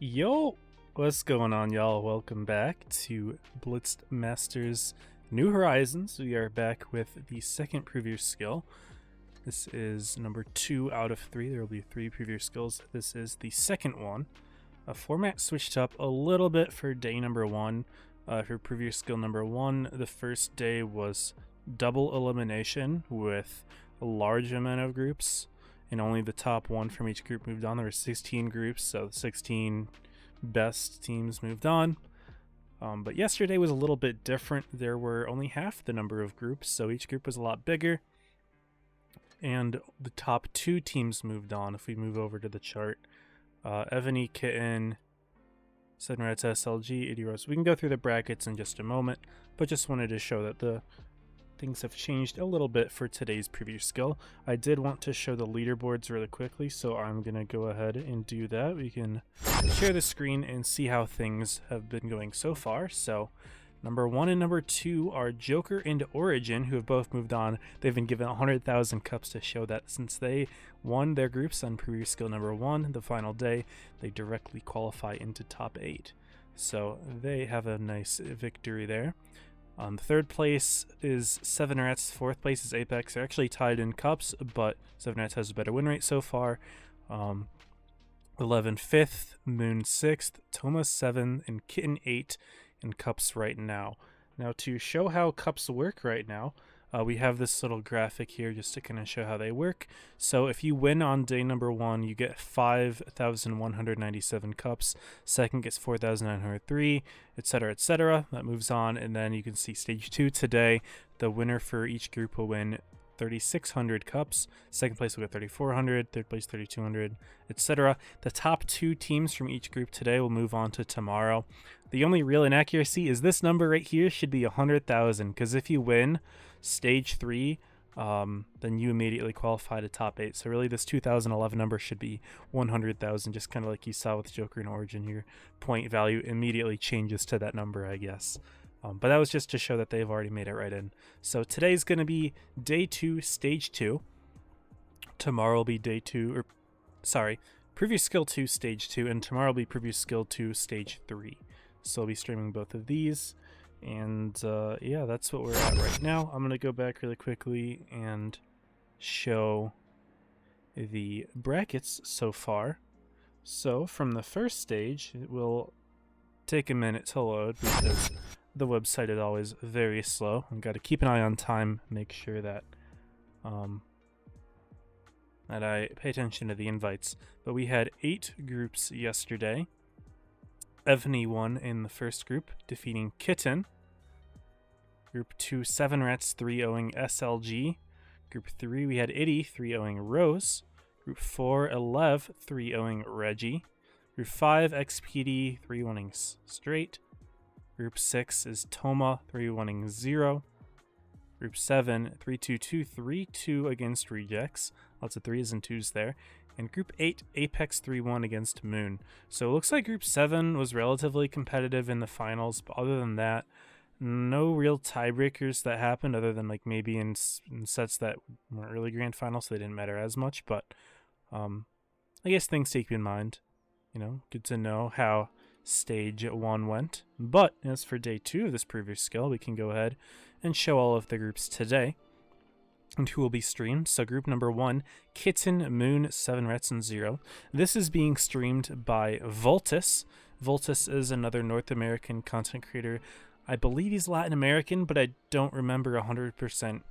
Yo, what's going on, y'all? Welcome back to Blitz Masters New Horizons. We are back with the second preview skill. This is number 2 out of 3. There will be 3 preview skills. This is the second one. Format switched up a little bit for day number 1. For preview skill number 1, the first day was double elimination with a large amount of groups, and only the top 1 from each group moved on. There were 16 groups, so the 16 best teams moved on. But yesterday was a little bit different. There were only half the number of groups, so each group was a lot bigger. And the top 2 teams moved on. If we move over to the chart, Evony, Kitten, 7 Rats, SLG, 80 Rose. We can go through the brackets in just a moment, but just wanted to show that the things have changed a little bit for today's preview skill. I did want to show the leaderboards really quickly, so I'm going to go ahead and do that. We can share the screen and see how things have been going so far. So number 1 and number 2 are Joker and Origin, who have both moved on. They've been given 100,000 cups to show that since they won their groups on preview skill number 1, the final day, they directly qualify into top 8. So they have a nice victory there. Third place is 7 Rats, 4th place is Apex. They're actually tied in cups, but 7 Rats has a better win rate so far. 11 5th, Moon 6th, Toma 7, and Kitten 8 in cups right now. Now to show how cups work right now, we have this little graphic here just to kind of show how they work. So if you win on day number 1, you get 5,197 cups. Second gets 4,903, etc., etc. That moves on, and then you can see stage 2 today. The winner for each group will win 3,600 cups. Second place will get 3,400. Third place 3,200, etc. The top 2 teams from each group today will move on to tomorrow. The only real inaccuracy is this number right here should be 100,000, because if you win stage 3, then you immediately qualify to top 8. So really this 2011 number should be 100,000, just kind of like you saw with Joker and Origin. Your point value immediately changes to that number, I guess. But that was just to show that they've already made it right in. So today's going to be day 2, stage 2. Tomorrow will be day 2, or sorry, preview skill 2, stage 2, and tomorrow will be preview skill 2, stage 3. So I'll be streaming both of these. And yeah, that's what we're at right now. I'm going to go back really quickly and show the brackets so far. So from the first stage, it will take a minute to load because the website is always very slow. I've got to keep an eye on time, make sure that that I pay attention to the invites. But we had 8 groups yesterday. Evony won in the first group, defeating Kitten. Group 2, 7 Rats, 3-0ing SLG. Group 3, we had Itty, 3-0ing Rose. Group 4, 11, 3-0ing Reggie. Group 5, XPD, 3-1ing Straight. Group 6 is Toma, 3-1ing Zero. Group 7, 3-2-2, 3-2 against Rejects. Lots of 3s and 2s there. And Group 8, Apex 3-1 against Moon. So it looks like Group 7 was relatively competitive in the finals, but other than that, no real tiebreakers that happened other than like maybe in sets that weren't really grand finals, so they didn't matter as much. But I guess things to keep in mind. You know, good to know how stage 1 went. But as for day 2 of this preview skill, we can go ahead and show all of the groups today and who will be streamed. So group number 1, Kitten, Moon, 7 Rets, and 0. This is being streamed by Voltus. Voltus is another North American content creator. I believe he's Latin American, but I don't remember 100%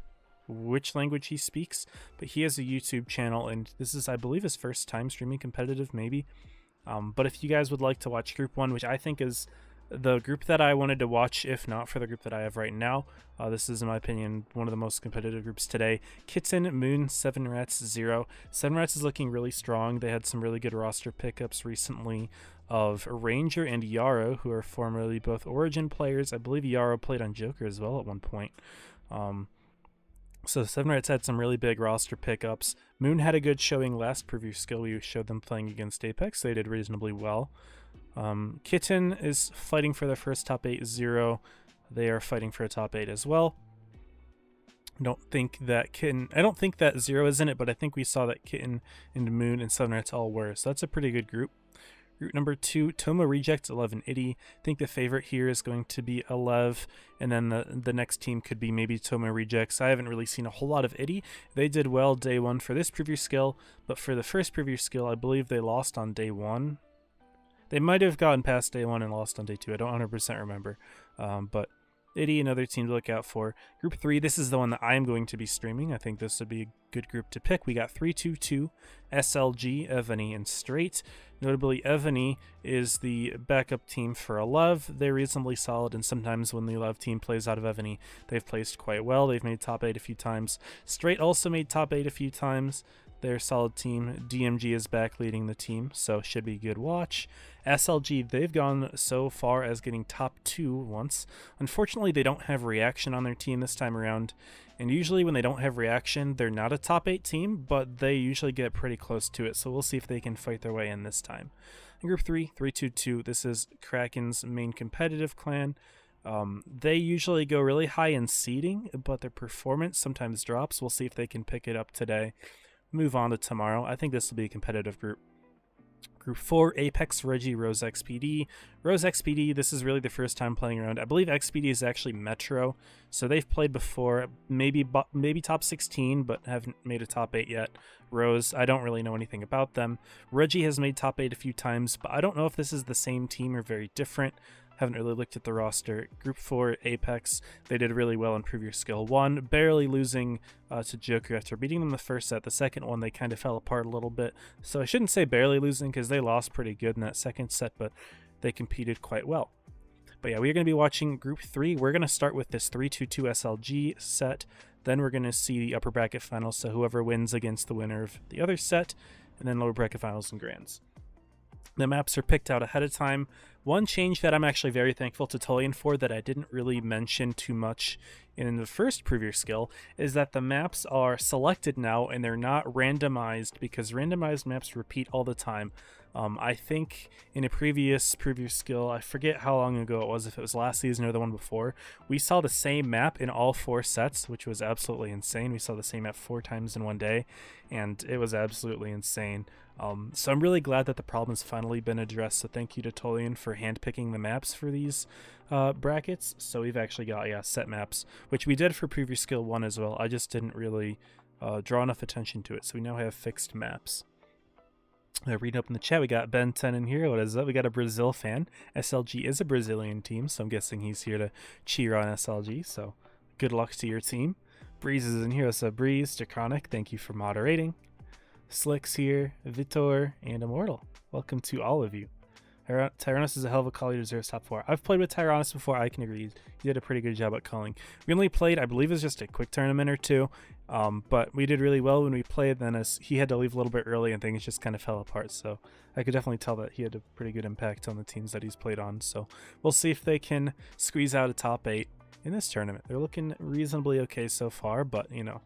which language he speaks. But he has a YouTube channel, and this is, I believe, his first time streaming competitive, maybe. But if you guys would like to watch group 1, which I think is the group that I wanted to watch, if not for the group that I have right now, this is, in my opinion, one of the most competitive groups today. Kitten, Moon, 7 Rats, 0. 7 Rats is looking really strong. They had some really good roster pickups recently of Ranger and Yarrow, who are formerly both Origin players. I believe Yarrow played on Joker as well at one point. So 7 Rats had some really big roster pickups. Moon had a good showing last preview skill. We showed them playing against Apex. They did reasonably well. Kitten is fighting for their first top 8. 0. They are fighting for a top 8 as well. I don't think that 0 is in it, but I think we saw that Kitten and Moon and 7 Rats all were. So that's a pretty good group. Group number 2, Toma Rejects, 11 Itty. I think the favorite here is going to be Elev, and then the next team could be maybe Toma Rejects. I haven't really seen a whole lot of Itty. They did well day 1 for this preview skill, but for the first preview skill, I believe they lost on day 1. They might have gotten past day 1 and lost on day 2. I don't 100% remember, but Itty, another team to look out for. Group 3, this is the one that I am going to be streaming. I think this would be a good group to pick. We got 3-2-2, SLG, Evony, and Straight. Notably, Evony is the backup team for Elev. They're reasonably solid, and sometimes when the Elev team plays out of Evony, they've placed quite well. They've made top 8 a few times. Straight also made top 8 a few times. They're a solid team. DMG is back leading the team, so should be a good watch. SLG, they've gone so far as getting top 2 once. Unfortunately, they don't have reaction on their team this time around, and usually when they don't have reaction, they're not a top 8 team, but they usually get pretty close to it, so we'll see if they can fight their way in this time. In Group 3, 3-2-2, this is Kraken's main competitive clan. They usually go really high in seeding, but their performance sometimes drops. We'll see if they can pick it up today. Move on to tomorrow. I think this will be a competitive group. Group 4, Apex, Reggie, Rose XPD. Rose XPD, this is really the first time playing around. I believe XPD is actually Metro, so they've played before, maybe top 16, but haven't made a top 8 yet. Rose, I don't really know anything about them. Reggie has made top 8 a few times, but I don't know if this is the same team or very different. Haven't really looked at the roster. Group 4, Apex, they did really well in Preview Skill 1, barely losing to Joker after beating them the first set. The second one, they kind of fell apart a little bit. So I shouldn't say barely losing because they lost pretty good in that second set, but they competed quite well. But yeah, we're going to be watching Group 3. We're going to start with this 3-2-2 SLG set. Then we're going to see the upper bracket finals, so whoever wins against the winner of the other set, and then lower bracket finals and grands. The maps are picked out ahead of time. One change that I'm actually very thankful to Tolian for that I didn't really mention too much in the first preview skill is that the maps are selected now and they're not randomized, because randomized maps repeat all the time. I think in a previous preview skill, I forget how long ago it was, if it was last season or the one before, we saw the same map in all 4 sets, which was absolutely insane. We saw the same map 4 times in one day, and it was absolutely insane. So I'm really glad that the problem has finally been addressed, so thank you to Tolian for handpicking the maps for these brackets. So we've actually got set maps, which we did for preview skill 1 as well. I just didn't really draw enough attention to it, so we now have fixed maps. Reading up in the chat, we got Ben 10 in here. What is up? We got a Brazil fan. SLG is a Brazilian team, so I'm guessing he's here to cheer on SLG, so good luck to your team. Breeze is in here. What's up, Breeze? Draconic, thank you for moderating. Slick's here, Vitor, and Immortal. Welcome to all of you. Tyrannus is a hell of a call. He deserves top 4. I've played with Tyrannus before. I can agree. He did a pretty good job at calling. We only played, I believe it was just a quick tournament or 2, but we did really well when we played. Then as he had to leave a little bit early and things just kind of fell apart. So I could definitely tell that he had a pretty good impact on the teams that he's played on. So we'll see if they can squeeze out a top 8. in this tournament. They're looking reasonably okay so far, but, you know,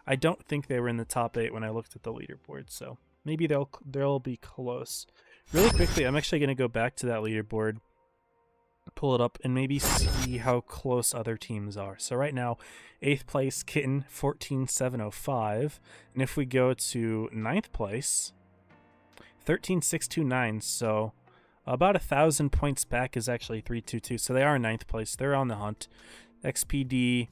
I don't think they were in the top 8 when I looked at the leaderboard, so maybe they'll be close. Really quickly, I'm actually going to go back to that leaderboard, pull it up, and maybe see how close other teams are. So right now, 8th place, Kitten, 14,705. And if we go to 9th place, 13,629. So about 1,000 points back is actually 322. So they are in 9th place. They're on the hunt. XPD,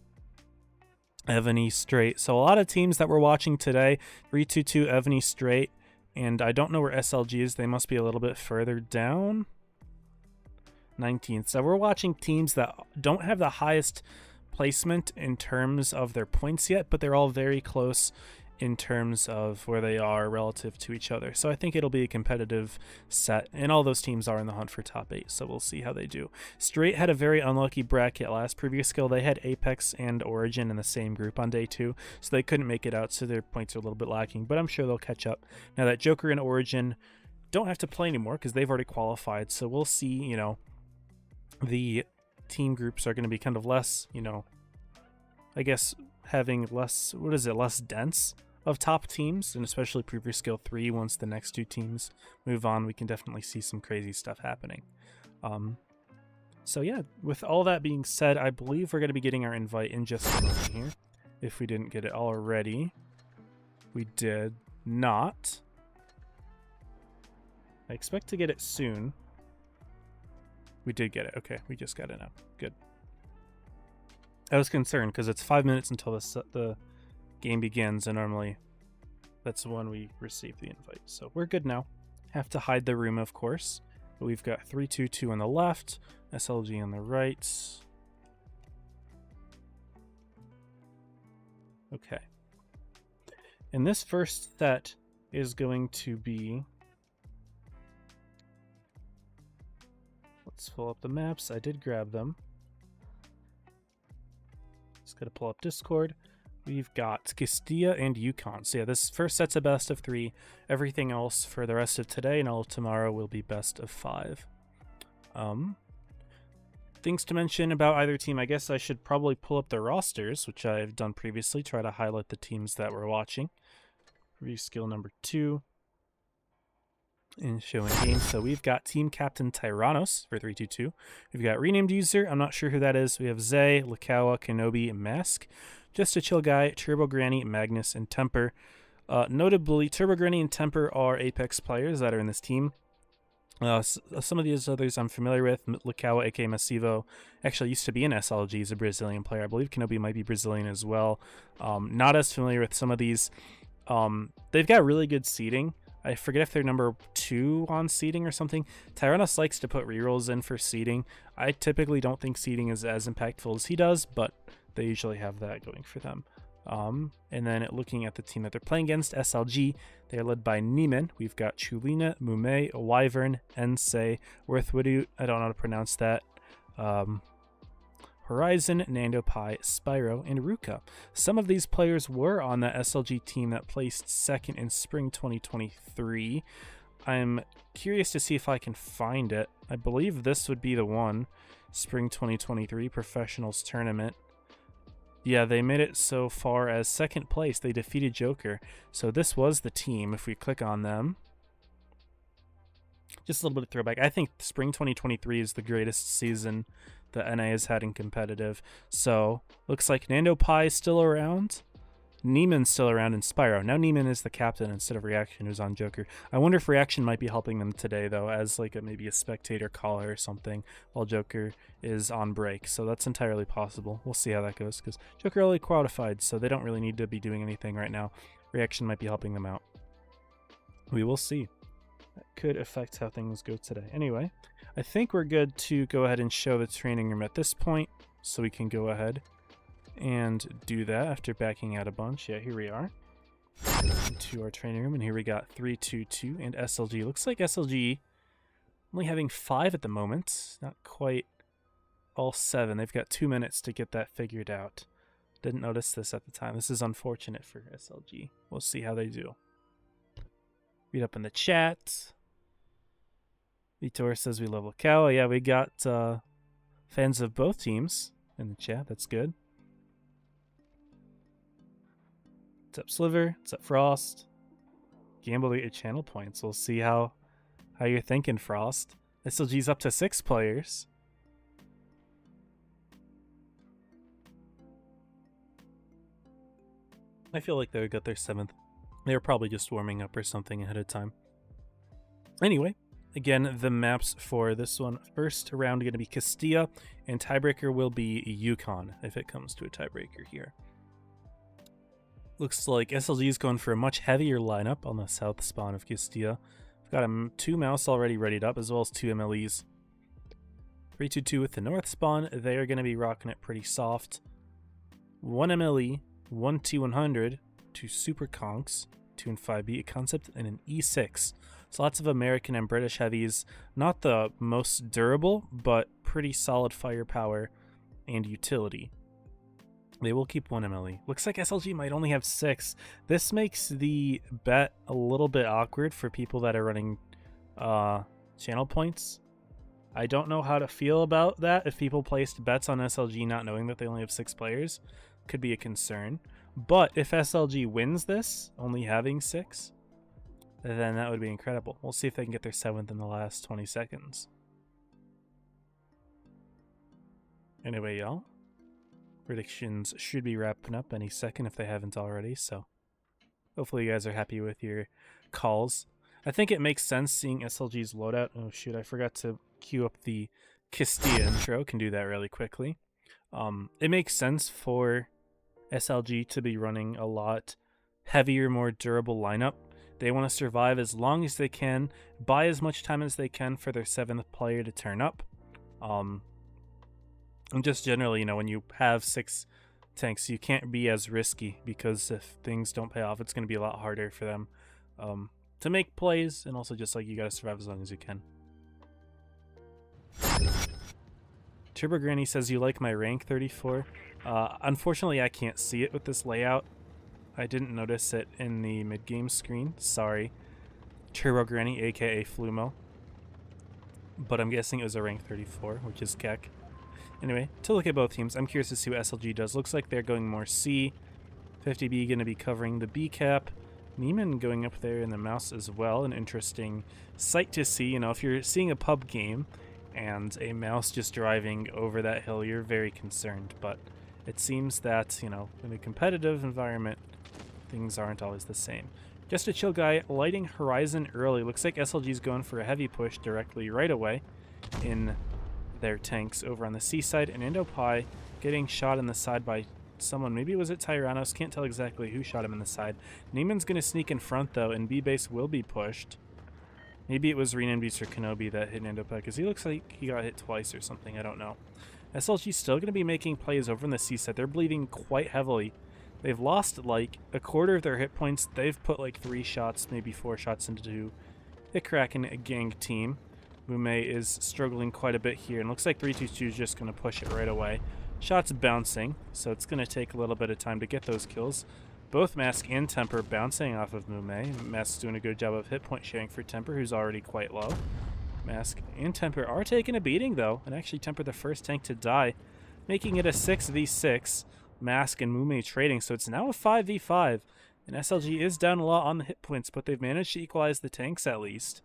Evony, Straight. So a lot of teams that we're watching today, 322, Evony, Straight. And I don't know where SLG is. They must be a little bit further down. 19th. So we're watching teams that don't have the highest placement in terms of their points yet, but they're all very close in terms of where they are relative to each other. So I think it'll be a competitive set, and all those teams are in the hunt for top 8, so we'll see how they do. Straight had a very unlucky bracket last previous skill. They had Apex and Origin in the same group on day 2, so they couldn't make it out, so their points are a little bit lacking, but I'm sure they'll catch up. Now that Joker and Origin don't have to play anymore because they've already qualified, so we'll see, you know, the team groups are going to be kind of less, you know, I guess having less, less dense of top teams, and especially Previous Skill 3, once the next 2 teams move on, we can definitely see some crazy stuff happening. So yeah, with all that being said, I believe we're going to be getting our invite in just a moment here. If we didn't get it already, we did not. I expect to get it soon. We did get it. Okay, we just got it now. Good. I was concerned because it's 5 minutes until the game begins, and normally that's when we receive the invite. So we're good now. Have to hide the room, of course. But we've got 322 on the left, SLG on the right. Okay. And this first set is going to be... Let's pull up the maps. I did grab them. Just gotta pull up Discord. We've got Castilla and Yukon. So yeah, this first set's a best of 3. Everything else for the rest of today and all of tomorrow will be best of 5. Things to mention about either team. I guess I should probably pull up the rosters, which I've done previously. Try to highlight the teams that we're watching. Review skill number 2. And showing game. So we've got Team Captain Tyrannos for 322. We've got renamed user. I'm not sure who that is. We have Zay, Lakawa, Kenobi, and Mask. Just a Chill Guy, Turbo Granny, Magnus, and Temper. Notably, Turbo Granny and Temper are Apex players that are in this team. Some of these others I'm familiar with. Lakawa, aka Massivo, actually used to be in SLG. He's a Brazilian player. I believe Kenobi might be Brazilian as well. Not as familiar with some of these. They've got really good seeding. I forget if they're number 2 on seeding or something. Tyrannos likes to put rerolls in for seeding. I typically don't think seeding is as impactful as he does, but they usually have that going for them. And then looking at the team that they're playing against, SLG, they're led by Neiman. We've got Chulina, Mume, Wyvern, Ensei, Worthwood, I don't know how to pronounce that. Horizon, Nando Pi, Spyro, and Ruka. Some of these players were on the SLG team that placed 2nd in spring 2023. I'm curious to see if I can find it. I believe this would be the one. Spring 2023 Professionals Tournament. Yeah, they made it so far as 2nd place. They defeated Joker. So this was the team. If we click on them. Just a little bit of throwback. I think spring 2023 is the greatest season the NA has had in competitive. So, looks like Nando Pi is still around. Neiman's still around, and Spyro. Now Neiman is the captain instead of Reaction, who's on Joker. I wonder if Reaction might be helping them today, though, as like maybe a spectator caller or something, while Joker is on break. So that's entirely possible. We'll see how that goes, because Joker already qualified, so they don't really need to be doing anything right now. Reaction might be helping them out. We will see. That could affect how things go today. Anyway, I think we're good to go ahead and show the training room at this point, so we can go ahead and do that after backing out a bunch. Yeah, here we are. Into our training room, and here we got 322 and SLG. Looks like SLG only having 5 at the moment. Not quite all 7. They've got 2 minutes to get that figured out. Didn't notice this at the time. This is unfortunate for SLG. We'll see how they do. Read up in the chat. Vitor says we love Lakawa. Yeah, we got fans of both teams. in the chat. That's good. What's up, Sliver? What's up, Frost? Gamble to get your channel points. We'll see how you're thinking, Frost. SLG's up to 6 players. I feel like they got their 7th. They were probably just warming up or something ahead of time. Anyway, again, the maps for this one. First round going to be Castilla, and tiebreaker will be Yukon, if it comes to a tiebreaker here. Looks like SLG is going for a much heavier lineup on the south spawn of Castilla. We've got 2 mouse already readied up, as well as 2 MLEs. 3-2-2 with the north spawn. They are going to be rocking it pretty soft. 1 MLE, 1 T100, 2 Super Conks, 2 and 5B, a concept, and an E6. So lots of American and British heavies. Not the most durable, but pretty solid firepower and utility. They will keep 1 MLE. Looks like SLG might only have 6. This makes the bet a little bit awkward for people that are running channel points. I don't know how to feel about that. If people placed bets on SLG not knowing that they only have 6 players, could be a concern. But if SLG wins this, only having 6, then that would be incredible. We'll see if they can get their 7th in the last 20 seconds. Anyway, y'all, predictions should be wrapping up any second if they haven't already, so hopefully you guys are happy with your calls. I think it makes sense seeing SLG's loadout. Oh shoot, I forgot to queue up the Castilla intro. Can do that really quickly. It makes sense for SLG to be running a lot heavier, more durable lineup. They want to survive as long as they can, buy as much time as they can for their 7th player to turn up. And just generally, you know, when you have 6 tanks, you can't be as risky, because if things don't pay off, it's going to be a lot harder for them to make plays, and also just like you got to survive as long as you can. Turbo Granny says, you like my rank 34? Unfortunately, I can't see it with this layout. I didn't notice it in the mid-game screen. Sorry. Turbo Granny, aka Flumo. But I'm guessing it was a rank 34, which is Keck. Anyway, to look at both teams, I'm curious to see what SLG does. Looks like they're going more C. 50B going to be covering the B cap. Neiman going up there in the mouse as well. An interesting sight to see. You know, if you're seeing a pub game and a mouse just driving over that hill, you're very concerned. But it seems that, you know, in a competitive environment, things aren't always the same. Just a chill guy lighting Horizon early. Looks like SLG's going for a heavy push directly right away in their tanks over on the seaside, and Indopi getting shot in the side by someone. Maybe was it Tyrannos? Can't tell exactly who shot him in the side. Neiman's going to sneak in front though, and B-base will be pushed. Maybe it was renamed Beast or Kenobi that hit Indopi, because he looks like he got hit twice or something. I don't know. SLG's still going to be making plays over on the seaside. They're bleeding quite heavily. They've lost like a quarter of their hit points. They've put like 3 shots, maybe 4 shots into the Kraken gang team. Mume is struggling quite a bit here, and looks like 322 is just going to push it right away. Shots bouncing, so it's going to take a little bit of time to get those kills. Both Mask and Temper bouncing off of Mume. Mask's doing a good job of hit point sharing for Temper, who's already quite low. Mask and Temper are taking a beating though, and actually Temper the first tank to die, making it a 6v6. Mask and Mume trading, so it's now a 5v5, and SLG is down a lot on the hit points, but they've managed to equalize the tanks at least.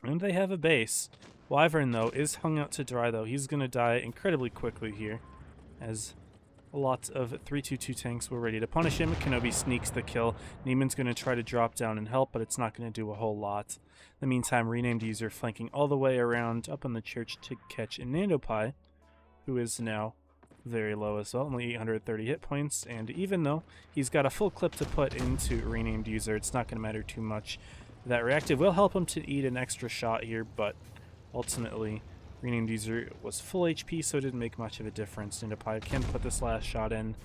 And they have a base. Wyvern, though, is hung out to dry, though. He's going to die incredibly quickly here, as lots of 322 tanks were ready to punish him. Kenobi sneaks the kill. Neiman's going to try to drop down and help, but it's not going to do a whole lot. In the meantime, renamed user flanking all the way around up on the church to catch Nandopi, who is now very low as well, only 830 hit points, and even though he's got a full clip to put into renamed user, it's not going to matter too much. That reactive will help him to eat an extra shot here, but ultimately renamed user was full HP, so it didn't make much of a difference. Nandopi can put this last shot in.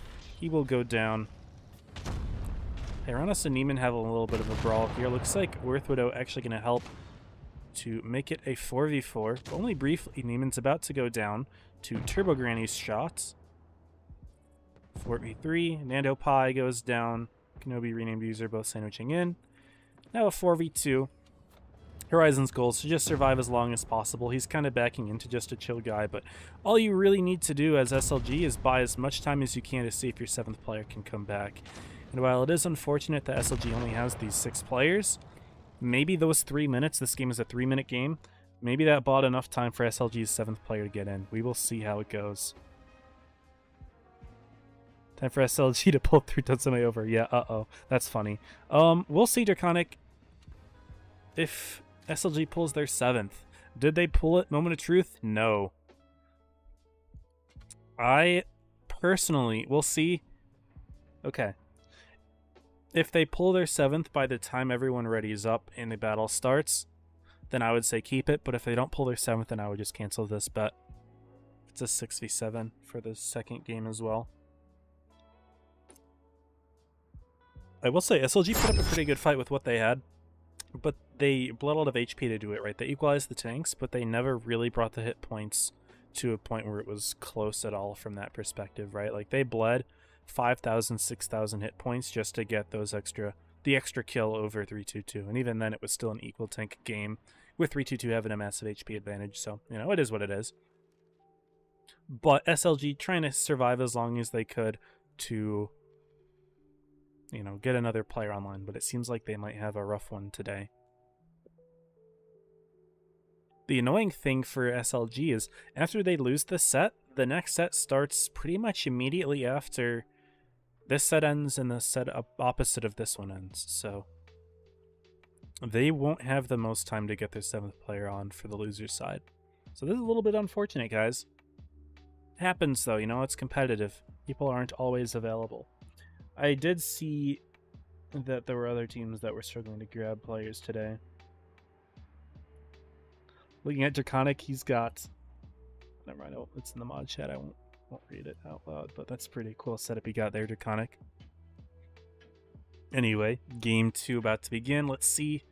He will go down. Tyrannos and Neiman have a little bit of a brawl here. Looks like Worth Widow actually going to help to make it a 4v4, but only briefly. Neiman's about to go down to Turbo Granny's shots. 4v3, Nandopi goes down. Kenobi renamed user both sandwiching in. Now a 4v2. Horizon's goal is to just survive as long as possible. He's kind of backing into just a chill guy, but all you really need to do as SLG is buy as much time as you can to see if your 7th player can come back. And while it is unfortunate that SLG only has these 6 players, maybe those 3 minutes, this game is a 3-minute game, maybe that bought enough time for SLG's 7th player to get in. We will see how it goes. Time for SLG to pull through Tatsumi over. Yeah, uh-oh. That's funny. We'll see, Draconic, if SLG pulls their 7th. Did they pull it? Moment of truth? No. I personally, we'll see. Okay. If they pull their 7th by the time everyone readies up and the battle starts, then I would say keep it. But if they don't pull their 7th, then I would just cancel this bet. It's a 6v7 for the second game as well. I will say SLG put up a pretty good fight with what they had, but they bled a lot of HP to do it, right? They equalized the tanks, but they never really brought the hit points to a point where it was close at all from that perspective, right? Like, they bled 5,000, 6,000 hit points just to get those the extra kill over 322, and even then it was still an equal tank game, with 322 having a massive HP advantage, so, you know, it is what it is. But SLG trying to survive as long as they could to, you know, get another player online, but it seems like they might have a rough one today. The annoying thing for SLG is after they lose the set, the next set starts pretty much immediately after this set ends and the set opposite of this one ends, so they won't have the most time to get their 7th player on for the loser side. So this is a little bit unfortunate, guys. Happens though, you know, it's competitive. People aren't always available. I did see that there were other teams that were struggling to grab players today. Looking at Draconic, he's got... Never mind, it's in the mod chat. I won't read it out loud, but that's a pretty cool setup you got there, Draconic. Anyway, game 2 about to begin. Let's see.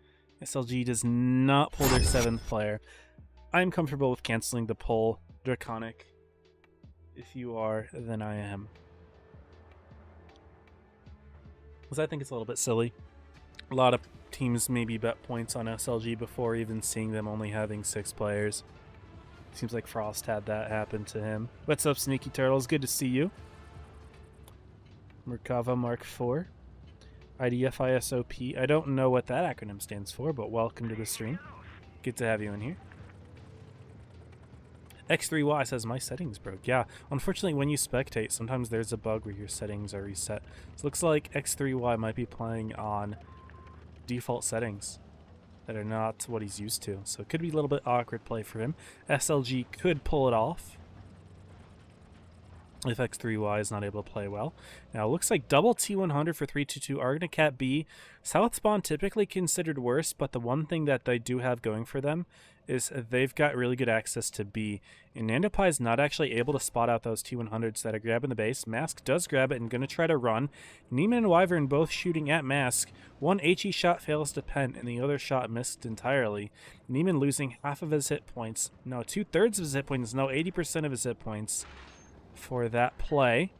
SLG does not pull their 7th player. I'm comfortable with canceling the pull, Draconic. If you are, then I am. Because I think it's a little bit silly. A lot of teams maybe bet points on SLG before even seeing them only having 6 players. Seems like Frost had that happen to him. What's up, Sneaky Turtles? Good to see you. Merkava Mark IV. IDFISOP. I don't know what that acronym stands for, but welcome to the stream. Good to have you in here. X3Y says, my settings broke. Yeah, unfortunately when you spectate, sometimes there's a bug where your settings are reset. So it looks like X3Y might be playing on default settings that are not what he's used to. So it could be a little bit awkward play for him. SLG could pull it off if X3Y is not able to play well. Now it looks like double T100 for 322 are going to cap B. South spawn typically considered worse, but the one thing that they do have going for them is they've got really good access to B. And Nandopai is not actually able to spot out those T100s that are grabbing the base. Mask does grab it and going to try to run. Neiman and Wyvern both shooting at Mask. One HE shot fails to pen and the other shot missed entirely. Neiman losing half of his hit points. No, 2/3 of his hit points. No, 80% of his hit points for that play.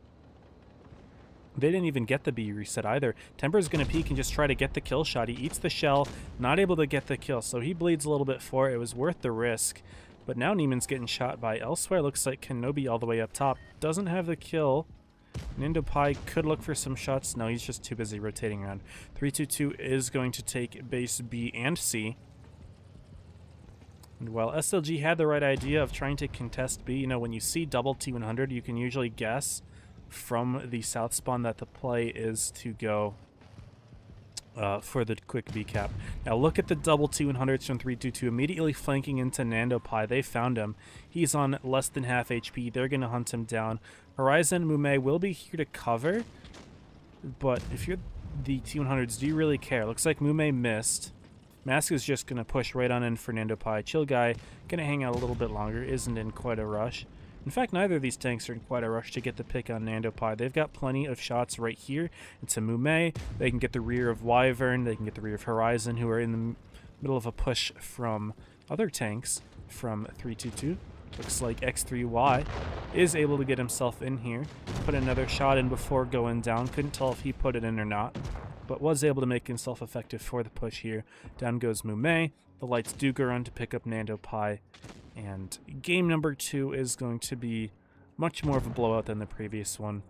They didn't even get the B reset either. Temper's going to peek and just try to get the kill shot. He eats the shell, not able to get the kill, so he bleeds a little bit for it. It was worth the risk. But now Neiman's getting shot by elsewhere. Looks like Kenobi all the way up top. Doesn't have the kill. Nandopai could look for some shots. No, he's just too busy rotating around. 322 is going to take base B and C. And while SLG had the right idea of trying to contest B, you know, when you see double T100, you can usually guess from the south spawn that the play is to go for the quick B cap. Now look at the double T100s from 322 immediately flanking into Nandopai. They found him. He's on less than half HP. They're going to hunt him down. Horizon Mume will be here to cover, but if you're the T100s, do you really care? Looks like Mume missed. Mask is just going to push right on in for Nandopai. Chill Guy going to hang out a little bit longer. Isn't in quite a rush. In fact, neither of these tanks are in quite a rush to get the pick on Nandopai. They've got plenty of shots right here into Mume. They can get the rear of Wyvern. They can get the rear of Horizon, who are in the middle of a push from other tanks from 322. Looks like X3Y is able to get himself in here. Put another shot in before going down. Couldn't tell if he put it in or not. but was able to make himself effective for the push here. Down goes Mume. The lights do go run to pick up Nando Pi, and game number 2 is going to be much more of a blowout than the previous one.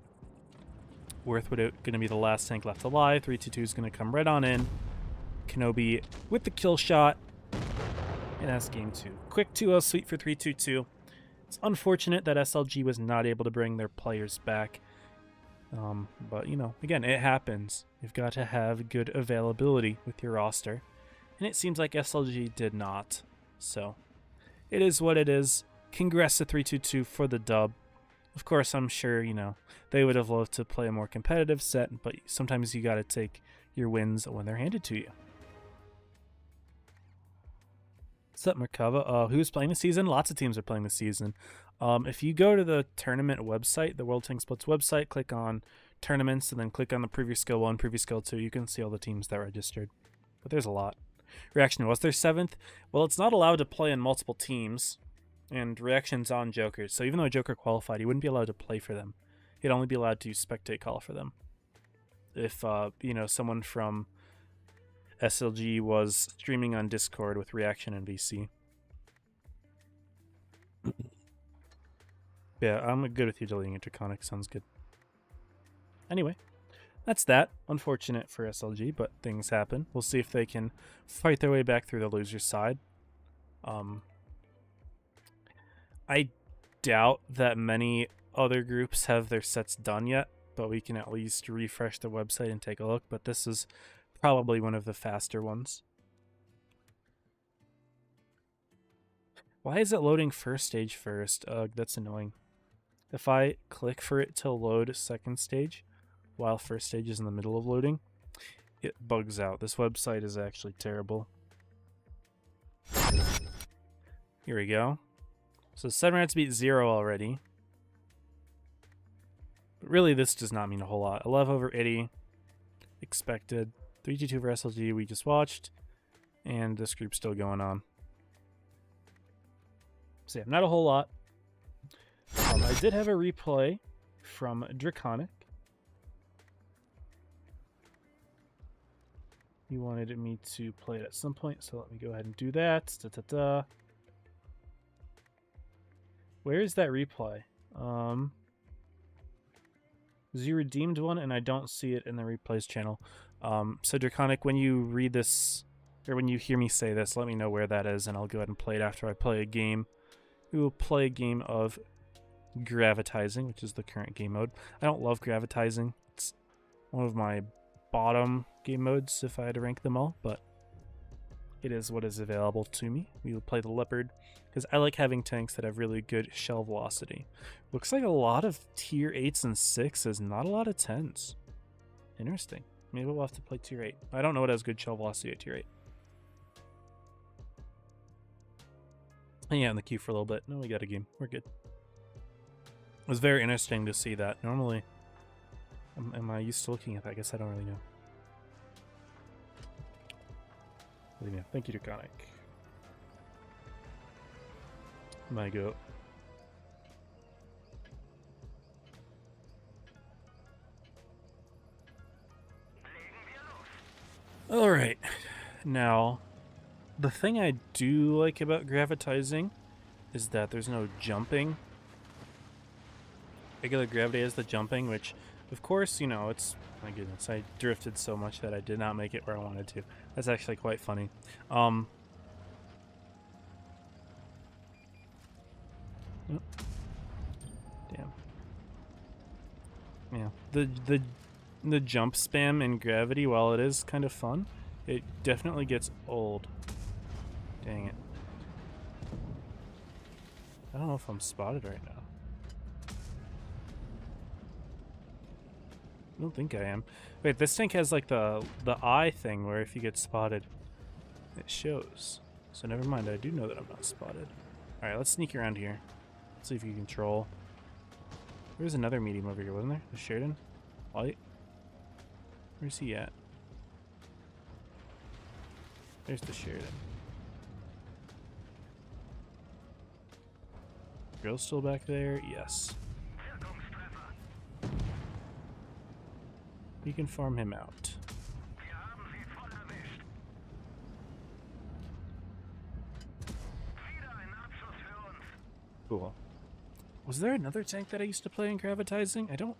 Worth going to be the last tank left alive. 322 is going to come right on in. Kenobi with the kill shot, and that's game 2. Quick 2-0 sweep for 322. It's unfortunate that SLG was not able to bring their players back. But, you know, again, it happens. You've got to have good availability with your roster. And it seems like SLG did not. So, it is what it is. Congrats to 322 for the dub. Of course, I'm sure, you know, they would have loved to play a more competitive set, but sometimes you got to take your wins when they're handed to you. What's up, Merkava? Who's playing the season? Lots of teams are playing the season. If you go to the tournament website, the World Tank Splits website, click on tournaments, and then click on the Preview Skill 1, Preview Skill 2, you can see all the teams that registered. But there's a lot. Reaction was their 7th. Well, it's not allowed to play in multiple teams, and Reaction's on Jokers. So even though a Joker qualified, he wouldn't be allowed to play for them. He'd only be allowed to spectate call for them. If, you know, someone from SLG was streaming on Discord with Reaction and VC. Yeah, I'm good with you deleting Interconic. Sounds good. Anyway, that's that. Unfortunate for SLG, but things happen. We'll see if they can fight their way back through the loser side. I doubt that many other groups have their sets done yet, but we can at least refresh the website and take a look. But this is probably one of the faster ones. Why is it loading first stage first? That's annoying. If I click for it to load second stage while first stage is in the middle of loading, it bugs out. This website is actually terrible. Here we go. So 7 rounds beat 0 already. But really, this does not mean a whole lot. 11 over 80. Expected. 3-2 for SLG we just watched. And this group's still going on. So yeah, not a whole lot. I did have a replay from Draconic. He wanted me to play it at some point, so let me go ahead and do that. Where is that replay? Because you redeemed one, and I don't see it in the replays channel. So Draconic, when you read this, or when you hear me say this, let me know where that is, and I'll go ahead and play it after I play a game. We will play a game of Gravitizing, which is the current game mode. I don't love Gravitizing. It's one of my bottom game modes if I had to rank them all, but it is what is available to me. We will play the Leopard because I like having tanks that have really good shell velocity. Looks like a lot of tier 8s and 6s, not a lot of 10s. Interesting. Maybe we'll have to play tier 8. I don't know what has good shell velocity at tier 8. Hang out in the queue for a little bit. No, we got a game. We're good. It was very interesting to see that. Normally, am I used to looking at that? I guess I don't really know. Yeah, thank you, Draconic. My go. Alright. Now, the thing I do like about Gravitizing is that there's no jumping. Regular gravity is the jumping, which, of course, you know, it's... My goodness, I drifted so much that I did not make it where I wanted to. That's actually quite funny. Oh. Damn. Yeah. The jump spam in Gravity, while it is kind of fun, it definitely gets old. Dang it. I don't know if I'm spotted right now. I don't think I am. Wait, this tank has like the eye thing where if you get spotted, it shows. So never mind, I do know that I'm not spotted. Alright, let's sneak around here. Let's see if you can control. There's another medium over here, wasn't there? The Sheridan? Light? Where's he at? There's the Sheridan. Girl's still back there? Yes. You can farm him out. Cool. Was there another tank that I used to play in Gravitizing? I don't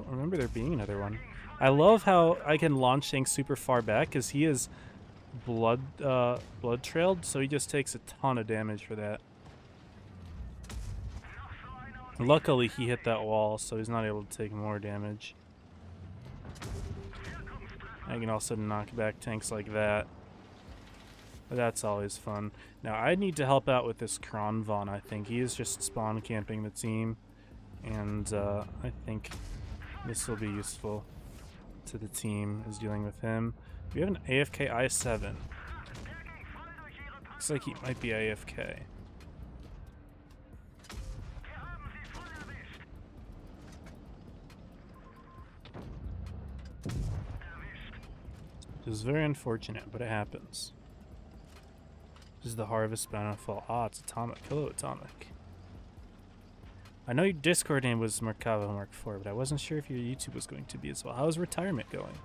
remember there being another one. I love how I can launch tanks super far back because he is blood trailed, so he just takes a ton of damage for that. Luckily, he hit that wall, so he's not able to take more damage. I can also knock back tanks like that. But that's always fun. Now, I need to help out with this Kronvon, I think. He is just spawn camping the team. And I think this will be useful to the team, is dealing with him. We have an AFK I7. Looks like he might be AFK. Which is very unfortunate, but it happens. This is the Harvest Bountiful. Ah, it's Atomic. Hello, Atomic. I know your Discord name was Merkava Mark IV, but I wasn't sure if your YouTube was going to be as well. How's retirement going?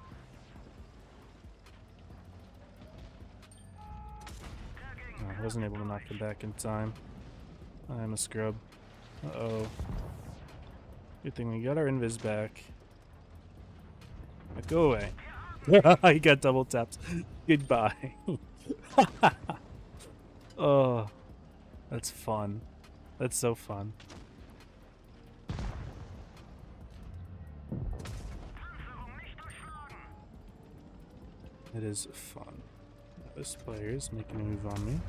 Oh, I wasn't able to knock him back in time. I'm a scrub. Uh-oh. Good thing we got our invis back. But go away. He got double tapped. Goodbye. Oh, that's fun. That's so fun. It is fun. This player's making a move on me.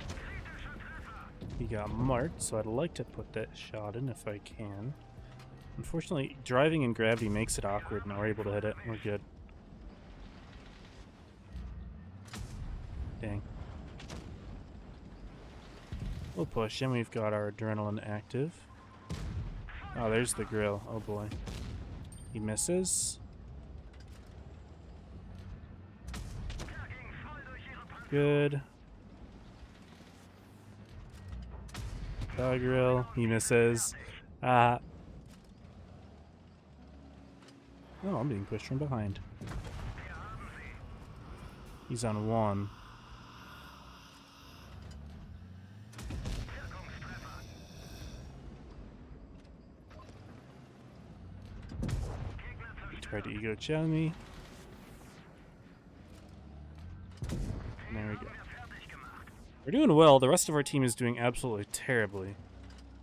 He got marked, so I'd like to put that shot in if I can. Unfortunately, driving in gravity makes it awkward, and we're able to hit it. We're good. Dang. We'll push him. We've got our adrenaline active. Oh, there's the grill. Oh boy. He misses. Good. Dog grill. He misses. Oh, I'm being pushed from behind. He's on one. He tried to ego chow me. And there we go. We're doing well. The rest of our team is doing absolutely terribly.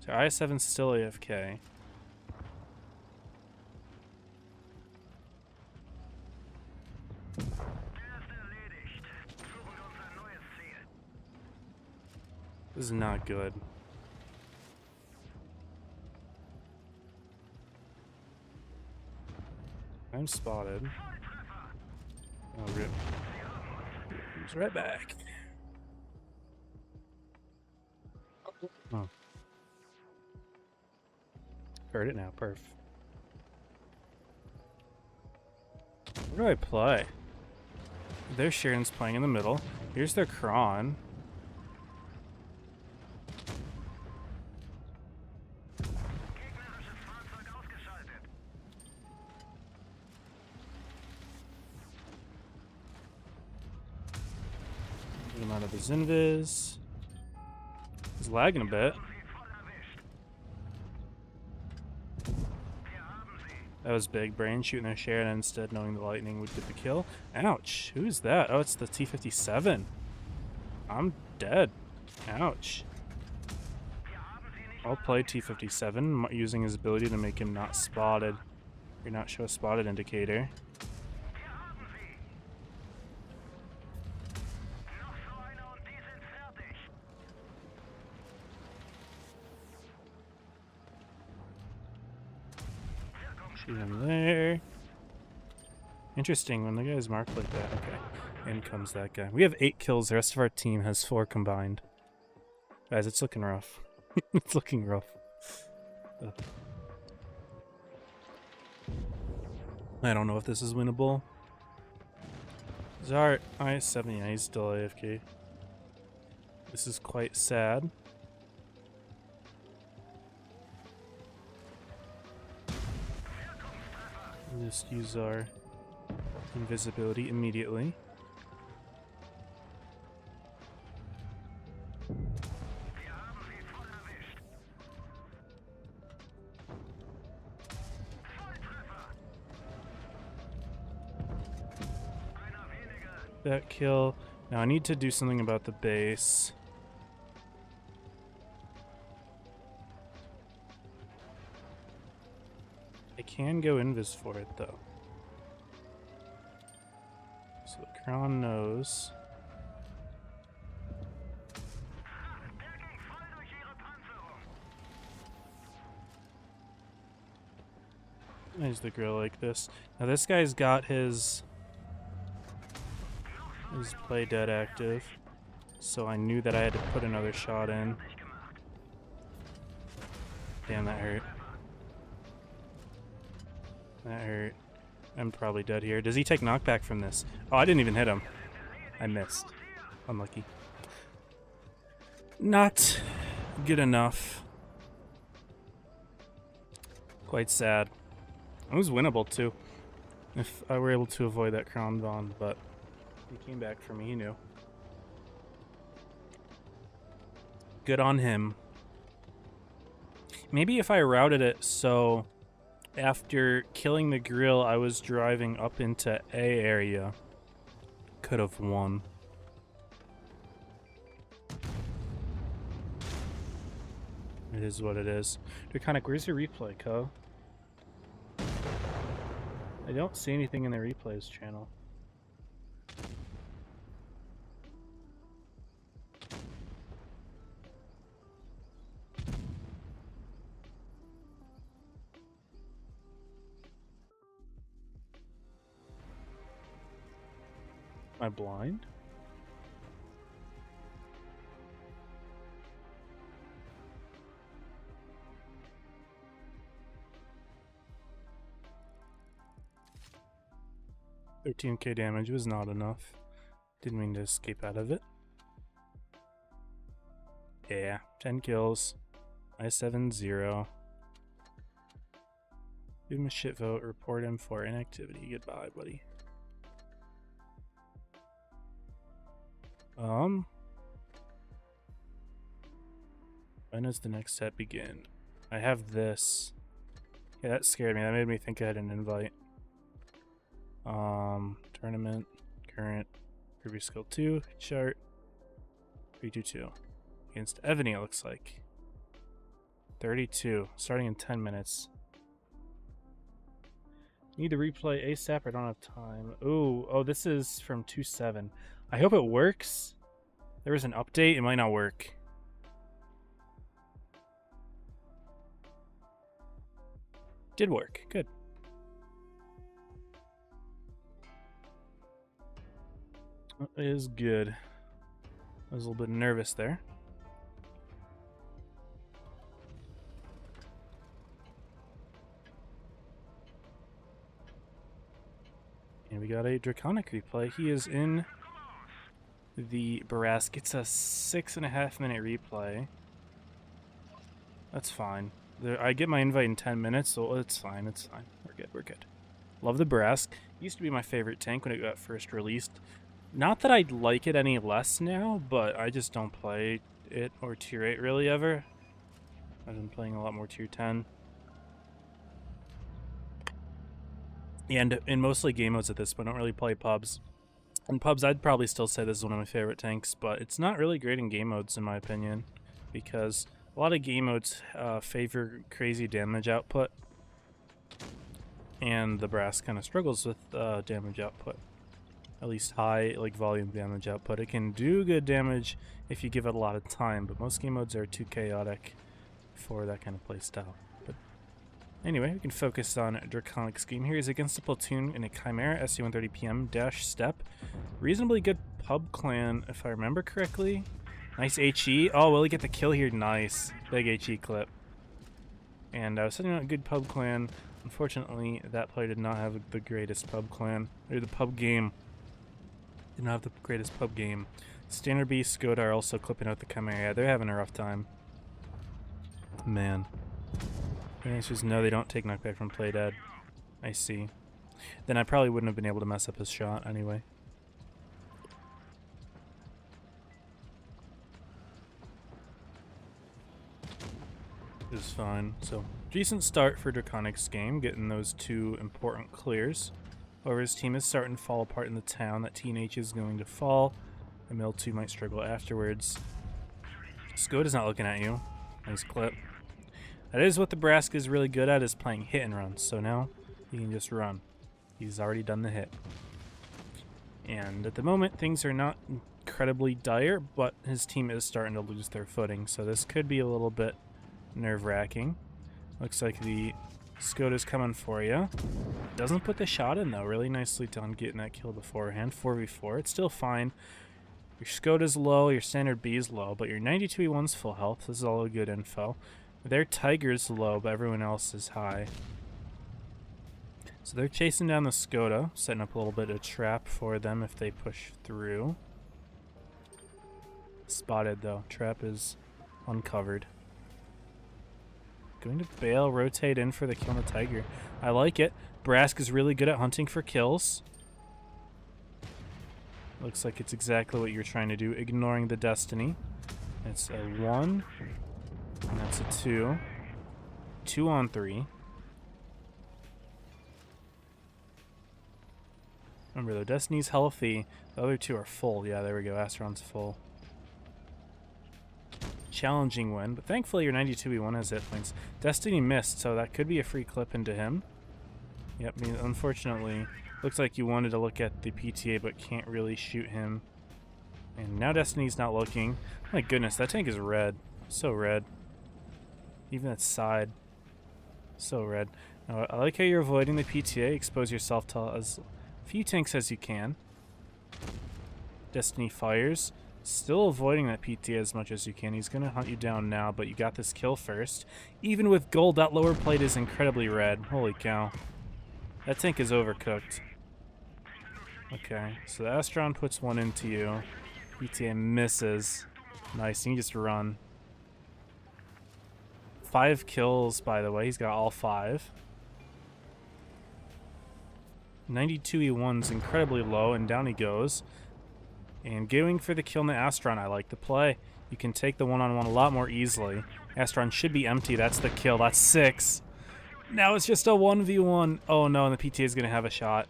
So I7's still AFK. This is not good. I'm spotted. Oh, rip. He's right back. Oh. Heard it now, perf. Where do I play? Their Sharon's playing in the middle. Here's their Kron. Get him out of his invis. He's lagging a bit. That was big brain shooting their Sharon and instead knowing the lightning would get the kill. Ouch. Who's that? Oh, it's the T-57. I'm dead. Ouch. I'll play T-57 using his ability to make him not spotted. Or not show a spotted indicator. Shoot him there. Interesting when the guy's marked like that. Okay. In comes that guy. We have 8 kills. The rest of our team has 4 combined. Guys, it's looking rough. It's looking rough. I don't know if this is winnable. Zart, I-7, yeah, he's still AFK. This is quite sad. We'll just use our invisibility immediately. that kill. Now I need to do something about the base. I can go invis for it though. So the Crown knows. There's the grill like this. Now this guy's got his play dead active, so I knew that I had to put another shot in. Damn, that hurt. That hurt. I'm probably dead here. Does he take knockback from this? Oh, I didn't even hit him. I missed. Unlucky. Not good enough. Quite sad. It was winnable too, if I were able to avoid that Crown Bond, but he came back for me, he knew. Good on him. Maybe if I routed it so after killing the grill I was driving up into A area, could have won. It is what it is. Draconic, where's your replay, Co? I don't see anything in the replays channel. Am I blind? $13k damage was not enough. Didn't mean to escape out of it. Yeah, 10 kills. I-7-0. Give him a shit vote. Report him for inactivity. Goodbye, buddy. When does the next set begin? I have this. Yeah, that scared me. That made me think I had an invite. Tournament, current, previous skill 2, chart, 322. Against Evony, it looks like. 32, starting in 10 minutes. Need to replay ASAP, I don't have time. Ooh, oh, this is from 2.7. I hope it works. There was an update, it might not work. Did work, good. That is good. I was a little bit nervous there. And we got a Draconic replay. He is in the Barask. It's a 6.5 minute replay. That's fine. I get my invite in 10 minutes, so it's fine, it's fine. We're good, we're good. Love the Barask. Used to be my favorite tank when it got first released. Not that I'd like it any less now, but I just don't play it or tier 8 really ever. I've been playing a lot more tier 10. And in mostly game modes at this point, I don't really play pubs. In pubs, I'd probably still say this is one of my favorite tanks, but it's not really great in game modes in my opinion, because a lot of game modes favor crazy damage output, and the Brass kind of struggles with damage output. At least high volume damage output. It can do good damage if you give it a lot of time, but most game modes are too chaotic for that kind of play style. But anyway, we can focus on Draconic's game here. He's against a platoon in a Chimera SC-130 PM dash step. Reasonably good pub clan, if I remember correctly. Nice HE. Oh, will he get the kill here? Nice. Big HE clip. And I was setting out a good pub clan. Unfortunately, that player did not have the greatest pub clan, or the pub game. Did not have the greatest pub game. Standard B, Skoda are also clipping out the Chimera. Yeah, they're having a rough time. Man. The answer is no, they don't take knockback from play dead. I see. Then I probably wouldn't have been able to mess up his shot anyway. Is fine. So, decent start for Draconic's game, getting those 2 important clears. Over his team is starting to fall apart in the town. That TNH is going to fall. The Mill 2 might struggle afterwards. Skoda's not looking at you. Nice clip. That is what Nebraska is really good at, is playing hit and run. So now he can just run. He's already done the hit. And at the moment, things are not incredibly dire, but his team is starting to lose their footing. So this could be a little bit nerve-wracking. Looks like the Skoda's coming for you. Doesn't put the shot in, though. Really nicely done getting that kill beforehand. 4v4. It's still fine. Your Skoda's low, your standard B is low, but your 92E1's full health. This is all good info. Their Tiger's low, but everyone else is high. So they're chasing down the Skoda, setting up a little bit of trap for them if they push through. Spotted, though. Trap is uncovered. Going to bail, rotate in for the kill on the Tiger. I like it. Brask is really good at hunting for kills. Looks like it's exactly what you're trying to do, ignoring the Destiny. It's a 1, and that's a 2. 2 on 3. Remember, though, Destiny's healthy. The other 2 are full. Yeah, there we go. Astron's full. Challenging win, but thankfully your 92E1 has hit points. Destiny missed, so that could be a free clip into him. Yep, I mean, unfortunately, looks like you wanted to look at the PTA, but can't really shoot him. And now Destiny's not looking. My goodness, that tank is red. So red. Even that side. So red. Now, I like how you're avoiding the PTA. Expose yourself to as few tanks as you can. Destiny fires. Still avoiding that PTA as much as you can. He's going to hunt you down now, but you got this kill first. Even with gold, that lower plate is incredibly red. Holy cow. That tank is overcooked. Okay, so the Astron puts 1 into you. PTA misses. Nice, you can just run. 5 kills, by the way. He's got all 5. 92E1's incredibly low, and down he goes. And going for the kill in the Astron, I like the play. You can take the one-on-one a lot more easily. Astron should be empty. That's the kill. That's 6. Now it's just a 1v1. Oh no, and the PTA is going to have a shot.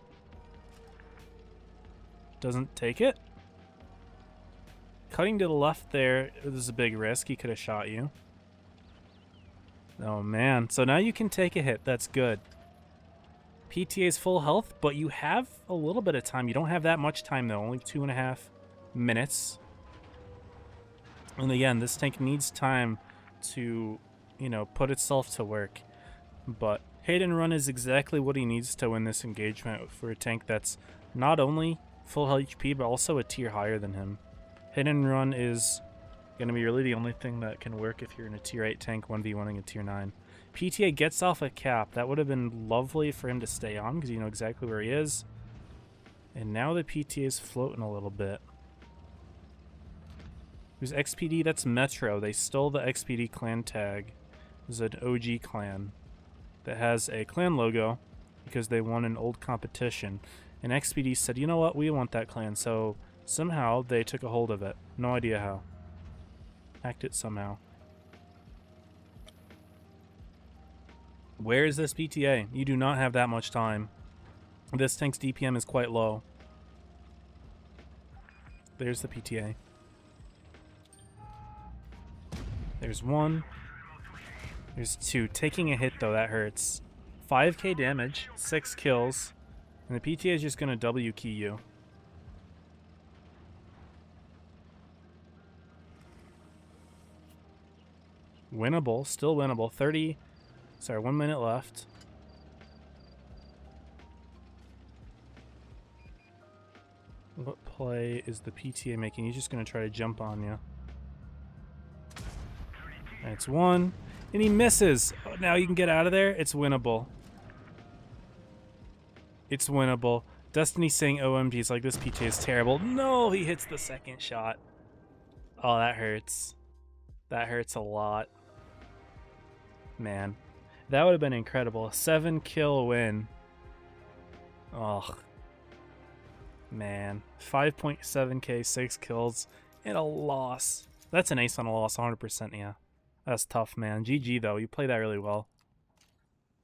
Doesn't take it. Cutting to the left there, this is a big risk. He could have shot you. Oh man, so now you can take a hit. That's good. PTA's full health, but you have a little bit of time. You don't have that much time though, only 2.5 minutes. And again, this tank needs time to, you know, put itself to work. But hit and run is exactly what he needs to win this engagement for a tank that's not only full HP, but also a tier higher than him. Hit and run is going to be really the only thing that can work if you're in a tier 8 tank 1v1ing a tier 9. PTA gets off a cap. That would have been lovely for him to stay on because you know exactly where he is. And now the PTA is floating a little bit. Who's XPD? That's Metro. They stole the XPD clan tag. This is an OG clan that has a clan logo because they won an old competition. And XPD said, you know what? We want that clan. So somehow they took a hold of it. No idea how. Hacked it somehow. Where is this PTA? You do not have that much time. This tank's DPM is quite low. There's the PTA. There's 1. There's 2. Taking a hit, though, that hurts. 5k damage, 6 kills, and the PTA is just going to W key you. Winnable, still winnable. 1 minute left. What play is the PTA making? He's just going to try to jump on you. That's 1. And he misses. Oh, now you can get out of there. It's winnable. It's winnable. Destiny's saying OMG's like, this PTA is terrible. No, he hits the second shot. Oh, that hurts. That hurts a lot. Man. That would have been incredible. A 7-kill win. Oh. Man. 5.7k, 6 kills, and a loss. That's an ace on a loss, 100%, yeah. That's tough, man. GG, though. You played that really well.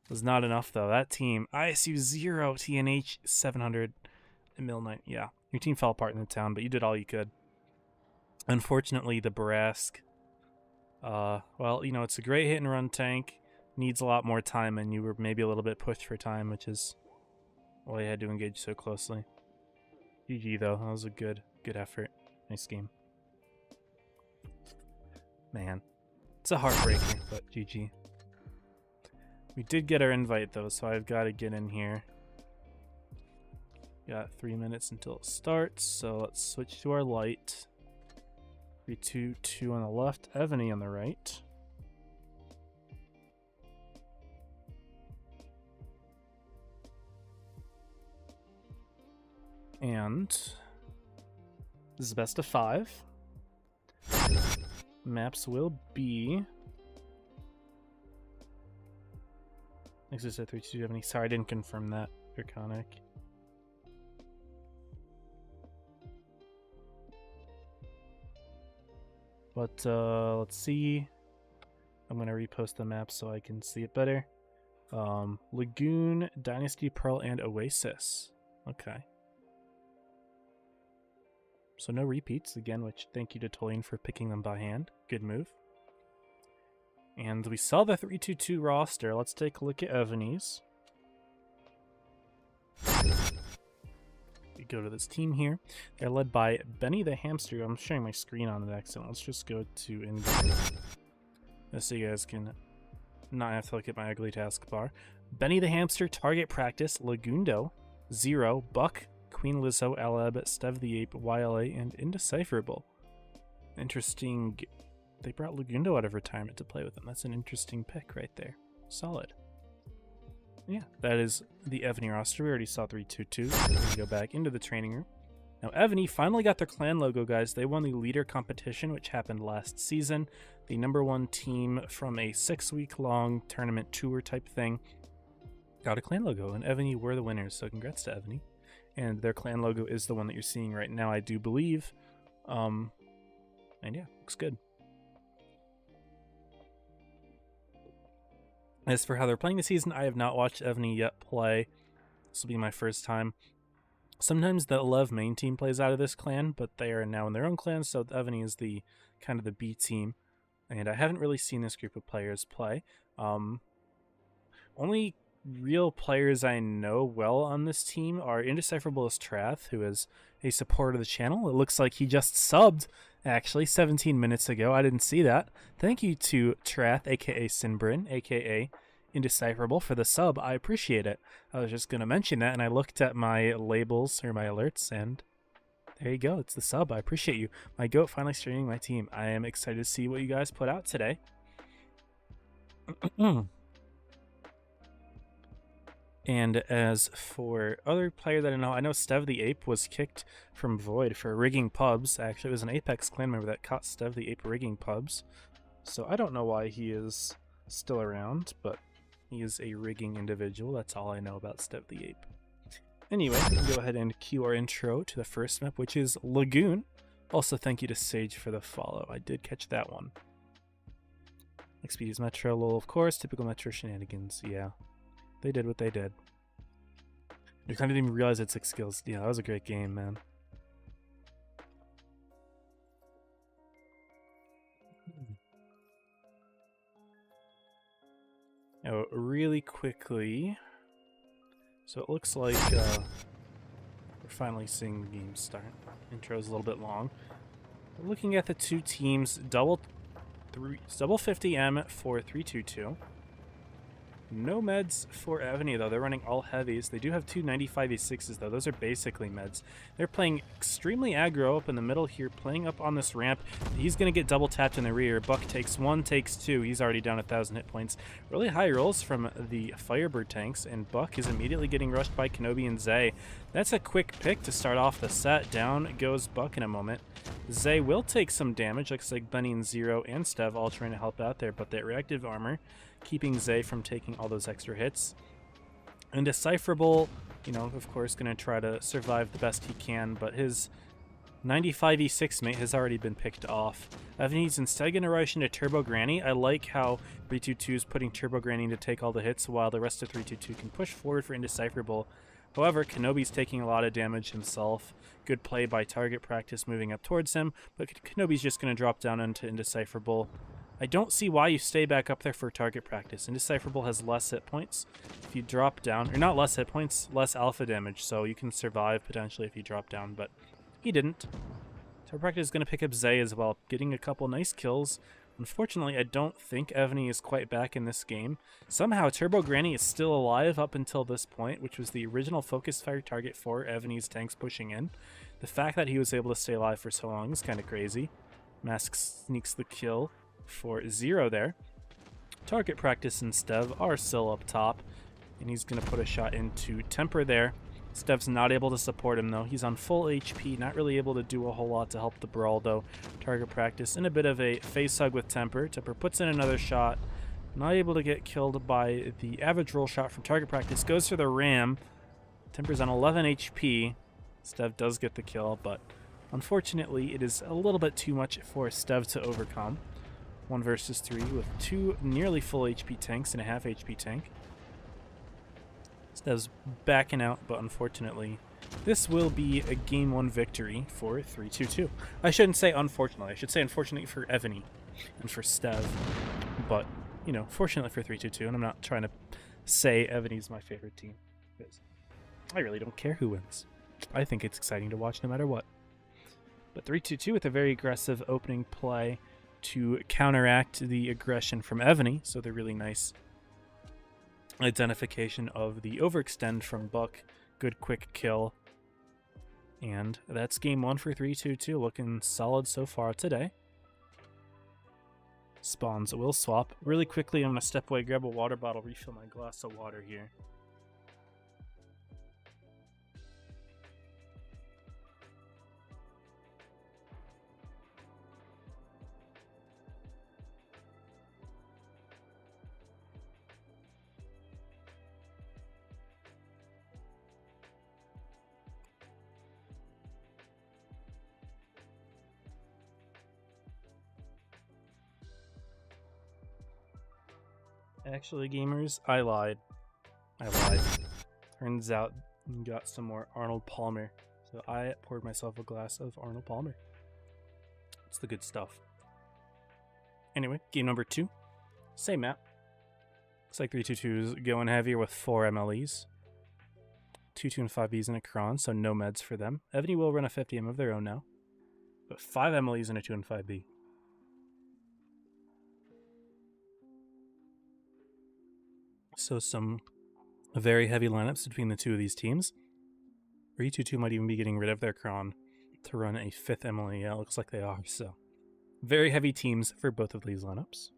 Was not enough, though. That team, ISU 0, TNH 700, and Mill 9. Yeah, your team fell apart in the town, but you did all you could. Unfortunately, the Barask, well, you know, it's a great hit and run tank. Needs a lot more time, and you were maybe a little bit pushed for time, which is why you had to engage so closely. GG, though. That was a good effort. Nice game. Man. It's a heartbreaker, but GG. We did get our invite, though, so I've got to get in here. Got 3 minutes until it starts, so let's switch to our light. 3-2-2 on the left, Evony on the right. And this is best of 5. Maps will be... Next is a 3-2 Evony. Sorry, I didn't confirm that. Draconic. But let's see. I'm gonna repost the map so I can see it better. Lagoon, Dynasty Pearl, and Oasis. Okay. So no repeats again, which thank you to Tolian for picking them by hand. Good move. And we saw the 3-2-2 roster. Let's take a look at Evony's. We go to this team here. They're led by Benny the Hamster. I'm sharing my screen on an accident. Let's just go to in-game. So you guys can not have to look at my ugly taskbar. Benny the Hamster, Target Practice, Lagundo, Zero, Buck, Queen Lizzo, Aleb, Stev the Ape, YLA, and Indecipherable. Interesting. They brought Lagundo out of retirement to play with them. That's an interesting pick right there. Solid. Yeah, that is the Evony roster. We already saw 3-2-2. So we can go back into the training room. Now, Evony finally got their clan logo, guys. They won the leader competition, which happened last season. The #1 team from a 6-week-long tournament tour type thing got a clan logo, and Evony were the winners. So congrats to Evony. And their clan logo is the one that you're seeing right now, I do believe. And yeah, looks good. As for how they're playing the season, I have not watched Evony yet play. This will be my first time. Sometimes the Lev main team plays out of this clan, but they are now in their own clan, so Evony is the kind of the B team. And I haven't really seen this group of players play. Only real players I know well on this team are Indecipherable as Trath, who is a supporter of the channel. It looks like he just subbed, actually, 17 minutes ago. I didn't see that. Thank you to Trath, aka Sinbrin, aka Indecipherable, for the sub. I appreciate it. I was just going to mention that, and I looked at my labels, or my alerts, and there you go. It's the sub. I appreciate you. My goat finally streaming my team. I am excited to see what you guys put out today. And as for other player that I know Stev the Ape was kicked from Void for rigging pubs. Actually, it was an Apex clan member that caught Stev the Ape rigging pubs. So I don't know why he is still around, but he is a rigging individual. That's all I know about Stev the Ape. Anyway, we can go ahead and cue our intro to the first map, which is Lagoon. Also, thank you to Sage for the follow. I did catch that one. XP's Metro, lol, of course. Typical Metro shenanigans, yeah. They did what they did. I kind of didn't even realize it's 6 kills. Yeah, that was a great game, man. Now, really quickly. So it looks like we're finally seeing the game start. Intro's a little bit long. We're looking at the two teams, double 50M for 3-2-2. No meds for Evony, though. They're running all heavies. They do have two 95A6s, though. Those are basically meds. They're playing extremely aggro up in the middle here, playing up on this ramp. He's going to get double tapped in the rear. Buck takes 1, takes 2. He's already down 1,000 hit points. Really high rolls from the Firebird tanks, and Buck is immediately getting rushed by Kenobi and Zay. That's a quick pick to start off the set. Down goes Buck in a moment. Zay will take some damage. Looks like Bunny and Zero and Stev all trying to help out there, but that reactive armor keeping Zay from taking all those extra hits. Indecipherable, you know, of course, going to try to survive the best he can, but his 95 E6 mate has already been picked off. Evony's instead going to rush into Turbo Granny. I like how 322 is putting Turbo Granny to take all the hits while the rest of 322 can push forward for Indecipherable. However, Kenobi's taking a lot of damage himself. Good play by Target Practice moving up towards him, but Kenobi's just going to drop down into Indecipherable. I don't see why you stay back up there for Target Practice. Indecipherable has less hit points. If you drop down, or not less hit points, less alpha damage, so you can survive potentially if you drop down, but he didn't. Target Practice is going to pick up Zay as well, getting a couple nice kills. Unfortunately, I don't think Evony is quite back in this game. Somehow, Turbo Granny is still alive up until this point, which was the original focus fire target for Evony's tanks pushing in. The fact that he was able to stay alive for so long is kind of crazy. Mask sneaks the kill for 0 there. Target Practice and Stev are still up top, and he's going to put a shot into Temper there. Stev's not able to support him though. He's on full HP, not really able to do a whole lot to help the brawl though. Target Practice in a bit of a face hug with Temper. Temper puts in another shot, not able to get killed by the average roll shot from Target Practice. Goes for the ram. Temper's on 11 HP. Stev does get the kill, but unfortunately it is a little bit too much for Stev to overcome. 1 versus 3 with 2 nearly full HP tanks and a half HP tank. Stev's backing out, but unfortunately, this will be a Game 1 victory for 322. I shouldn't say unfortunately. I should say unfortunately for Evony and for Stev. But, you know, fortunately for 322, and I'm not trying to say Evony's my favorite team, because I really don't care who wins. I think it's exciting to watch no matter what. But 322 with a very aggressive opening play to counteract the aggression from Evony, so they're really nice identification of the overextend from Buck. Good quick kill. And that's game 1 for 322. Looking solid so far today. Spawns will swap. Really quickly, I'm going to step away, grab a water bottle, refill my glass of water here. Actually, gamers, I lied. Turns out you got some more Arnold Palmer. So I poured myself a glass of Arnold Palmer. It's the good stuff. Anyway, game number 2. Same map. Looks like 322 is going heavier with 4 MLEs. 2 and 5Bs and a Kron, so no meds for them. Evony will run a 50M of their own now. But 5 MLEs and a 2 and 5B. So some very heavy lineups between the two of these teams. 322 might even be getting rid of their Kron to run a 5th MLE. Yeah, it looks like they are. So very heavy teams for both of these lineups.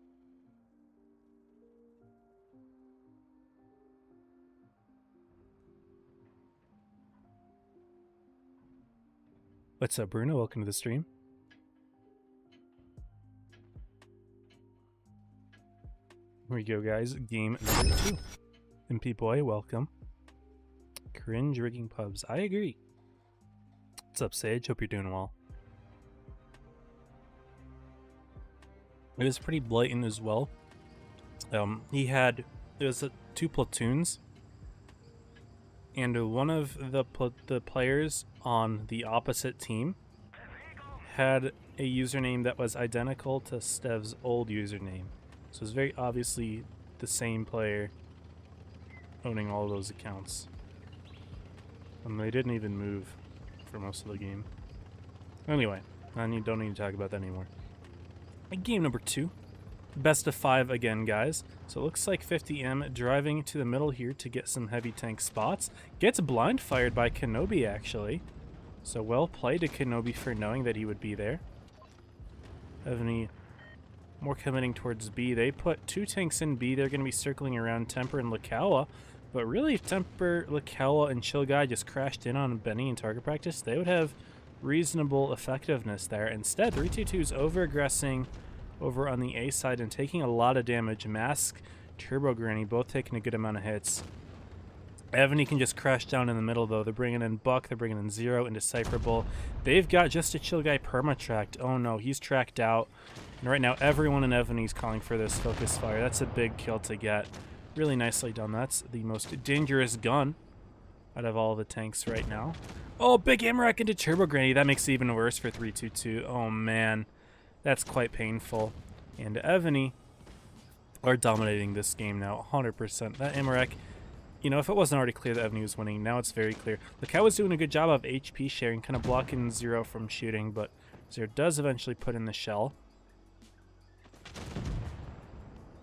What's up, Bruno? Welcome to the stream. Here we go, guys. Game number 2. MP Boy, welcome. Cringe rigging pubs. I agree. What's up, Sage? Hope you're doing well. It was pretty blatant as well. There was 2 platoons, and one of the players on the opposite team had a username that was identical to Stev's old username. So it's very obviously the same player owning all of those accounts. And they didn't even move for most of the game. Anyway, don't need to talk about that anymore. Game number 2. Best of 5 again, guys. So it looks like 50M driving to the middle here to get some heavy tank spots. Gets blind fired by Kenobi, actually. So well played to Kenobi for knowing that he would be there. Evony more committing towards B. They put 2 tanks in B. They're going to be circling around Temper and Lakawa. But really, if Temper, Lakawa, and Chill Guy just crashed in on Benny and Target Practice, they would have reasonable effectiveness there. Instead, 322's over-aggressing over on the A side and taking a lot of damage. Mask, Turbo Granny, both taking a good amount of hits. Evony can just crash down in the middle, though. They're bringing in Buck. They're bringing in Zero, Indecipherable. They've got Just a Chill Guy perma-tracked. Oh, no. He's tracked out. And right now, everyone in Evony's calling for this Focus Fire. That's a big kill to get. Really nicely done. That's the most dangerous gun out of all the tanks right now. Oh, big Amarak into Turbo Granny. That makes it even worse for 322. Oh, man. That's quite painful. And Evony are dominating this game now, 100%. That Amarak... You know, if it wasn't already clear that Evony was winning, now it's very clear. Look, I was doing a good job of HP sharing, kind of blocking Zero from shooting, but Zero does eventually put in the shell.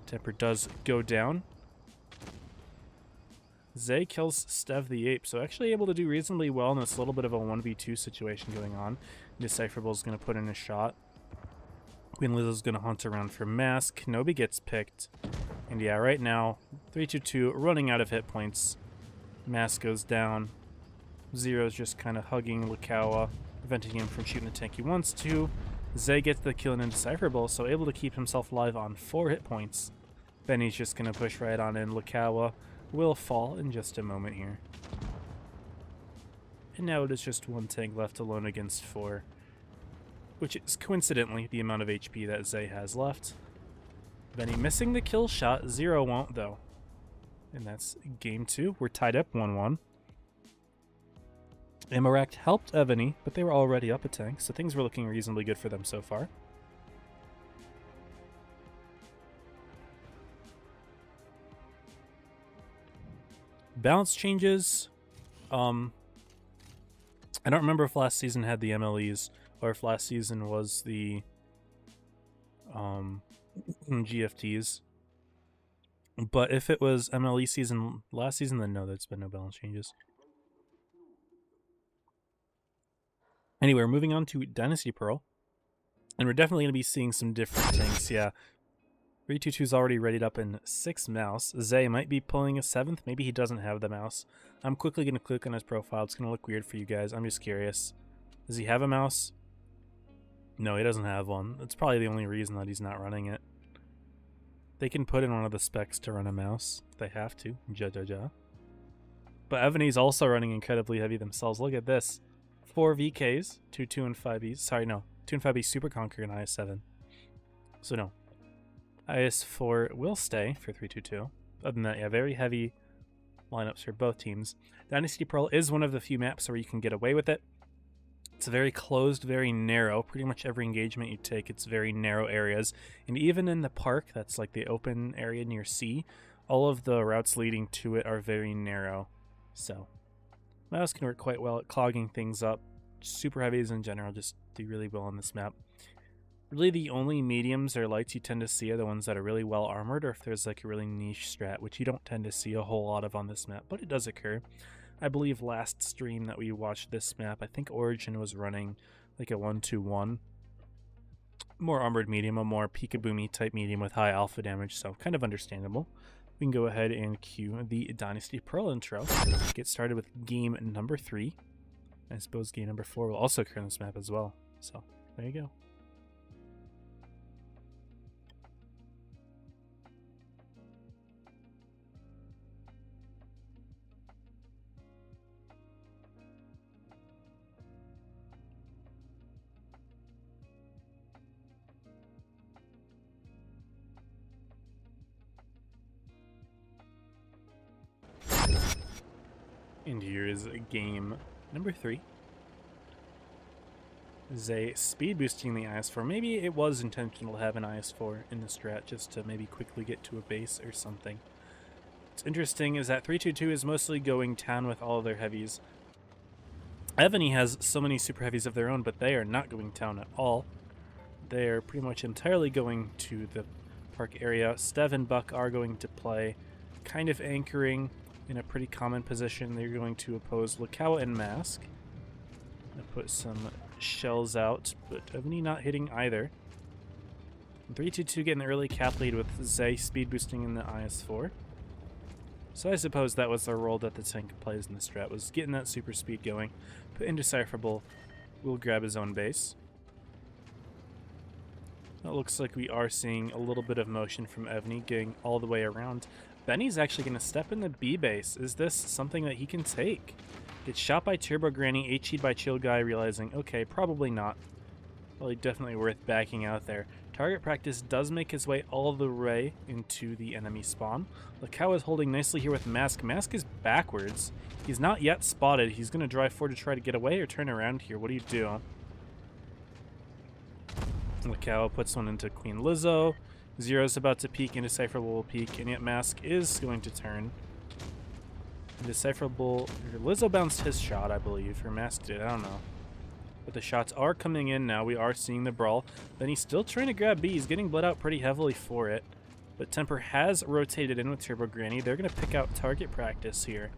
Temper does go down. Zay kills Stev the Ape, so actually able to do reasonably well in this little bit of a 1v2 situation going on. Indecipherable is going to put in a shot. Queen Lizzo's going to hunt around for Mask. Kenobi gets picked. And yeah, right now, 322 running out of hit points. Mask goes down. Zero's just kind of hugging Lukawa, preventing him from shooting the tank he wants to. Zay gets the kill in Indecipherable, so able to keep himself alive on 4 hit points. Benny's just going to push right on in. Lukawa will fall in just a moment here. And now it is just 1 tank left alone against 4, which is coincidentally the amount of HP that Zay has left. Benny missing the kill shot. Zero won't, though. And that's game 2. We're tied up 1-1. Amarak helped Evony, but they were already up a tank, so things were looking reasonably good for them so far. Balance changes. I don't remember if last season had the MLEs or if last season was the GFTs. But if it was MLE season last season, then no, there's been no balance changes. Anyway, we're moving on to Dynasty Pearl. And we're definitely going to be seeing some different tanks, yeah. 322's already readied up in 6 mouse. Zay might be pulling a 7th. Maybe he doesn't have the mouse. I'm quickly going to click on his profile. It's going to look weird for you guys. I'm just curious. Does he have a mouse? No, he doesn't have one. That's probably the only reason that he's not running it. They can put in one of the specs to run a mouse. They have to. Ja. But Evony's also running incredibly heavy themselves. Look at this. 4 VKs, 2 2 and 5Es. Sorry, no. 2 and 5E Super Conquer and IS-7. So no. IS-4 will stay for 322. Other than that, yeah, very heavy lineups for both teams. Dynasty Pearl is one of the few maps where you can get away with it. It's very closed, very narrow. Pretty much every engagement you take, it's very narrow areas. And even in the park, that's like the open area near C, all of the routes leading to it are very narrow. So, mouse can work quite well at clogging things up. Super heavies in general just do really well on this map. Really the only mediums or lights you tend to see are the ones that are really well armored, or if there's like a really niche strat, which you don't tend to see a whole lot of on this map, but it does occur. I believe last stream that we watched this map, I think Origin was running like a 1-2-1. More armored medium, a more peekaboomy type medium with high alpha damage, so kind of understandable. We can go ahead and cue the Dynasty Pearl intro. Get started with game number 3. I suppose game number 4 will also occur on this map as well. So, there you go. And here is game number 3. Zay speed boosting the IS-4. Maybe it was intentional to have an IS-4 in the strat just to maybe quickly get to a base or something. What's interesting is that 322 is mostly going town with all of their heavies. Evony has so many super heavies of their own, but they are not going town at all. They are pretty much entirely going to the park area. Stev and Buck are going to play kind of anchoring in a pretty common position. They're going to oppose Lukawa and Mask. I put some shells out, but Evony not hitting either. 322 getting the early cap lead with Zay speed boosting in the IS-4. So I suppose that was the role that the tank plays in the strat, was getting that super speed going. But Indecipherable will grab his own base. It looks like we are seeing a little bit of motion from Evony getting all the way around. Benny's actually going to step in the B base. Is this something that he can take? Gets shot by Turbo Granny, HE'd by Chill Guy, realizing, okay, probably not. Probably definitely worth backing out there. Target Practice does make his way all the way into the enemy spawn. Lakau is holding nicely here with Mask. Mask is backwards. He's not yet spotted. He's going to drive forward to try to get away or turn around here. What do you do? Lakau puts one into Queen Lizzo. Zero's about to peek, Indecipherable will peek, and yet Mask is going to turn. Indecipherable, Lizzo bounced his shot, I believe, or Mask did, I don't know. But the shots are coming in now, we are seeing the brawl. Then he's still trying to grab B, he's getting bled out pretty heavily for it. But Temper has rotated in with Turbo Granny, they're going to pick out Target Practice here.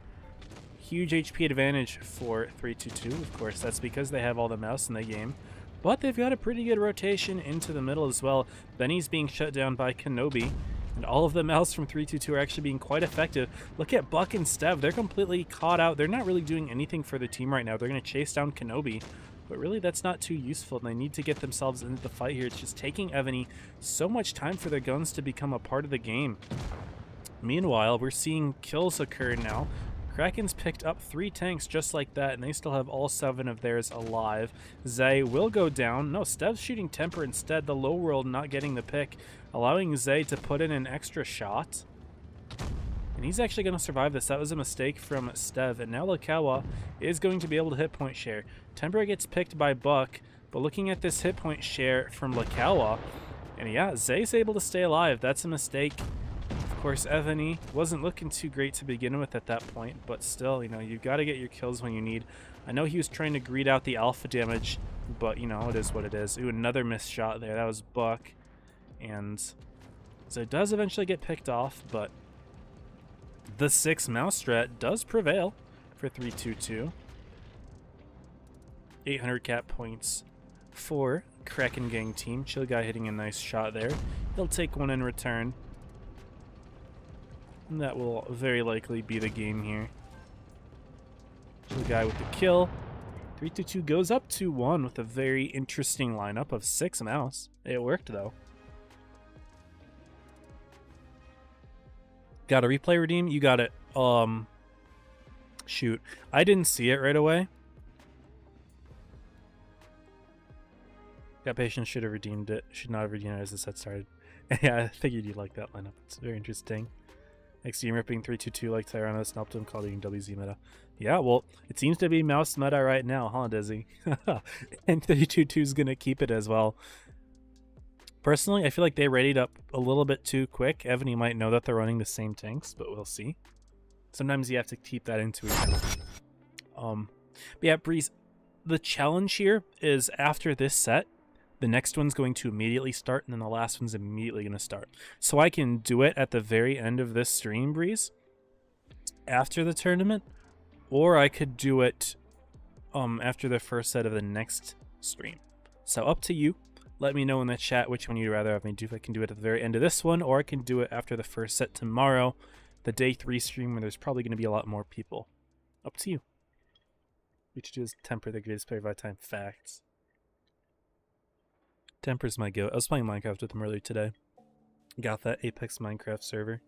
Huge HP advantage for 322, of course, that's because they have all the mouse in the game. But they've got a pretty good rotation into the middle as well. Benny's being shut down by Kenobi, and all of the mouse from 322 are actually being quite effective. Look at Buck and Stev, they're completely caught out. They're not really doing anything for the team right now. They're going to chase down Kenobi, but really that's not too useful, and they need to get themselves into the fight here. It's just taking Evony so much time for their guns to become a part of the game. Meanwhile, we're seeing kills occur now. Kraken's picked up 3 tanks just like that, and they still have all 7 of theirs alive. Zay will go down. No, Stev's shooting Temper instead. The low world not getting the pick, allowing Zay to put in an extra shot. And he's actually going to survive this. That was a mistake from Stev. And now Lakawa is going to be able to hit point share. Temper gets picked by Buck, but looking at this hit point share from Lakawa, and yeah, Zay's able to stay alive. That's a mistake. Of course, Evony wasn't looking too great to begin with at that point, but still, you know, you've got to get your kills when you need. I know he was trying to greed out the alpha damage, but, you know, it is what it is. Ooh, another missed shot there. That was Buck. And so it does eventually get picked off, but the 6 mouse strat does prevail for 322. 800 cap points for Kraken Gang team. Chill Guy hitting a nice shot there. He'll take one in return. And that will very likely be the game here. Chill Guy with the kill. 322 goes up 2-1 with a very interesting lineup of 6 mouse. It worked though. Got a replay redeem? You got it. Shoot. I didn't see it right away. Got Patience should have redeemed it. Should not have redeemed it as the set started. Yeah, I figured you'd like that lineup. It's very interesting. Extreme ripping 322 like Tyrannos and Optum calling WZ meta. Yeah, well, it seems to be mouse meta right now, huh, Dizzy? And 322 is going to keep it as well. Personally, I feel like they readied up a little bit too quick. Evony might know that they're running the same tanks, but we'll see. Sometimes you have to keep that into account. But yeah, Breeze, the challenge here is after this set, the next one's going to immediately start, and then the last one's immediately going to start. So I can do it at the very end of this stream, Breeze, after the tournament, or I could do it after the first set of the next stream. So up to you. Let me know in the chat which one you'd rather have me do. If I can do it at the very end of this one, or I can do it after the first set tomorrow, the day 3 stream, where there's probably going to be a lot more people. Up to you. We should do is Temper, the greatest player of our time. Facts. Temper's my goat. I was playing Minecraft with him earlier today. Got that Apex Minecraft server.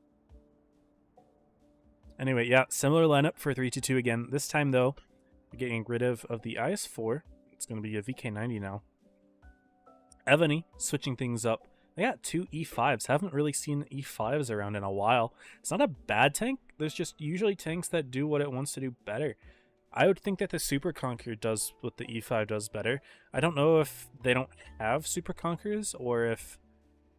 Anyway, yeah, similar lineup for 322 again. This time, though, we're getting rid of the IS-4. It's going to be a VK90 now. Evony switching things up. They got 2 E5s. Haven't really seen E5s around in a while. It's not a bad tank. There's just usually tanks that do what it wants to do better. I would think that the Super Conqueror does what the E5 does better. I don't know if they don't have Super Conquerors or if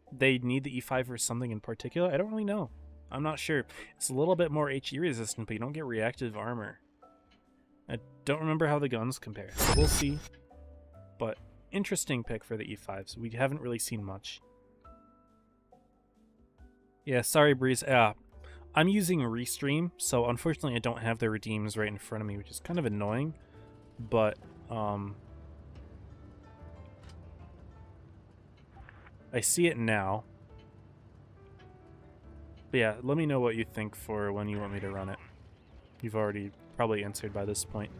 they need the E5 for something in particular. I don't really know. I'm not sure. It's a little bit more HE resistant, but you don't get reactive armor. I don't remember how the guns compare, so we'll see. But interesting pick for the E5s. We haven't really seen much. Yeah, sorry, Breeze. I'm using Restream, so unfortunately I don't have the redeems right in front of me, which is kind of annoying. But, I see it now. But yeah, let me know what you think for when you want me to run it. You've already probably answered by this point.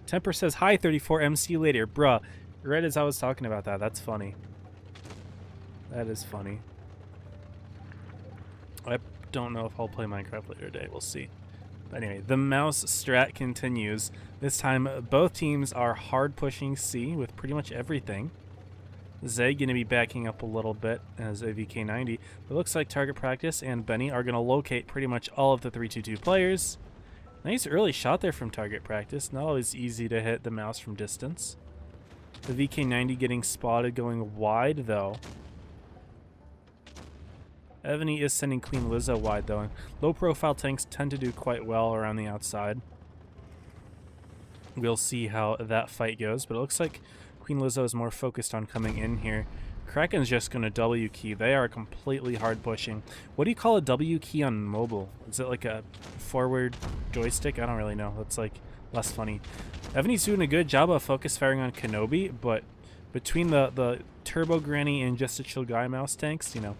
Temper says, hi, 34M, see you later. Bruh, right as I was talking about that. That's funny. That is funny. don't know if I'll play Minecraft later today. We'll see. But anyway, the mouse strat continues. This time, both teams are hard pushing C with pretty much everything. Zay going to be backing up a little bit as a VK90. It looks like Target Practice and Benny are going to locate pretty much all of the 3-2-2 players. Nice early shot there from Target Practice. Not always easy to hit the mouse from distance. The VK90 getting spotted going wide, though. Evony is sending Queen Lizzo wide, though. Low-profile tanks tend to do quite well around the outside. We'll see how that fight goes, but it looks like Queen Lizzo is more focused on coming in here. Kraken's just going to W key. They are completely hard pushing. What do you call a W key on mobile? Is it like a forward joystick? I don't really know. That's like less funny. Evony's doing a good job of focus firing on Kenobi, but between the Turbo Granny and Just a Chill Guy mouse tanks, you know,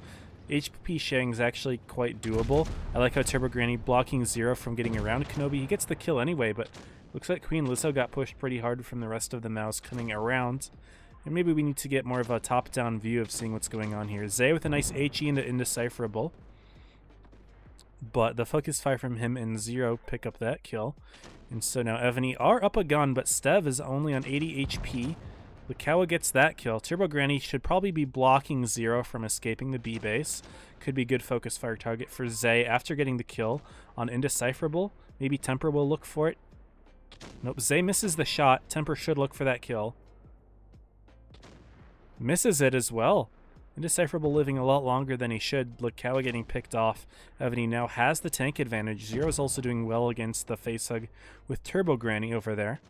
HP sharing is actually quite doable. I like how Turbo Granny blocking Zero from getting around Kenobi. He gets the kill anyway, but looks like Queen Lizzo got pushed pretty hard from the rest of the mouse coming around. And maybe we need to get more of a top-down view of seeing what's going on here. Zay with a nice HE into Indecipherable. But the focus fire from him and Zero pick up that kill. And so now Evony are up a gun, but Stev is only on 80 HP. Lukawa gets that kill. Turbo Granny should probably be blocking Zero from escaping the B base. Could be good focus fire target for Zay after getting the kill on Indecipherable. Maybe Temper will look for it. Nope, Zay misses the shot. Temper should look for that kill. Misses it as well. Indecipherable living a lot longer than he should. Lukawa getting picked off. Evony now has the tank advantage. Zero's also doing well against the facehug with Turbo Granny over there.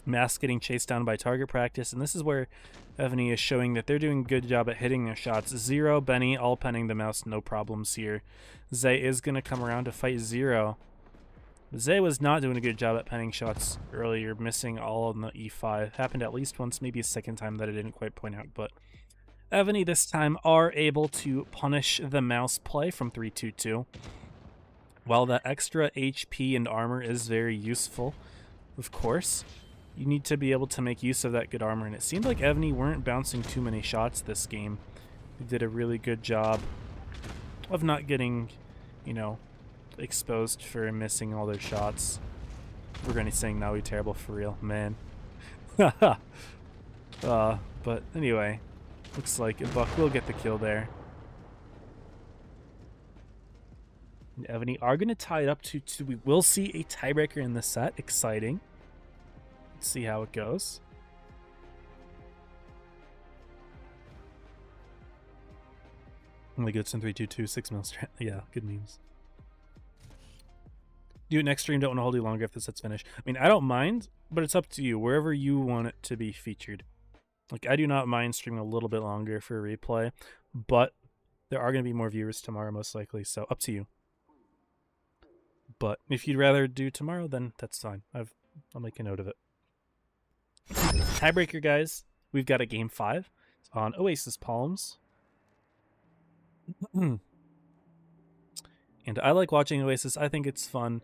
Mask getting chased down by Target Practice, and this is where Evony is showing that they're doing a good job at hitting their shots. Zero, Benny, all penning the mouse, no problems here. Zay is going to come around to fight Zero. Zay was not doing a good job at penning shots earlier, missing all on the E5. Happened at least once, maybe a second time that I didn't quite point out, but Evony this time are able to punish the mouse play from 3-2-2. While that extra HP and armor is very useful, of course, you need to be able to make use of that good armor, and it seemed like Evony weren't bouncing too many shots this game. They did a really good job of not getting, you know, exposed for missing all their shots. We're gonna be saying now we terrible for real, man. But anyway, looks like Buck will get the kill there. And Evony are gonna tie it up to 2. We will see a tiebreaker in the set. Exciting. Let's see how it goes. Only good in 3-2-2, 6 mil strat. Yeah, good memes. Do it next stream, don't want to hold you longer if the set's finished. I mean, I don't mind, but it's up to you, wherever you want it to be featured. Like, I do not mind streaming a little bit longer for a replay, but there are going to be more viewers tomorrow, most likely, so up to you. But if you'd rather do tomorrow, then that's fine. I'll make a note of it. Tiebreaker, guys. We've got a game 5 on Oasis Palms. And I like watching Oasis. I think it's fun.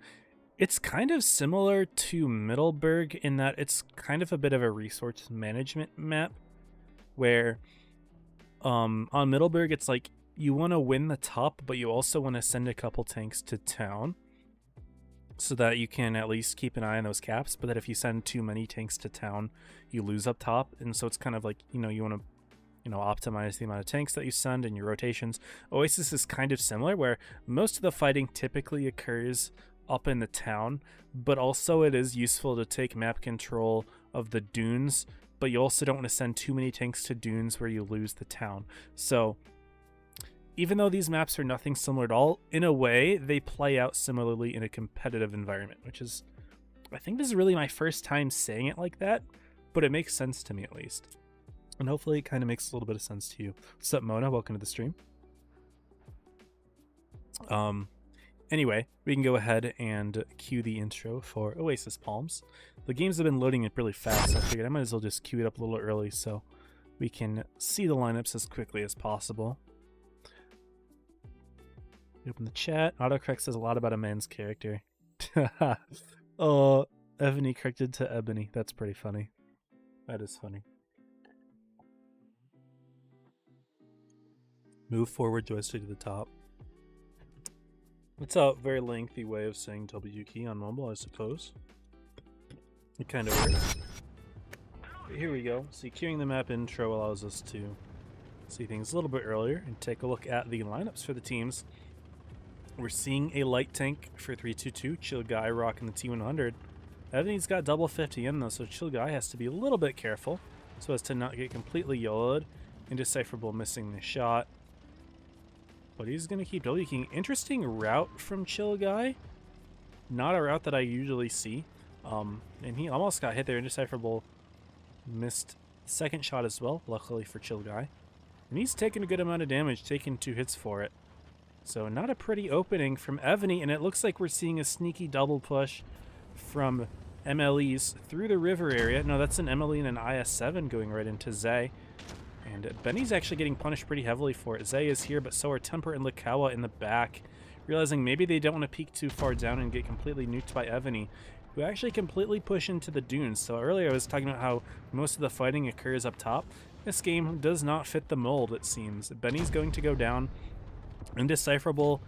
It's kind of similar to Middleburg in that it's kind of a bit of a resource management map where on Middleburg it's like you want to win the top, but you also want to send a couple tanks to town so that you can at least keep an eye on those caps, but that if you send too many tanks to town, you lose up top. And so it's kind of like, you know, you want to optimize the amount of tanks that you send and your rotations. Oasis is kind of similar, where most of the fighting typically occurs up in the town, but also it is useful to take map control of the dunes, but you also don't want to send too many tanks to dunes where you lose the town. So even though these maps are nothing similar at all, in a way, they play out similarly in a competitive environment, which is, I think this is really my first time saying it like that, but it makes sense to me at least. And hopefully it kind of makes a little bit of sense to you. What's up, Mona? Welcome to the stream. Anyway, we can go ahead and cue the intro for Oasis Palms. The games have been loading it really fast, so I figured I might as well just cue it up a little early so we can see the lineups as quickly as possible. Open the chat. Autocorrect says a lot about a man's character. Oh, Evony corrected to Ebony. That's pretty funny. That is funny. Move forward joystick to the top. It's a very lengthy way of saying W key on mobile, I suppose. It kind of works. But here we go. See, queuing the map intro allows us to see things a little bit earlier and take a look at the lineups for the teams. We're seeing a light tank for 322, Chill Guy rocking the T100. Evony's got double 50 in though, so Chill Guy has to be a little bit careful so as to not get completely YOLO'd. Indecipherable missing the shot. But he's going to keep W keying. Interesting route from Chill Guy. Not a route that I usually see. And he almost got hit there. Indecipherable missed the second shot as well, luckily for Chill Guy. And he's taken a good amount of damage, taking 2 hits for it. So not a pretty opening from Evony, and it looks like we're seeing a sneaky double push from MLEs through the river area. No, that's an MLE and an IS-7 going right into Zay. And Benny's actually getting punished pretty heavily for it. Zay is here, but so are Temper and Likawa in the back, realizing maybe they don't want to peek too far down and get completely nuked by Evony, who actually completely push into the dunes. So earlier I was talking about how most of the fighting occurs up top. This game does not fit the mold, it seems. Benny's going to go down. Indecipherable,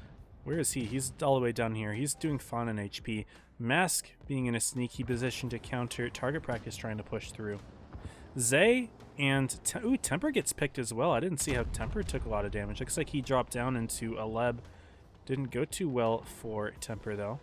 where is he? He's all the way down here. He's doing fine on HP. Mask being in a sneaky position to counter target practice trying to push through. Zay and Temper gets picked as well. I didn't see how Temper took a lot of damage. Looks like he dropped down into a Leb. Didn't go too well for Temper though.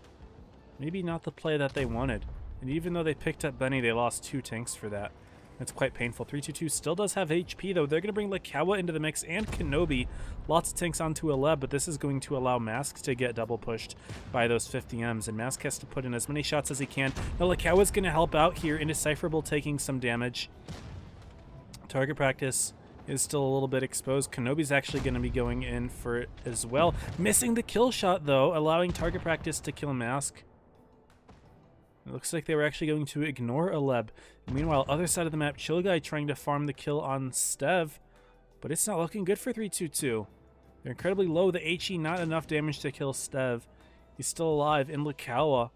Maybe not the play that they wanted. And even though they picked up Benny, they lost 2 tanks for that. That's quite painful. 322 still does have HP though. They're going to bring Likawa into the mix and Kenobi. Lots of tanks onto a Leb, but this is going to allow Mask to get double pushed by those 50Ms. And Mask has to put in as many shots as he can. Now Likawa's going to help out here. Indecipherable taking some damage. Target practice is still a little bit exposed. Kenobi's actually going to be going in for it as well. Missing the kill shot though, allowing target practice to kill Mask. It looks like they were actually going to ignore a Leb. Meanwhile, other side of the map, Chill Guy trying to farm the kill on Stev, but it's not looking good for 322. They're incredibly low. The HE, not enough damage to kill Stev. He's still alive. And Likawa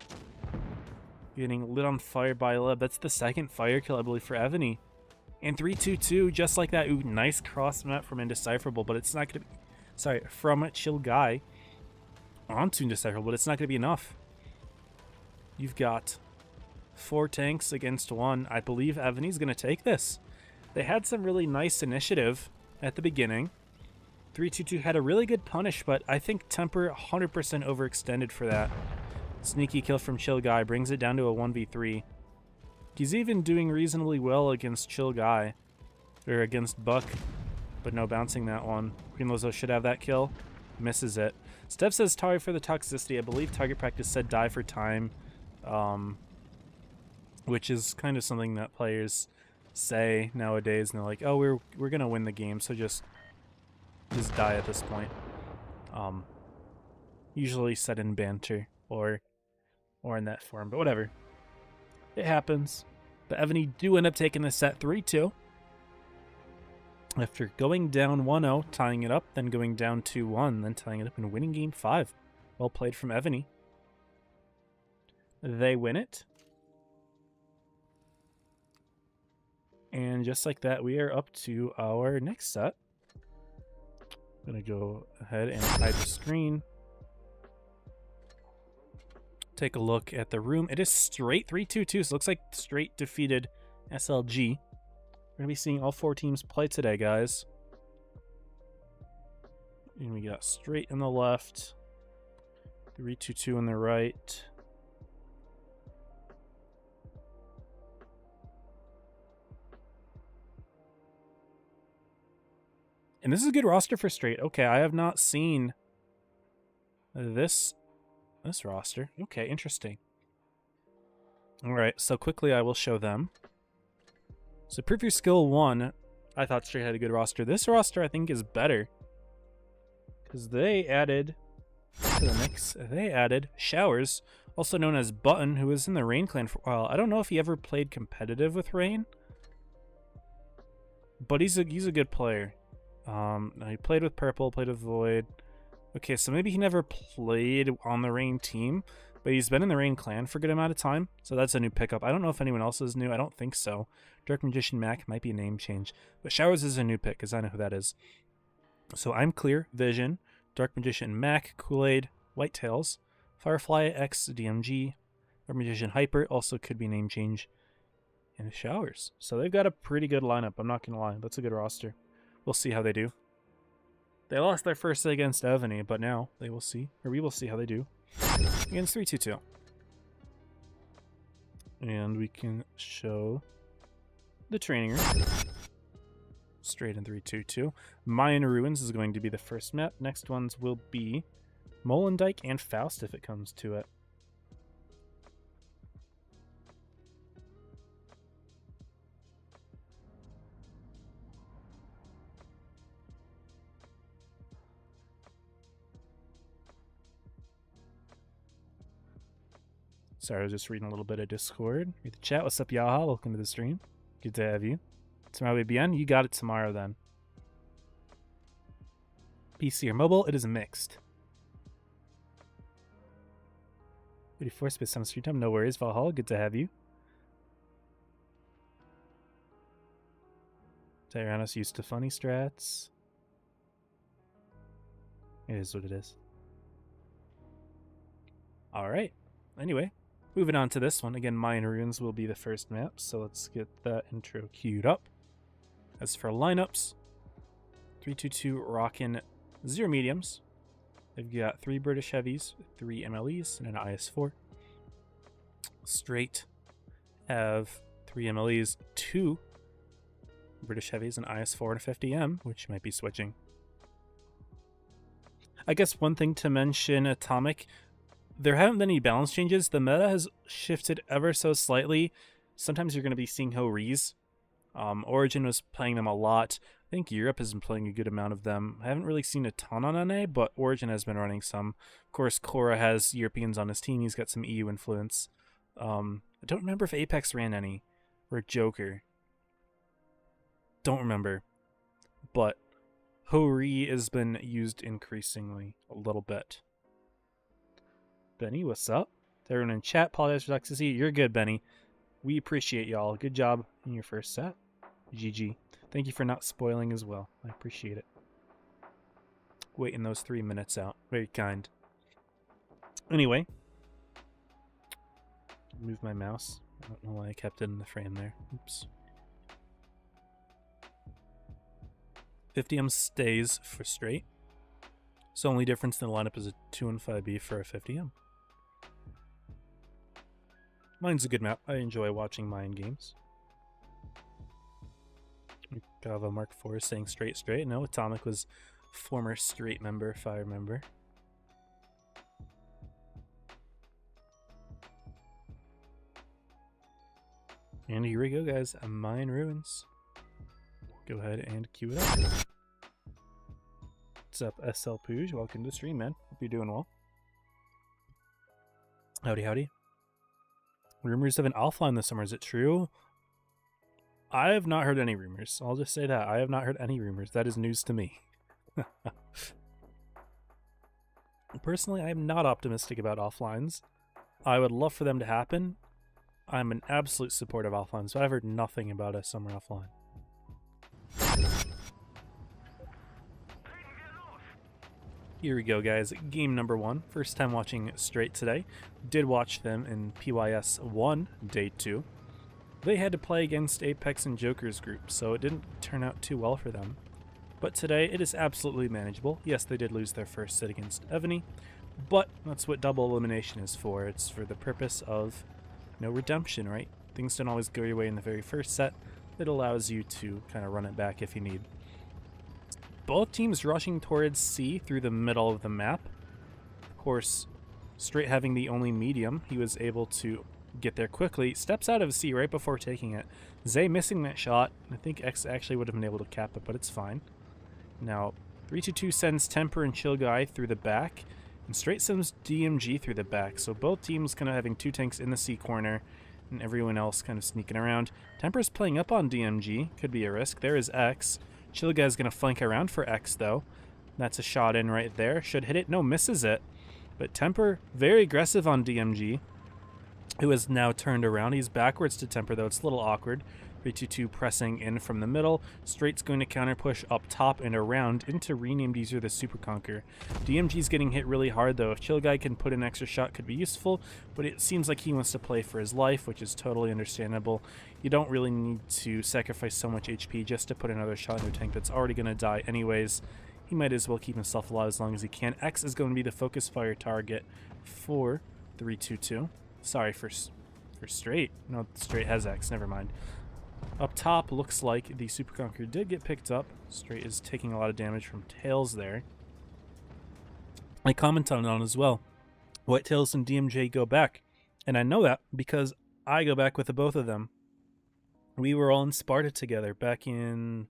getting lit on fire by Leb. That's the second fire kill, I believe, for Evony. And 322, just like that. Ooh, nice cross map from Indecipherable, but it's not going to be... Sorry, from Chill Guy onto Indecipherable, but it's not going to be enough. You've got 4 tanks against 1. I believe Evony's going to take this. They had some really nice initiative at the beginning. 322 had a really good punish, but I think Temper 100% overextended for that. Sneaky kill from Chill Guy brings it down to a 1v3. He's even doing reasonably well against Chill Guy, or against Buck, but no bouncing that one. Green Lozo should have that kill. Misses it. Steph says sorry for the toxicity. I believe target practice said die for time. Which is kind of something that players say nowadays, and they're like, "Oh, we're gonna win the game, so just die at this point." Usually said in banter or in that form, but whatever. It happens. But Evony do end up taking this set 3-2 after going down 1-0, tying it up, then going down 2-1, then tying it up and winning game 5. Well played from Evony. They win it. And just like that, we are up to our next set. I'm going to go ahead and hide the screen. Take a look at the room. It is straight 3-2-2, so it looks like straight defeated SLG. We're going to be seeing all 4 teams play today, guys. And we got straight on the left, 3-2-2 on the right. And this is a good roster for straight. Okay, I have not seen this roster. Okay, interesting. All right, so quickly I will show them. So preview skill 1, I thought straight had a good roster. This roster I think is better because they added to the mix. They added Showers, also known as Button, who was in the Rain clan for a while. I don't know if he ever played competitive with Rain, but he's a good player. He played with Purple, played with Void. Okay, so maybe he never played on the Rain team, but he's been in the Rain clan for a good amount of time, so that's a new pickup. I don't know if anyone else is new. I don't think so. Dark Magician Mac might be a name change, but Showers is a new pick because I know who that is. So I'm Clear, Vision, Dark Magician Mac, Kool-Aid, Whitetails, Firefly X DMG, or Magician Hyper also could be name change, and Showers. So they've got a pretty good lineup, I'm not going to lie. That's a good roster. We'll see how they do. They lost their first set against Evony, but now we will see how they do against 322. And we can show the training room. Straight in 322. Mayan Ruins is going to be the first map. Next ones will be Molendijk and Faust if it comes to it. Sorry, I was just reading a little bit of Discord. Read the chat. What's up, Yaha? Welcome to the stream. Good to have you. Tomorrow bien. You got it tomorrow then. PC or mobile? It is mixed. 34 space on street time. No worries, Valhalla. Good to have you. Tyrannos used to funny strats. It is what it is. Alright. Anyway. Moving on to this one. Again, Mayan Ruins will be the first map, so let's get that intro queued up. As for lineups, 322 rockin' 0 mediums. They've got 3 British heavies, 3 MLEs, and an IS-4. Straight have 3 MLEs, 2 British heavies, an IS-4, and a 50M, which might be switching. I guess one thing to mention, Atomic, there haven't been any balance changes. The meta has shifted ever so slightly. Sometimes you're going to be seeing Ho-Rees. Origin was playing them a lot. I think Europe has been playing a good amount of them. I haven't really seen a ton on NA, but Origin has been running some. Of course, Korra has Europeans on his team. He's got some EU influence. I don't remember if Apex ran any, or Joker. Don't remember. But Ho-Ree has been used increasingly a little bit. Benny, what's up? To everyone in chat, apologize for toxicity. You're good, Benny. We appreciate y'all. Good job in your first set. GG. Thank you for not spoiling as well. I appreciate it. Waiting those 3 minutes out. Very kind. Anyway. Move my mouse. I don't know why I kept it in the frame there. Oops. 50M stays for straight. So only difference in the lineup is a 2 and 5B for a 50M. Mine's a good map. I enjoy watching Mayan games. Gava Mark IV saying straight. No, Atomic was former straight member, fire member. And here we go, guys. Mayan Ruins. Go ahead and queue it up. What's up, SL Pooj? Welcome to the stream, man. Hope you're doing well. Howdy, howdy. Rumors of an offline this summer, is it true? I have not heard any rumors. I'll just say that. I have not heard any rumors. That is news to me. Personally, I am not optimistic about offlines. I would love for them to happen. I'm an absolute supporter of offlines, but I've heard nothing about a summer offline. Here we go, guys. Game number 1. First time watching straight today. Did watch them in PYS 1, Day 2. They had to play against Apex and Joker's group, so it didn't turn out too well for them. But today, it is absolutely manageable. Yes, they did lose their first set against Evony, but that's what double elimination is for. It's for the purpose of no redemption, right? Things don't always go your way in the very first set. It allows you to kind of run it back if you need. Both teams rushing towards C through the middle of the map. Of course, Straight having the only medium, he was able to get there quickly. Steps out of C right before taking it. Zay missing that shot. I think X actually would have been able to cap it, but it's fine. Now, 322 sends Temper and Chill Guy through the back, and Straight sends DMG through the back. So both teams kind of having 2 tanks in the C corner, and everyone else kind of sneaking around. Temper's playing up on DMG. Could be a risk. There is X. Chill Guy's going to flank around for X, though. That's a shot in right there. Should hit it. No, misses it. But Temper, very aggressive on DMG, who has now turned around. He's backwards to Temper, though. It's a little awkward. 3-2-2 pressing in from the middle. Straight's going to counter push up top and around into renamed user the Super Conquer. DMG's getting hit really hard though. If Chill Guy can put an extra shot, could be useful, but it seems like he wants to play for his life, which is totally understandable. You don't really need to sacrifice so much HP just to put another shot in your tank that's already going to die anyways. He might as well keep himself alive as long as he can. X is going to be the focus fire target for 3-2-2. Sorry for Straight. No, Straight has X. Never mind. Up top, looks like the Super Conqueror did get picked up. Straight is taking a lot of damage from Tails there. I commented on as well. White Tails and DMJ go back. And I know that because I go back with the both of them. We were all in Sparta together back in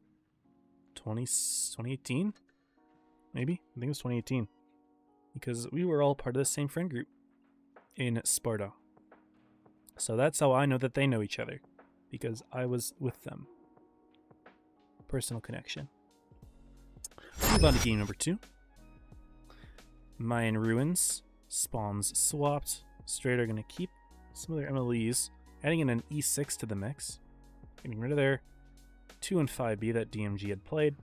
2018? Maybe? I think it was 2018. Because we were all part of the same friend group in Sparta. So that's how I know that they know each other. Because I was with them. Personal connection. Move on to game number 2. Mayan Ruins. Spawns swapped. Straight are going to keep some of their MLEs. Adding in an E6 to the mix. Getting rid of their 2 and 5B that DMG had played.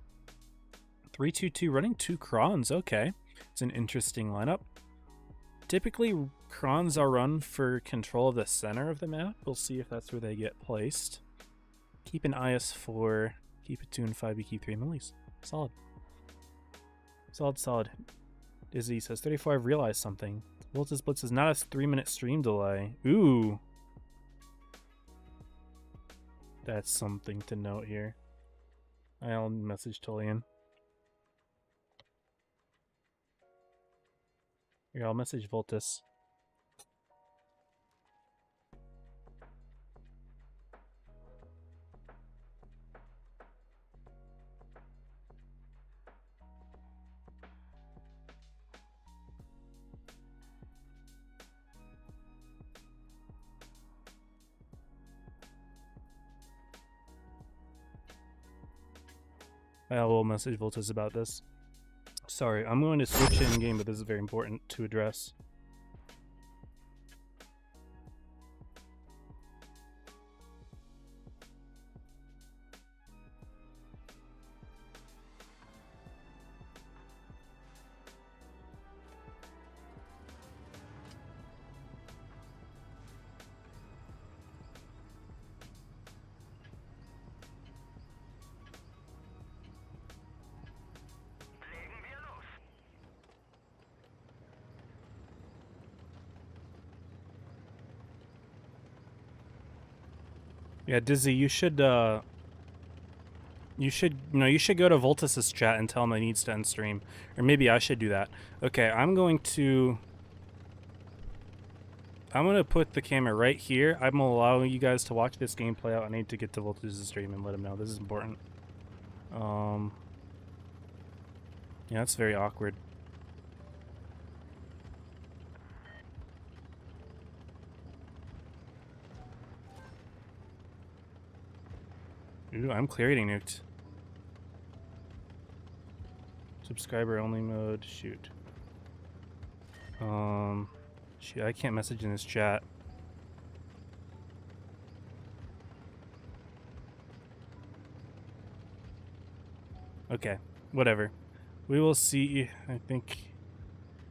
3-2-2 running 2 Krons. Okay. It's an interesting lineup. Typically, Krons are run for control of the center of the map. We'll see if that's where they get placed. Keep an IS4. Keep a 2 and 5B. Keep 3 millies. Solid. Solid. Dizzy says 34. I've realized something. Volta's Blitz is not a 3-minute stream delay. Ooh. That's something to note here. I'll message Tullian. Here, I'll message Voltus. I will message Voltus about this. Sorry, I'm going to switch in game, but this is very important to address. Yeah, Dizzy, you should go to Voltus's chat and tell him he needs to end stream. Or maybe I should do that. Okay, I'm going to put the camera right here. I'm allowing you guys to watch this game play out. I need to get to Voltus's stream and let him know. This is important. Yeah, that's very awkward. Ooh, I'm clear getting nuked. Subscriber only mode, shoot. Shoot, I can't message in this chat. Okay, whatever. We will see. I think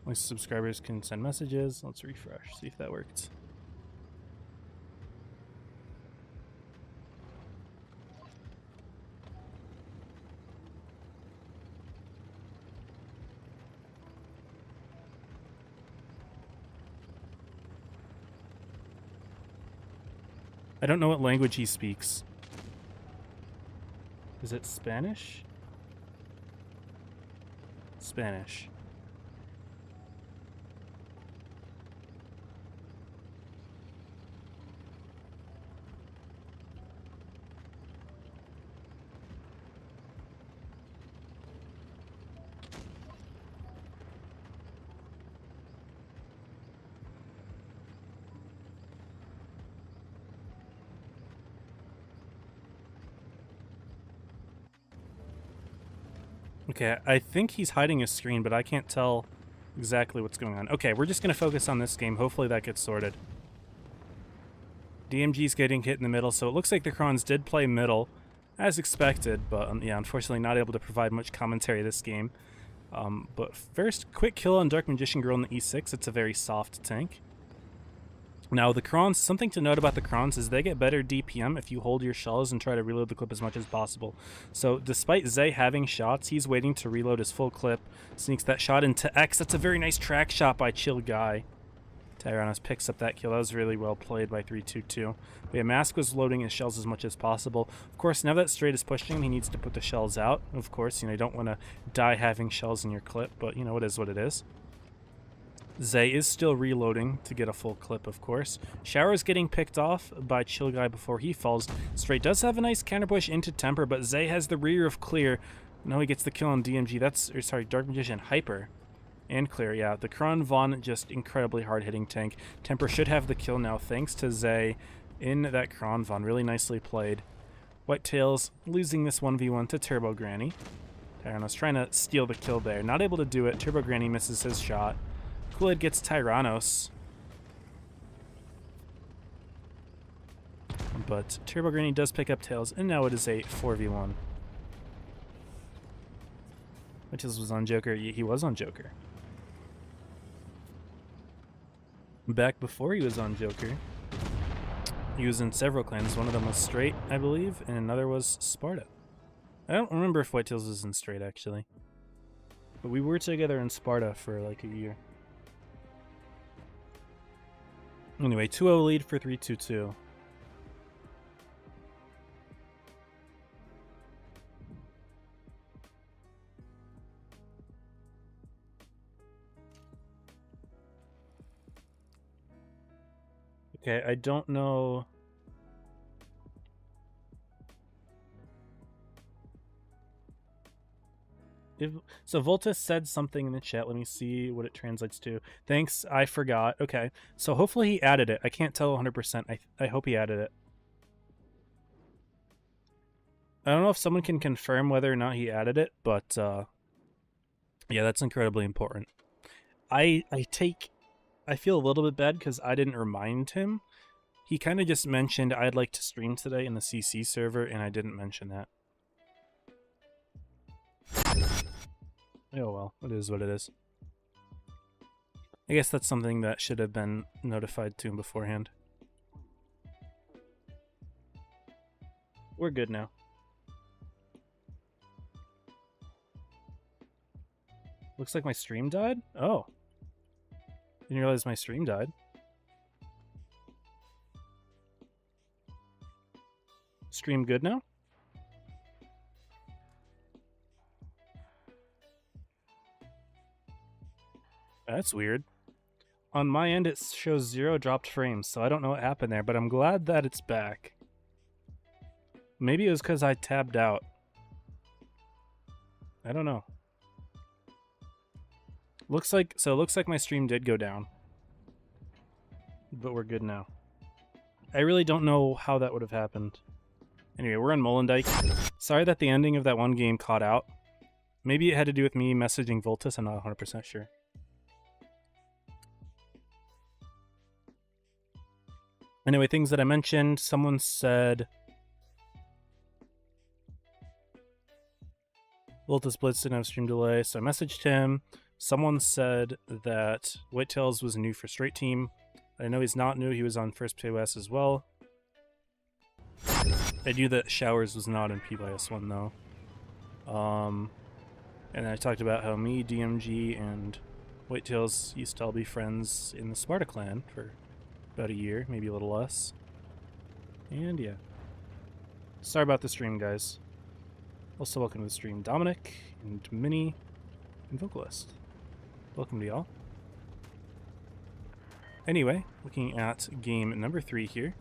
my subscribers can send messages. Let's refresh, see if that worked. I don't know what language he speaks. Is it Spanish? Spanish. Okay, I think he's hiding his screen, but I can't tell exactly what's going on. Okay, we're just going to focus on this game. Hopefully that gets sorted. DMG's getting hit in the middle, so it looks like the Crons did play middle, as expected, but yeah, unfortunately not able to provide much commentary this game. But first, quick kill on Dark Magician Girl in the E6. It's a very soft tank. Now the Crons, something to note about the Crons is they get better DPM if you hold your shells and try to reload the clip as much as possible. So despite Zay having shots, he's waiting to reload his full clip. Sneaks that shot into X. That's a very nice track shot by Chill Guy. Tyrannos picks up that kill. That was really well played by 322. But yeah, Mask was loading his shells as much as possible. Of course, now that Straight is pushing, he needs to put the shells out. Of course, you don't want to die having shells in your clip, but it is what it is. Zay is still reloading to get a full clip, of course. Shower is getting picked off by Chill Guy before he falls. Straight does have a nice counter push into Temper, but Zay has the rear of Clear. Now he gets the kill on DMG. Dark Magician Hyper. And Clear, yeah. The Kron Von, just incredibly hard-hitting tank. Temper should have the kill now, thanks to Zay in that Kron Von. Really nicely played. Whitetails losing this 1v1 to Turbo Granny. Tyrannos trying to steal the kill there. Not able to do it. Turbo Granny misses his shot. Kool-Aid gets Tyrannos. But Turbo Granny does pick up Tails, and now it is a 4v1. Whitetails was on Joker. He was on Joker. Back before he was on Joker, he was in several clans. One of them was Straight, I believe, and another was Sparta. I don't remember if Whitetails was in Straight, actually. But we were together in Sparta for like a year. Anyway, 2-0 lead for 322. Okay, I don't know. So Volta said something in the chat. Let me see what it translates to. Thanks, I forgot. Okay, so hopefully he added it. I can't tell 100%. I hope he added it. I don't know if someone can confirm whether or not he added it, but yeah, that's incredibly important. I feel a little bit bad because I didn't remind him. He kind of just mentioned I'd like to stream today in the CC server, and I didn't mention that. Oh well, it is what it is. I guess that's something that should have been notified to him beforehand. We're good now. Looks like my stream died? Oh. Didn't realize my stream died. Stream good now? That's weird. On my end, it shows 0 dropped frames, so I don't know what happened there, but I'm glad that it's back. Maybe it was because I tabbed out. I don't know. Looks like my stream did go down. But we're good now. I really don't know how that would have happened. Anyway, we're on Molendyke. Sorry that the ending of that one game caught out. Maybe it had to do with me messaging Voltus, I'm not 100% sure. Anyway, things that I mentioned, someone said Voltus Blitz didn't have stream delay, so I messaged him. Someone said that Whitetails was new for Straight Team. I know he's not new, he was on first PYS as well. I knew that Showers was not in PYS 1 though. And I talked about how me, DMG, and Whitetails used to all be friends in the Sparta clan for about a year, maybe a little less. And yeah. Sorry about the stream, guys. Also welcome to the stream, Dominic, and Minnie, and Vocalist. Welcome to y'all. Anyway, looking at game number 3 here.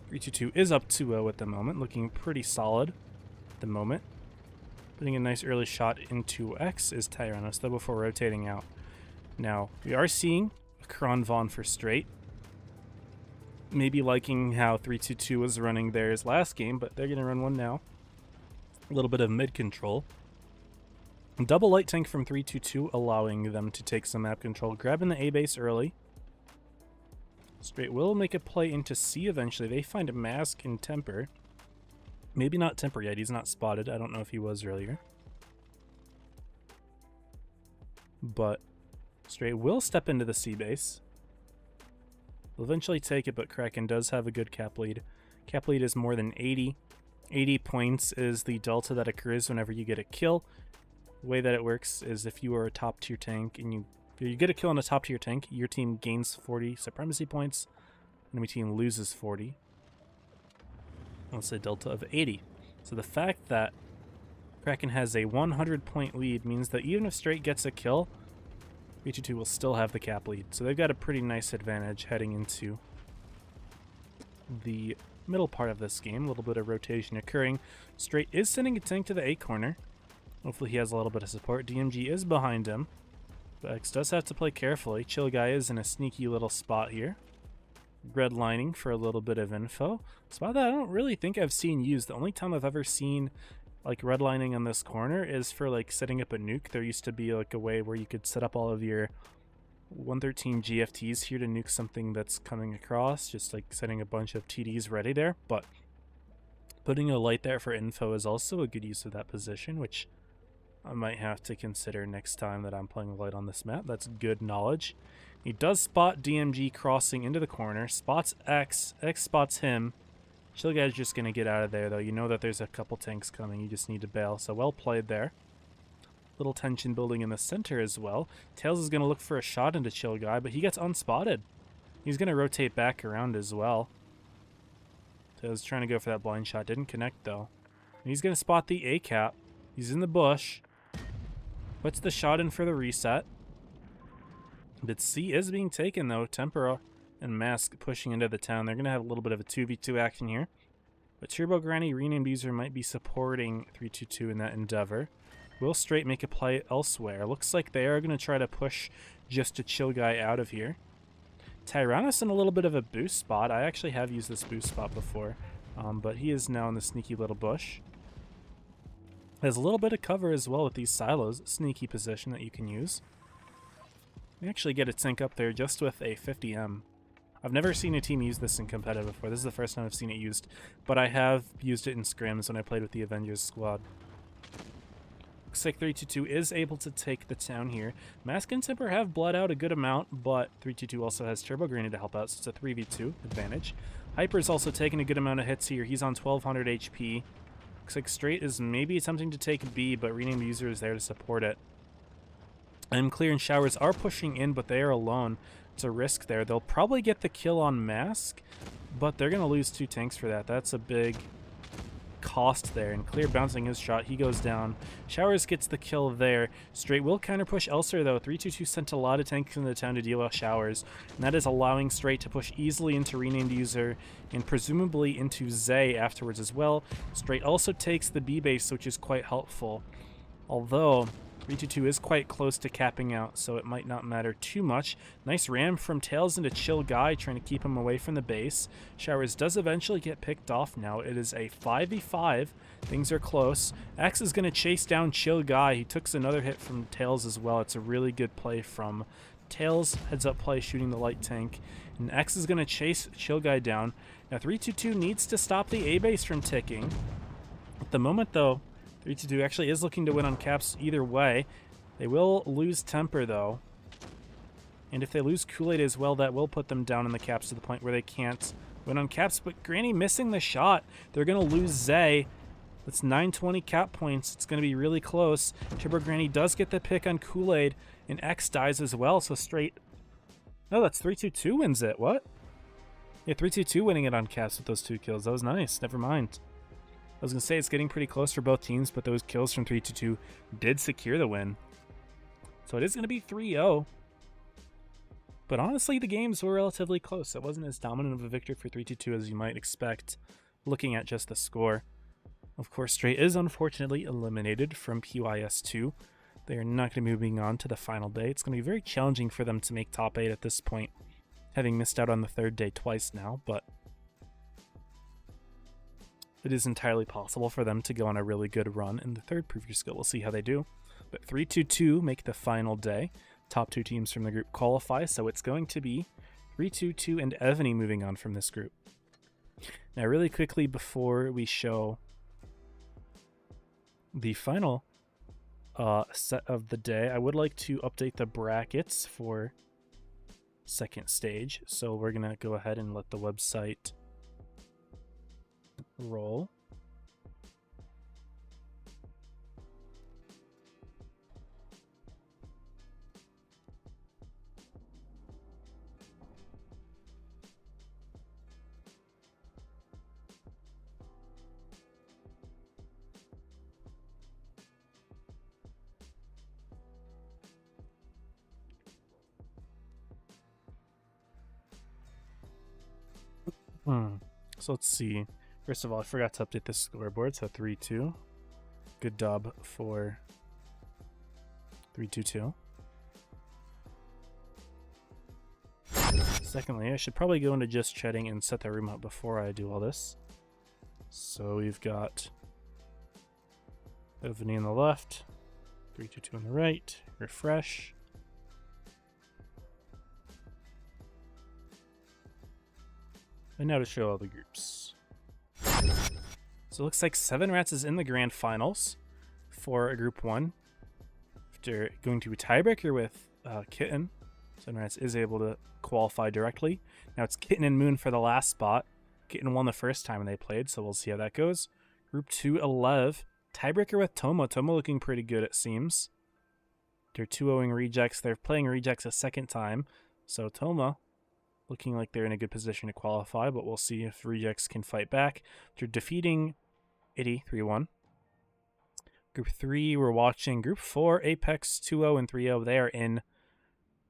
322 is up 2-0 at the moment, looking pretty solid at the moment. Putting a nice early shot into X is Tyrannos, though, before rotating out. Now, we are seeing a Kron Von for Straight. Maybe liking how 322 was running theirs last game, but they're going to run one now. A little bit of mid control. Double light tank from 322, allowing them to take some map control. Grabbing the A base early. Straight will make a play into C eventually. They find a Mask and Temper. Maybe not Temper yet. He's not spotted. I don't know if he was earlier. But Straight will step into the C base. Will eventually take it, but Kraken does have a good cap lead. Cap lead is more than 80. 80 points is the delta that occurs whenever you get a kill. The way that it works is if you are a top tier tank and you get a kill on a top tier tank, your team gains 40 supremacy points, enemy team loses 40. That's a delta of 80. So the fact that Kraken has a 100 point lead means that even if Straight gets a kill, 322 will still have the cap lead. So they've got a pretty nice advantage heading into the middle part of this game. A little bit of rotation occurring. Straight is sending a tank to the A corner. Hopefully he has a little bit of support. DMG is behind him. But X does have to play carefully. Chill Guy is in a sneaky little spot here. Redlining for a little bit of info. Spot that I don't really think I've seen used. The only time I've ever seen like redlining on this corner is for like setting up a nuke. There used to be like a way where you could set up all of your 113 GFTs here to nuke something that's coming across, just like setting a bunch of TDs ready there. But putting a light there for info is also a good use of that position, which I might have to consider next time that I'm playing a light on this map. That's good knowledge. He does spot DMG crossing into the corner, spots X, X spots him. Chill Guy's just going to get out of there, though. You know that there's a couple tanks coming. You just need to bail. So well played there. Little tension building in the center as well. Tails is going to look for a shot into Chill Guy, but he gets unspotted. He's going to rotate back around as well. Tails trying to go for that blind shot. Didn't connect, though. And he's going to spot the A-cap. He's in the bush. Puts the shot in for the reset. But C is being taken, though. Tempera and Mask pushing into the town. They're going to have a little bit of a 2v2 action here. But Turbo Granny renamed user might be supporting 322 in that endeavor. Will Straight make a play elsewhere? Looks like they are going to try to push just a Chill Guy out of here. Tyrannus in a little bit of a boost spot. I actually have used this boost spot before. But he is now in the sneaky little bush. Has a little bit of cover as well with these silos. Sneaky position that you can use. You actually get a tank up there just with a 50M. I've never seen a team use this in competitive before. This is the first time I've seen it used, but I have used it in scrims when I played with the Avengers squad. Looks like 322 is able to take the town here. Mask and Temper have bled out a good amount, but 322 also has Turbo Granny to help out, so it's a 3v2 advantage. Hyper's also taking a good amount of hits here. He's on 1200 HP. Looks like Straight is maybe attempting to take B, but renamed user is there to support it. Clear and Showers are pushing in, but they are alone. It's a risk there. They'll probably get the kill on Mask, but they're going to lose 2 tanks for that. That's a big cost there. And Clear bouncing his shot. He goes down. Showers gets the kill there. Straight will counter push elsewhere, though. 322 sent a lot of tanks into the town to deal with Showers, and that is allowing Straight to push easily into renamed user and presumably into Zay afterwards as well. Straight also takes the B base, which is quite helpful. Although 322 is quite close to capping out, so it might not matter too much. Nice ram from Tails into Chill Guy, trying to keep him away from the base. Showers does eventually get picked off now. It is a 5v5. Things are close. X is going to chase down Chill Guy. He took another hit from Tails as well. It's a really good play from Tails. Heads up play, shooting the light tank. And X is going to chase Chill Guy down. Now 322 needs to stop the A base from ticking. At the moment, though, 322 actually is looking to win on caps either way. They will lose Temper, though. And if they lose Kool-Aid as well, that will put them down in the caps to the point where they can't win on caps. But Granny missing the shot. They're going to lose Zay. That's 920 cap points. It's going to be really close. Turbo Granny does get the pick on Kool-Aid, and X dies as well, so Straight... No, that's 322 wins it. What? Yeah, 322 winning it on caps with those 2 kills. That was nice. Never mind. I was going to say it's getting pretty close for both teams, but those kills from 322 did secure the win. So it is going to be 3-0. But honestly, the games were relatively close. It wasn't as dominant of a victory for 322 as you might expect, looking at just the score. Of course, Straight is unfortunately eliminated from PYS 2. They are not going to be moving on to the final day. It's going to be very challenging for them to make top 8 at this point, having missed out on the 3rd day twice now, but it is entirely possible for them to go on a really good run in the 3rd preview skill. We'll see how they do. But 322 make the final day. Top 2 teams from the group qualify, so it's going to be 322 and Evony moving on from this group. Now, really quickly before we show the final set of the day, I would like to update the brackets for second stage. So we're going to go ahead and let the website roll. So let's see. First of all, I forgot to update the scoreboard, so 3-2. Good dub for 3-2-2. Secondly, I should probably go into just chatting and set the room up before I do all this. So we've got Evony on the left, 3-2-2 on the right, refresh. And now to show all the groups. So it looks like 7 Rats is in the grand finals for Group 1. After going to a tiebreaker with Kitten, 7 Rats is able to qualify directly. Now it's Kitten and Moon for the last spot. Kitten won the first time they played, so we'll see how that goes. Group 2, 11. Tiebreaker with Toma. Toma looking pretty good, it seems. They're 2-0ing rejects. They're playing rejects a second time. So Toma looking like they're in a good position to qualify, but we'll see if rejects can fight back. They're defeating Itty 3-1. Group 3, we're watching. Group 4, Apex 2-0 and 3-0. They are in.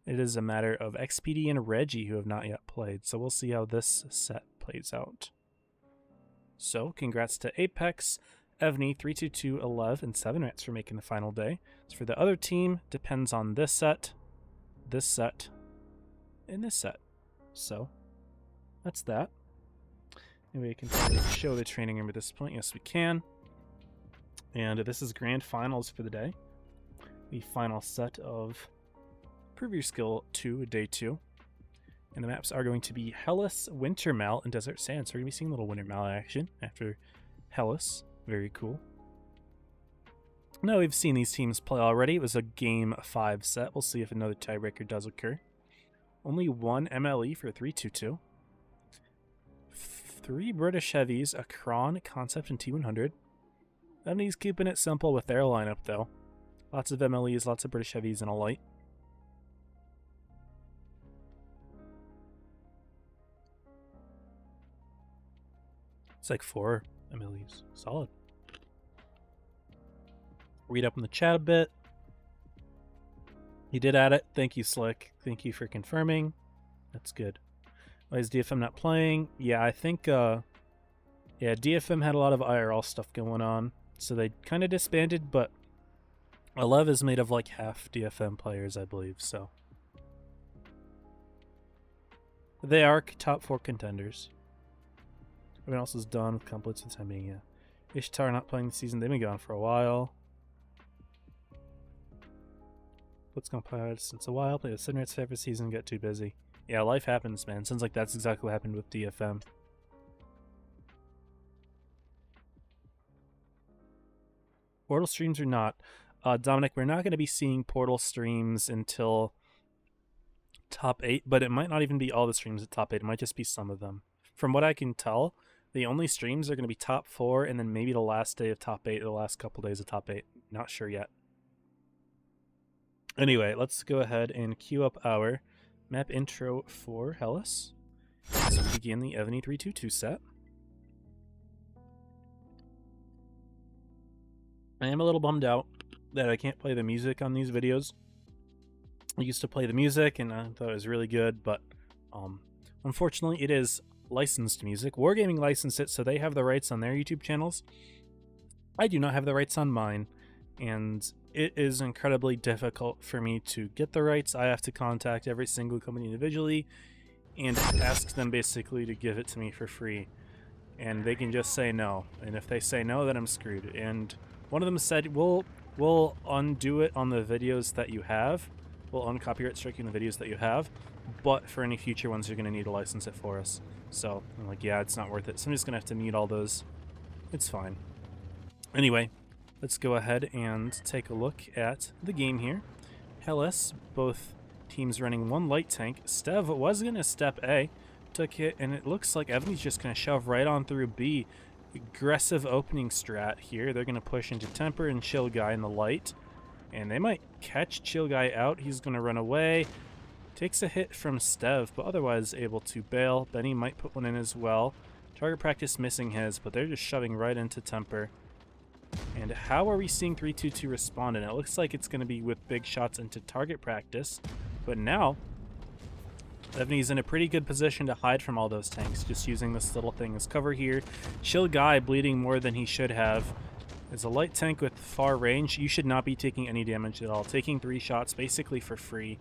It is a matter of XPD and Reggie who have not yet played, so we'll see how this set plays out. So, congrats to Apex, Evony, 3-2-2, 11, and 7 Rats for making the final day. As for the other team, depends on this set, and this set. So, that's that. Maybe we can probably show the training room at this point. Yes, we can. And this is grand finals for the day. The final set of Prove Your Skill 2, Day 2. And the maps are going to be Hellas, Wintermal, and Desert Sand. So we're going to be seeing a little Wintermal action after Hellas. Very cool. Now we've seen these teams play already. It was a Game 5 set. We'll see if another tiebreaker does occur. Only one MLE for 3-2-2. 3 British heavies, a Kron, Concept, and T100. Evony's keeping it simple with their lineup, though. Lots of MLEs, lots of British heavies, and a light. It's like 4 MLEs. Solid. Read up in the chat a bit. He did add it. Thank you, Slick. Thank you for confirming. That's good. Why is DFM not playing? Yeah, I think, yeah, DFM had a lot of IRL stuff going on, so they kind of disbanded, but 11 is made of like half DFM players, I believe, so. They are top 4 contenders. Everyone else is done with completes for the time being, yeah. Ishtar not playing the season. They've been gone for a while. What's going to play since a while? Play the Sin Rates every season, get too busy. Yeah, life happens, man. Sounds like that's exactly what happened with DFM. Portal streams or not? Dominic, we're not going to be seeing Portal streams until top 8, but it might not even be all the streams at top 8. It might just be some of them. From what I can tell, the only streams are going to be top 4 and then maybe the last day of top 8 or the last couple days of top 8. Not sure yet. Anyway, let's go ahead and queue up our map intro for Hellas. So we begin the Evony 3-2-2 set. I am a little bummed out that I can't play the music on these videos. I used to play the music and I thought it was really good, but unfortunately it is licensed music. Wargaming licensed it, so they have the rights on their YouTube channels. I do not have the rights on mine, and it is incredibly difficult for me to get the rights. I have to contact every single company individually and ask them basically to give it to me for free. And they can just say no. And if they say no, then I'm screwed. And one of them said, we'll undo it on the videos that you have, we'll uncopyright striking the videos that you have, but for any future ones, you're going to need to license it for us. So I'm like, yeah, it's not worth it. So I'm just going to have to mute all those. It's fine. Anyway, let's go ahead and take a look at the game here. Hellas, both teams running one light tank. Stev was going to step A, took it, and it looks like Evony's just going to shove right on through B. Aggressive opening strat here. They're going to push into Temper and Chill Guy in the light. And they might catch Chill Guy out. He's going to run away. Takes a hit from Stev, but otherwise able to bail. Benny might put one in as well. Target Practice missing his, but they're just shoving right into Temper. And how are we seeing 322 respond? And it looks like it's going to be with big shots into Target Practice. But now, Evony's in a pretty good position to hide from all those tanks, just using this little thing as cover here. Chill Guy bleeding more than he should have. As a light tank with far range, you should not be taking any damage at all. Taking 3 shots basically for free.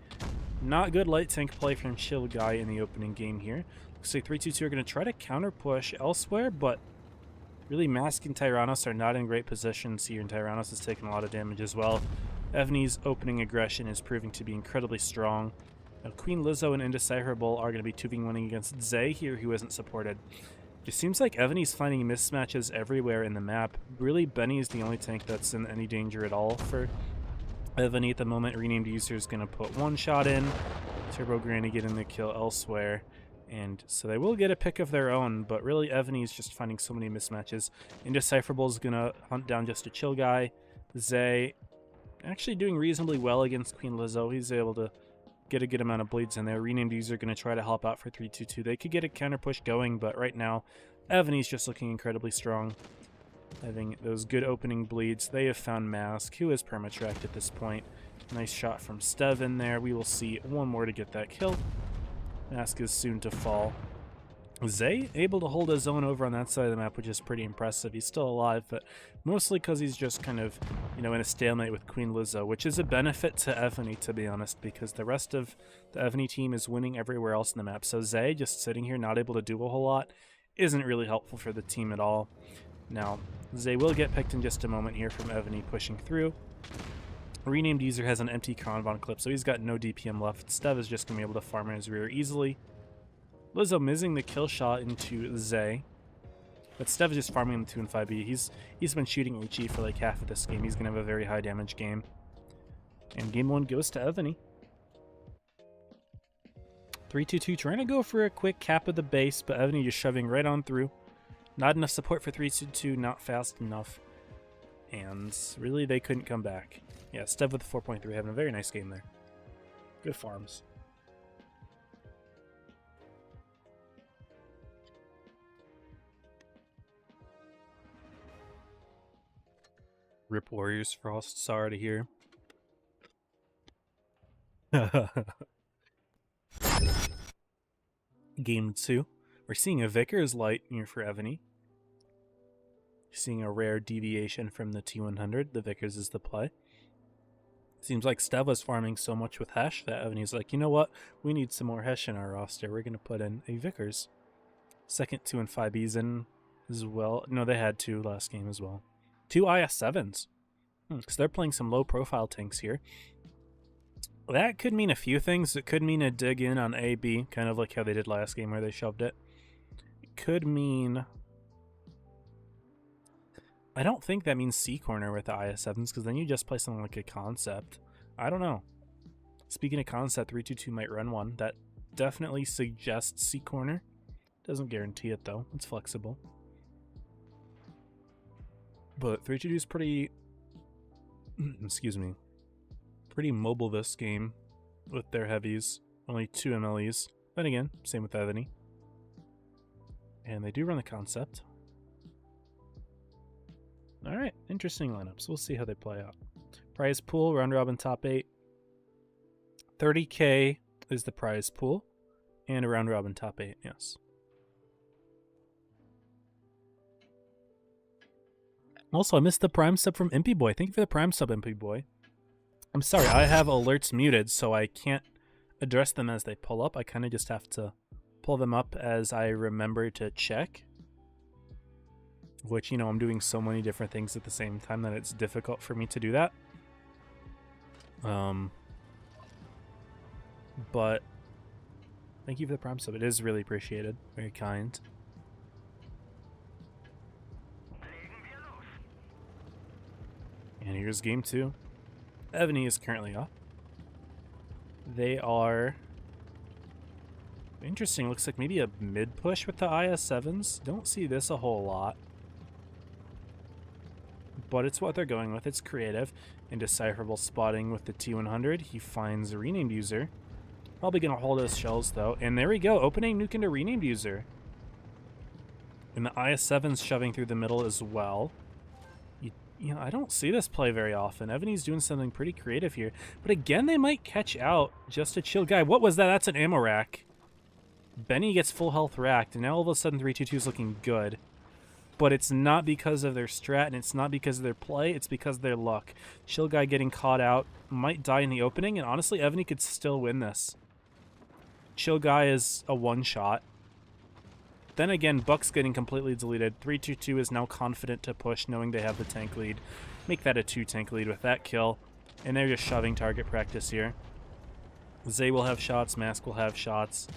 Not good light tank play from Chill Guy in the opening game here. Looks like 322 are going to try to counter push elsewhere, but really Mask and Tyrannos are not in great positions here, and Tyrannos has taken a lot of damage as well. Evony's opening aggression is proving to be incredibly strong. Now, Queen Lizzo and Indecipherable are going to be 2v1ing against Zay here, who isn't supported. It seems like Evony's finding mismatches everywhere in the map. Really, Benny is the only tank that's in any danger at all for Evony at the moment. Renamed User is going to put 1 shot in. Turbo Granny getting the kill elsewhere. And so they will get a pick of their own, but really Evony is just finding so many mismatches. Indecipherable is going to hunt down just a Chill Guy. Zay actually doing reasonably well against Queen Lizzo. He's able to get a good amount of bleeds in there. Renamed User going to try to help out for 322. They could get a counter push going, but right now Evony's just looking incredibly strong. Having those good opening bleeds. They have found Mask, who is permatracked at this point. Nice shot from Stev in there. We will see one more to get that kill. Mask is soon to fall. Zay able to hold his own over on that side of the map, which is pretty impressive. He's still alive, but mostly because he's just kind of, you know, in a stalemate with Queen Lizzo, which is a benefit to Evony, to be honest, because the rest of the Evony team is winning everywhere else in the map. So Zay just sitting here not able to do a whole lot isn't really helpful for the team at all. Now, Zay will get picked in just a moment here from Evony pushing through. Renamed User has an empty Kanban clip, so he's got no DPM left. Stev is just going to be able to farm in his rear easily. Lizzo missing the kill shot into Zay. But Stev is just farming the 2 and 5B. He's been shooting HE for like half of this game. He's going to have a very high damage game. And game 1 goes to Evony. 322 trying to go for a quick cap of the base, but Evony just shoving right on through. Not enough support for 322, not fast enough. And really, they couldn't come back. Yeah, Stev with 4.3 having a very nice game there. Good farms. Rip Warriors Frost, sorry to hear. Game 2. We're seeing a Vickers light here for Evony. Seeing a rare deviation from the T100. The Vickers is the play. Seems like Stev was farming so much with Hesh that Evony's like, you know what? We need some more Hesh in our roster. We're going to put in a Vickers. Second 2 and 5Bs in as well. No, they had 2 last game as well. 2 IS-7s. Because they're playing some low-profile tanks here. That could mean a few things. It could mean a dig in on A-B, kind of like how they did last game where they shoved it. It could mean... I don't think that means C-corner with the IS-7s, because then you just play something like a concept. I don't know. Speaking of concept, 322 might run one. That definitely suggests C-corner. Doesn't guarantee it, though. It's flexible. But 322 is pretty... excuse me. Pretty mobile this game with their heavies. Only 2 MLEs. Then again, same with Evony. And they do run the concept. Alright, interesting lineups. We'll see how they play out. Prize pool, round robin top 8. 30k is the prize pool. And a round robin top 8, yes. Also, I missed the Prime sub from Impy Boy. Thank you for the Prime sub, Impy Boy. I'm sorry, I have alerts muted, so I can't address them as they pull up. I kind of just have to pull them up as I remember to check. Which, you know, I'm doing so many different things at the same time that it's difficult for me to do that. But thank you for the prime sub. It is really appreciated. Very kind. And here's game 2. Evony is currently up. They are interesting. Looks like maybe a mid push with the IS-7s. Don't see this a whole lot. But it's what they're going with. It's creative. Indecipherable spotting with the T100. He finds a renamed user. Probably going to hold those shells, though. And there we go. Opening nuke into renamed user. And the IS-7's shoving through the middle as well. You know, I don't see this play very often. Evony's doing something pretty creative here. But again, they might catch out just a chill guy. What was that? That's an ammo rack. Benny gets full health racked, and now all of a sudden 322 is looking good. But it's not because of their strat, and it's not because of their play, it's because of their luck. Chill guy getting caught out, might die in the opening, and honestly, Evony could still win this. Chill guy is a one-shot. Then again, Buck's getting completely deleted. 322 is now confident to push, knowing they have the tank lead. Make that a 2-tank lead with that kill. And they're just shoving target practice here. Zay will have shots, Mask will have shots.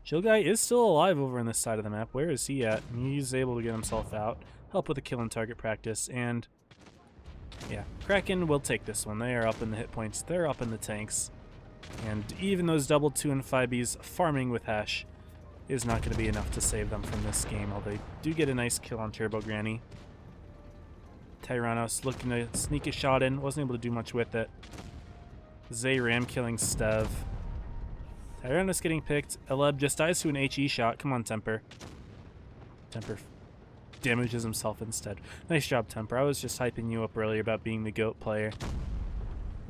Chill guy is still alive over on this side of the map. Where is he at? He's able to get himself out. Help with the kill and target practice. And yeah, Kraken will take this one. They are up in the hit points. They're up in the tanks. And even those double 2 and 5Bs farming with Hash is not going to be enough to save them from this game, although they do get a nice kill on Turbo Granny. Tyrannos looking to sneak a shot in, wasn't able to do much with it. Zay ram killing Stev. Tyrannos getting picked. Eleb just dies to an HE shot. Come on, Temper. Temper damages himself instead. Nice job, Temper. I was just hyping you up earlier about being the GOAT player.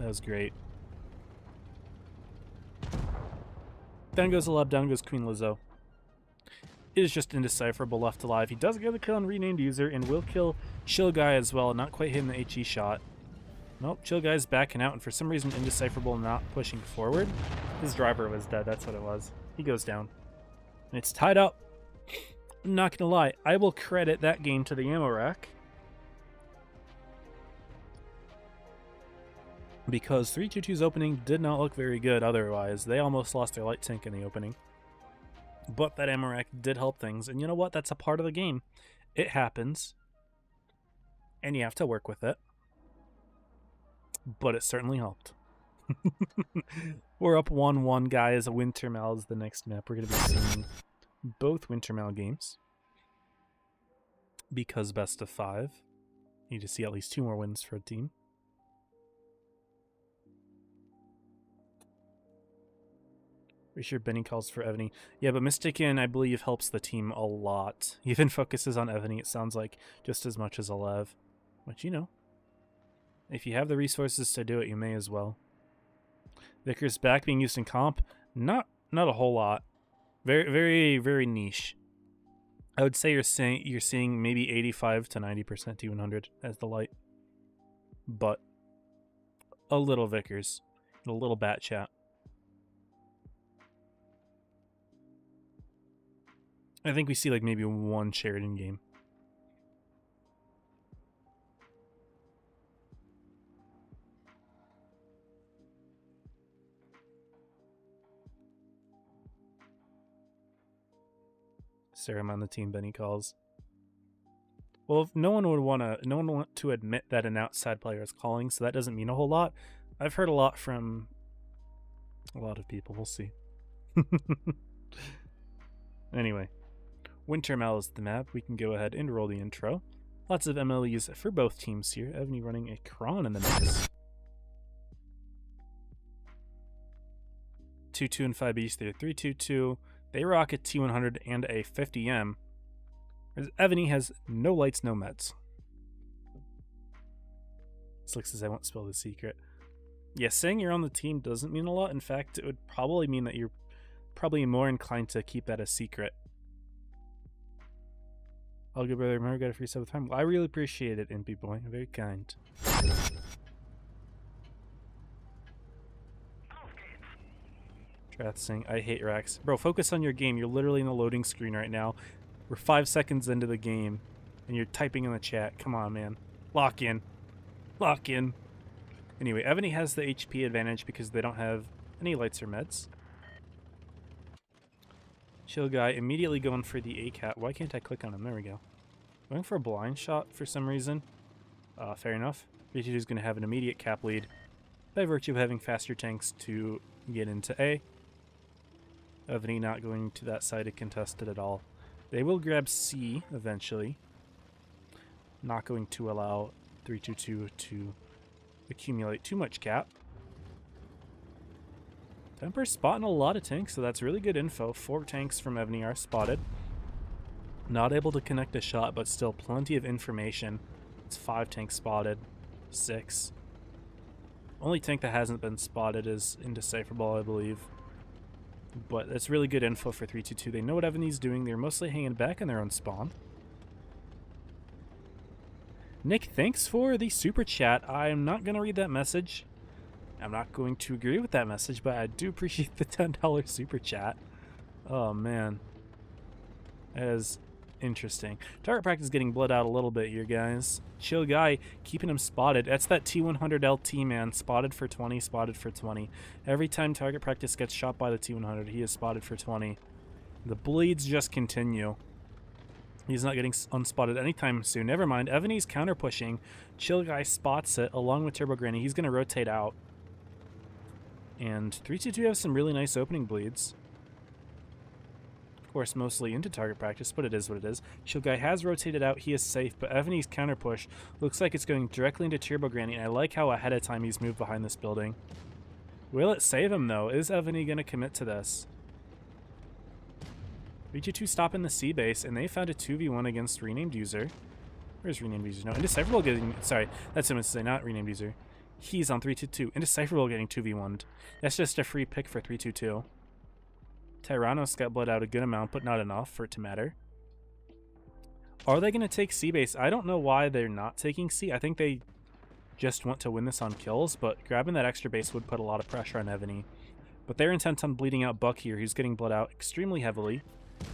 That was great. Down goes Eleb, down goes Queen Lizzo. It is just indecipherable left alive. He does get the kill on renamed user and will kill Chill Guy as well, not quite hitting the HE shot. Nope, Chill Guy's backing out, and for some reason indecipherable not pushing forward. His driver was dead, that's what it was. He goes down. And it's tied up. I'm not gonna lie, I will credit that game to the ammo rack. Because 322's opening did not look very good otherwise. They almost lost their light tank in the opening. But that ammo rack did help things, and you know what? That's a part of the game. It happens, and you have to work with it. But it certainly helped. We're up 1-1, guys. Wintermal is the next map. We're going to be seeing both Wintermal games. Because best of 5. Need to see at least 2 more wins for a team. Pretty sure Benny calls for Evony. Yeah, but Mystican, I believe, helps the team a lot. He even focuses on Evony, it sounds like, just as much as Alev. Which, you know, if you have the resources to do it, you may as well. Vickers back being used in comp. Not a whole lot. Very, very, very niche. I would say you're seeing maybe 85 to 90% T100 as the light. But a little Vickers. A little Bat Chat. I think we see like maybe 1 Sheridan game. Sarah, I'm on the team, Benny calls. Well, if no one would want to admit that an outside player is calling, so that doesn't mean a whole lot. I've heard a lot from a lot of people. We'll see. Anyway. Wintermal is the map. We can go ahead and roll the intro. Lots of MLEs for both teams here. Evony running a Kron in the mix. 2-2 and 5 East. They're 3-2-2. They rock a T100 and a 50M. Whereas Evony has no lights, no meds. Slick says I won't spill the secret. Yeah, saying you're on the team doesn't mean a lot. In fact, it would probably mean that you're probably more inclined to keep that a secret. I'll give brother, remember, got a free sub with time. Well, I really appreciate it, Impy Boy. Very kind. Trath saying, I hate racks. Bro, focus on your game. You're literally in the loading screen right now. We're 5 seconds into the game, and you're typing in the chat. Come on, man. Lock in. Lock in. Anyway, Evony has the HP advantage because they don't have any lights or meds. Chill guy immediately going for the ACAT. Why can't I click on him? There we go. Going for a blind shot for some reason. Fair enough. 322 is going to have an immediate cap lead by virtue of having faster tanks to get into A. Evony not going to that side to contest it at all. They will grab C eventually. Not going to allow 322 to accumulate too much cap. Temper's spotting a lot of tanks, so that's really good info. 4 tanks from Evony are spotted. Not able to connect a shot, but still plenty of information. It's 5 tanks spotted. 6. Only tank that hasn't been spotted is Indecipherable, I believe. But it's really good info for 322. They know what Evony's doing. They're mostly hanging back in their own spawn. Nick, thanks for the super chat. I'm not going to read that message. I'm not going to agree with that message, but I do appreciate the $10 super chat. Oh, man. That is interesting. Target practice getting bled out a little bit here, guys. Chill guy, keeping him spotted. That's that T100 LT, man. Spotted for 20, spotted for 20. Every time target practice gets shot by the T100, he is spotted for 20. The bleeds just continue. He's not getting unspotted anytime soon. Never mind. Evony's counter pushing. Chill guy spots it along with Turbo Granny. He's going to rotate out. And 322 has some really nice opening bleeds. Of course, mostly into target practice, but it is what it is. Chill guy has rotated out. He is safe, but Evony's counter push looks like it's going directly into Turbo Granny. And I like how ahead of time he's moved behind this building. Will it save him, though? Is Evony going to commit to this? 322 stopping the C base, and they found a 2v1 against renamed user. Where's renamed user? No, Indecipherable getting... Sorry, that's him to say, not renamed user. He's on 322. Indecipherable getting 2v1'd. That's just a free pick for 322. Tyrannos got bled out a good amount, but not enough for it to matter. Are they going to take C base? I don't know why they're not taking C. I think they just want to win this on kills, but grabbing that extra base would put a lot of pressure on Evony. But they're intent on bleeding out Buck here, who's getting bled out extremely heavily.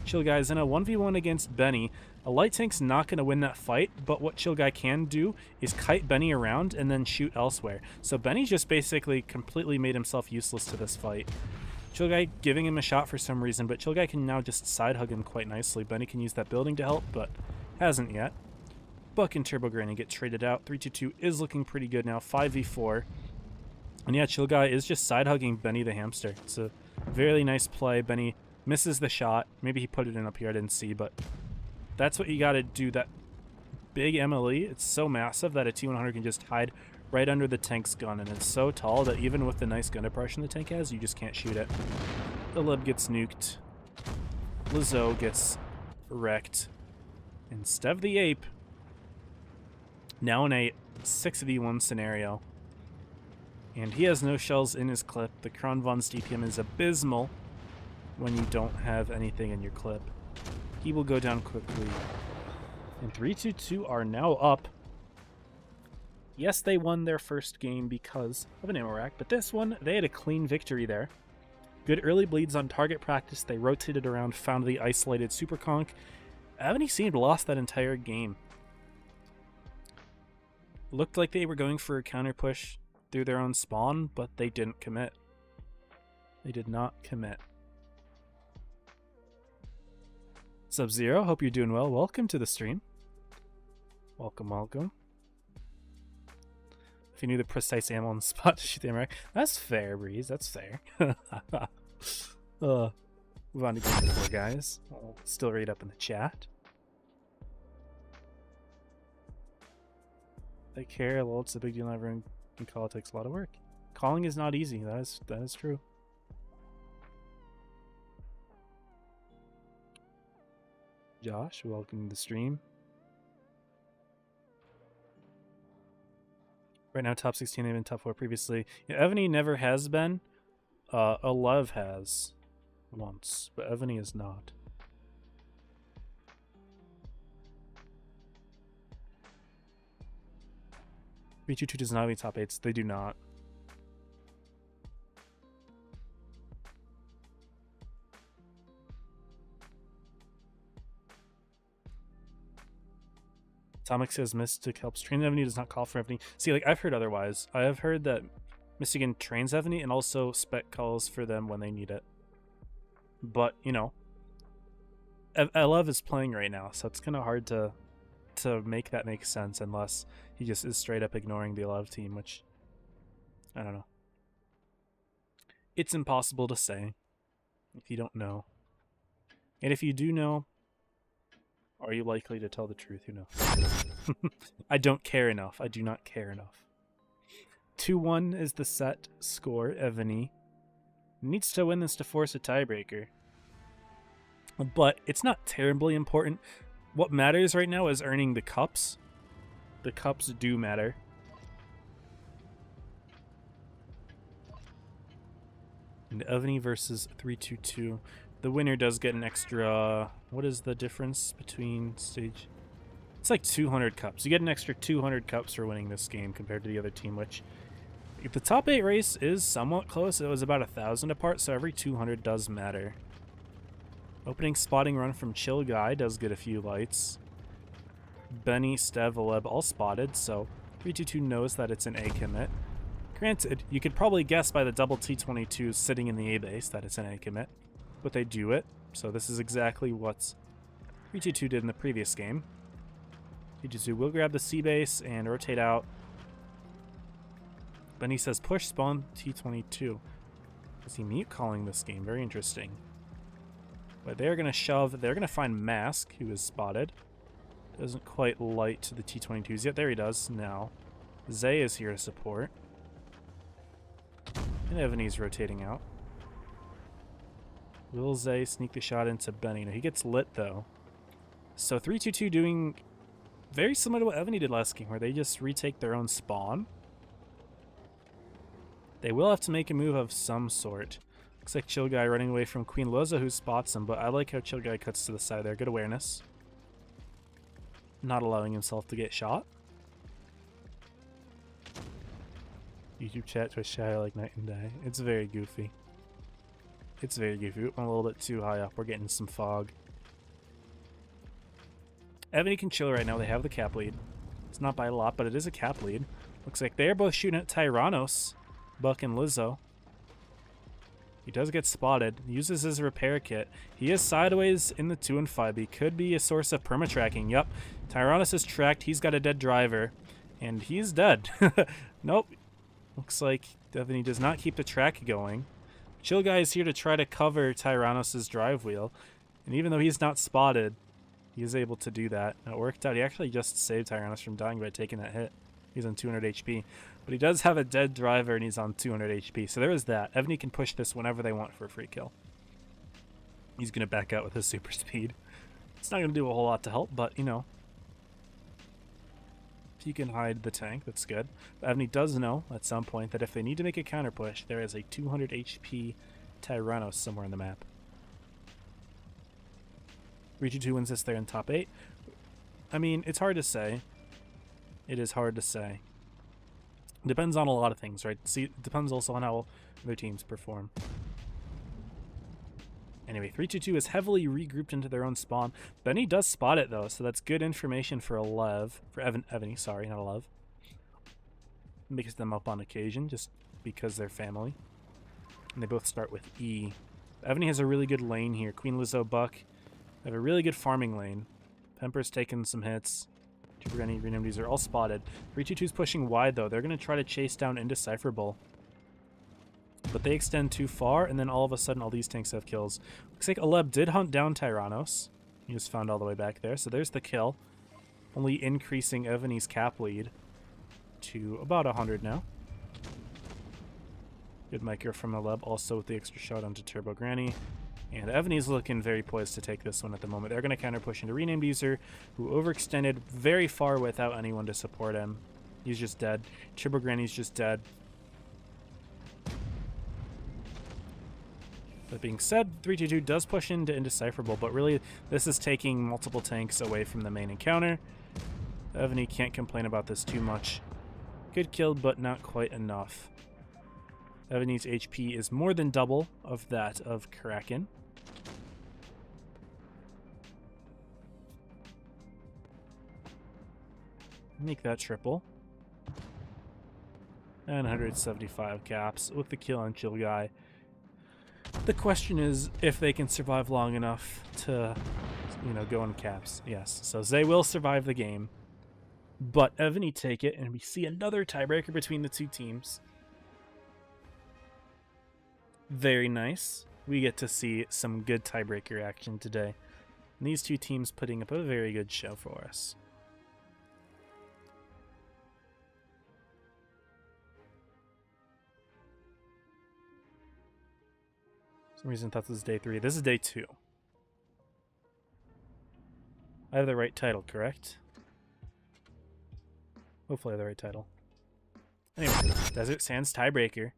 Chill Guy's in a 1v1 against Benny. A light tank's not going to win that fight, but what Chill Guy can do is kite Benny around and then shoot elsewhere. So Benny just basically completely made himself useless to this fight. Chill Guy giving him a shot for some reason, but Chill Guy can now just side hug him quite nicely. Benny can use that building to help, but hasn't yet. Buck and Turbo Granny get traded out. 322 is looking pretty good now, 5v4. And yeah, Chill Guy is just side hugging Benny the hamster. It's a very nice play. Benny misses the shot. Maybe he put it in up here, I didn't see, but that's what you got to do. That big MLE, it's so massive that a T100 can just hide right under the tank's gun, and it's so tall that even with the nice gun depression the tank has, you just can't shoot it. The Lib gets nuked. Lizzo gets wrecked. And Stev the Ape, now in a 6v1 scenario. And he has no shells in his clip. The Kron Von's DPM is abysmal when you don't have anything in your clip. He will go down quickly. And 322 are now up. Yes, they won their first game because of an ammo rack, but this one, they had a clean victory there. Good early bleeds on target practice. They rotated around, found the isolated super conk. Evony seemed lost that entire game. Looked like they were going for a counter push through their own spawn, but they didn't commit. They did not commit. Sub-Zero, hope you're doing well. Welcome to the stream. Welcome, welcome. If you knew the precise ammo on the spot to shoot the ammo rack. That's fair, Breeze. That's fair. Move on to game 4, guys. I'll still read up in the chat. They care. Well, it's a big deal. Everyone can call. It takes a lot of work. Calling is not easy. That is true. Josh, welcome to the stream. Right now, top 16, they've been top 4 previously. Yeah, Evony never has been. Alev has once, but Evony is not. B22 does not have any top 8s. They do not. Atomic says Mystic helps train Evony, does not call for Evony. See, like, I've heard otherwise. I have heard that Michigan trains Evony and also spec calls for them when they need it. But, you know, Elev is playing right now, so it's kind of hard to make that make sense unless he just is straight up ignoring the Elev team, which, I don't know. It's impossible to say if you don't know. And if you do know, are you likely to tell the truth? Who knows? I don't care enough. I do not care enough. 2-1 is the set score. Evony needs to win this to force a tiebreaker. But it's not terribly important. What matters right now is earning the cups. The cups do matter. And Evony versus 322. The winner does get an extra... What is the difference between stage? It's like 200 cups. You get an extra 200 cups for winning this game compared to the other team, which... If the top 8 race is somewhat close, it was about 1,000 apart, so every 200 does matter. Opening spotting run from Chill Guy does get a few lights. Benny, Stev, Aleb all spotted, so 322 knows that it's an A commit. Granted, you could probably guess by the double T22s sitting in the A base that it's an A commit, but they do it, so this is exactly what 322 did in the previous game. 322 will grab the C base and rotate out. Benny says push spawn T22. Is he mute calling this game? Very interesting. But they're going to shove. They're going to find Mask, who is spotted. Doesn't quite light to the T22s yet. There he does now. Zay is here to support. And Evony's rotating out. Will Zay sneak the shot into Benny? No, he gets lit, though. So 322 doing very similar to what Evony did last game, where they just retake their own spawn. They will have to make a move of some sort. Looks like Chill Guy running away from Queen Loza, who spots him, but I like how Chill Guy cuts to the side there. Good awareness. Not allowing himself to get shot. YouTube chat Twitch chat like night and day. It's very goofy. It's very goofy. We went a little bit too high up. We're getting some fog. Evony can chill right now. They have the cap lead. It's not by a lot, but it is a cap lead. Looks like they're both shooting at Tyrannos. Buck and Lizzo. He does get spotted. Uses his repair kit. He is sideways in the 2 and 5. He could be a source of perma-tracking. Yep. Tyrannos is tracked. He's got a dead driver. And he's dead. Nope. Looks like Evony does not keep the track going. Chill Guy is here to try to cover Tyrannos' drive wheel. And even though he's not spotted, he is able to do that. It worked out. He actually just saved Tyrannos from dying by taking that hit. He's on 200 HP. But he does have a dead driver and he's on 200 HP. So there is that. Evony can push this whenever they want for a free kill. He's going to back out with his super speed. It's not going to do a whole lot to help, but, you know. If you can hide the tank, that's good. But Evony does know at some point that if they need to make a counter push, there is a 200 HP Tyrannos somewhere in the map. 322 wins this there in top 8. I mean, it's hard to say. It is hard to say. Depends on a lot of things, right? See, it depends also on how their teams perform. Anyway, 322 is heavily regrouped into their own spawn. Benny does spot it, though, so that's good information for Evony, sorry, not Elev. Mix them up on occasion, just because they're family. And they both start with E. Evony has a really good lane here. Queen Lizzo, Buck have a really good farming lane. Pemper's taking some hits. Two Granny Renamdies are all spotted. 322's pushing wide, though. They're going to try to chase down Indecipherable. But they extend too far, and then all of a sudden all these tanks have kills. Looks like Aleb did hunt down Tyrannos. He just found all the way back there. So there's the kill. Only increasing Evony's cap lead to about 100 now. Good micro from Aleb, also with the extra shot onto Turbo Granny. And Evony's looking very poised to take this one at the moment. They're going to counter push into Renamed User, who overextended very far without anyone to support him. He's just dead. Turbo Granny's just dead. That being said, 322 does push into Indecipherable, but really this is taking multiple tanks away from the main encounter. Evony can't complain about this too much. Good kill, but not quite enough. Evony's HP is more than double of that of Kraken. Make that triple. And 175 caps with the kill and chill guy. The question is if they can survive long enough to, you know, go in caps. Yes, so they will survive the game. But Evony take it, and we see another tiebreaker between the two teams. Very nice. We get to see some good tiebreaker action today. And these two teams putting up a very good show for us. For some reason I thought this was day 3. This is day 2. I have the right title, correct? Hopefully I have the right title. Anyway, Desert Sands tiebreaker.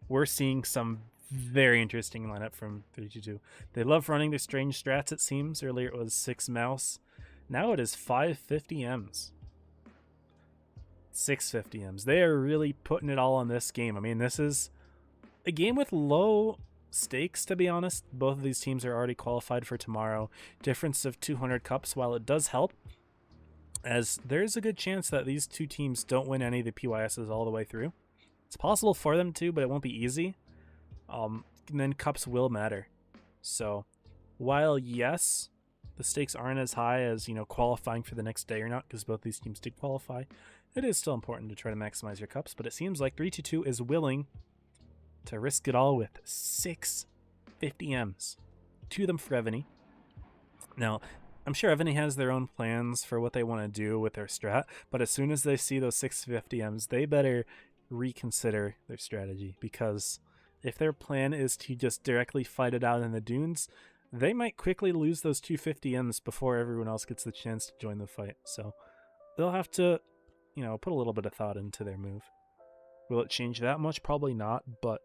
We're seeing some very interesting lineup from 322. They love running their strange strats, it seems. Earlier it was 6 mouse. Now it is 5 50Ms. 6 50Ms. They are really putting it all on this game. I mean, this is a game with low stakes, to be honest. Both of these teams are already qualified for tomorrow. Difference of 200 cups, while it does help, as there's a good chance that these two teams don't win any of the PYSs all the way through. It's possible for them to, but it won't be easy. And then cups will matter. So while yes, the stakes aren't as high as, you know, qualifying for the next day or not, because both these teams did qualify, it is still important to try to maximize your cups. But it seems like 322 is willing to risk it all with 6 50Ms. 2 of them for Evony. Now, I'm sure Evony has their own plans for what they want to do with their strat, but as soon as they see those 6 50Ms, they better reconsider their strategy, because if their plan is to just directly fight it out in the dunes, they might quickly lose those 2 50Ms before everyone else gets the chance to join the fight. So they'll have to, you know, put a little bit of thought into their move. Will it change that much? Probably not, but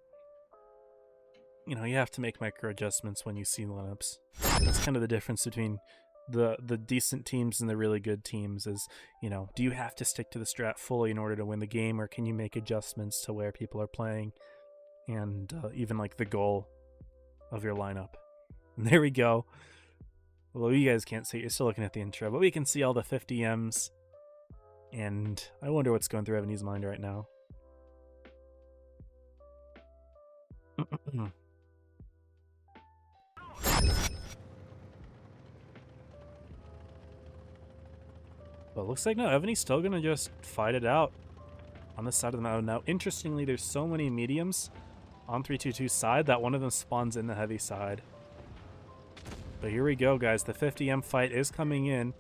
you know, you have to make micro adjustments when you see lineups. That's kind of the difference between the decent teams and the really good teams is, you know, do you have to stick to the strat fully in order to win the game, or can you make adjustments to where people are playing and even like the goal of your lineup? And there we go. Well, you guys can't see it, you're still looking at the intro, but we can see all the 50Ms, and I wonder what's going through Evony's mind right now. But it looks like no, Evony's still gonna just fight it out on this side of the mountain. Now, interestingly, there's so many mediums on 322's side that one of them spawns in the heavy side. But here we go, guys. The 50M fight is coming in.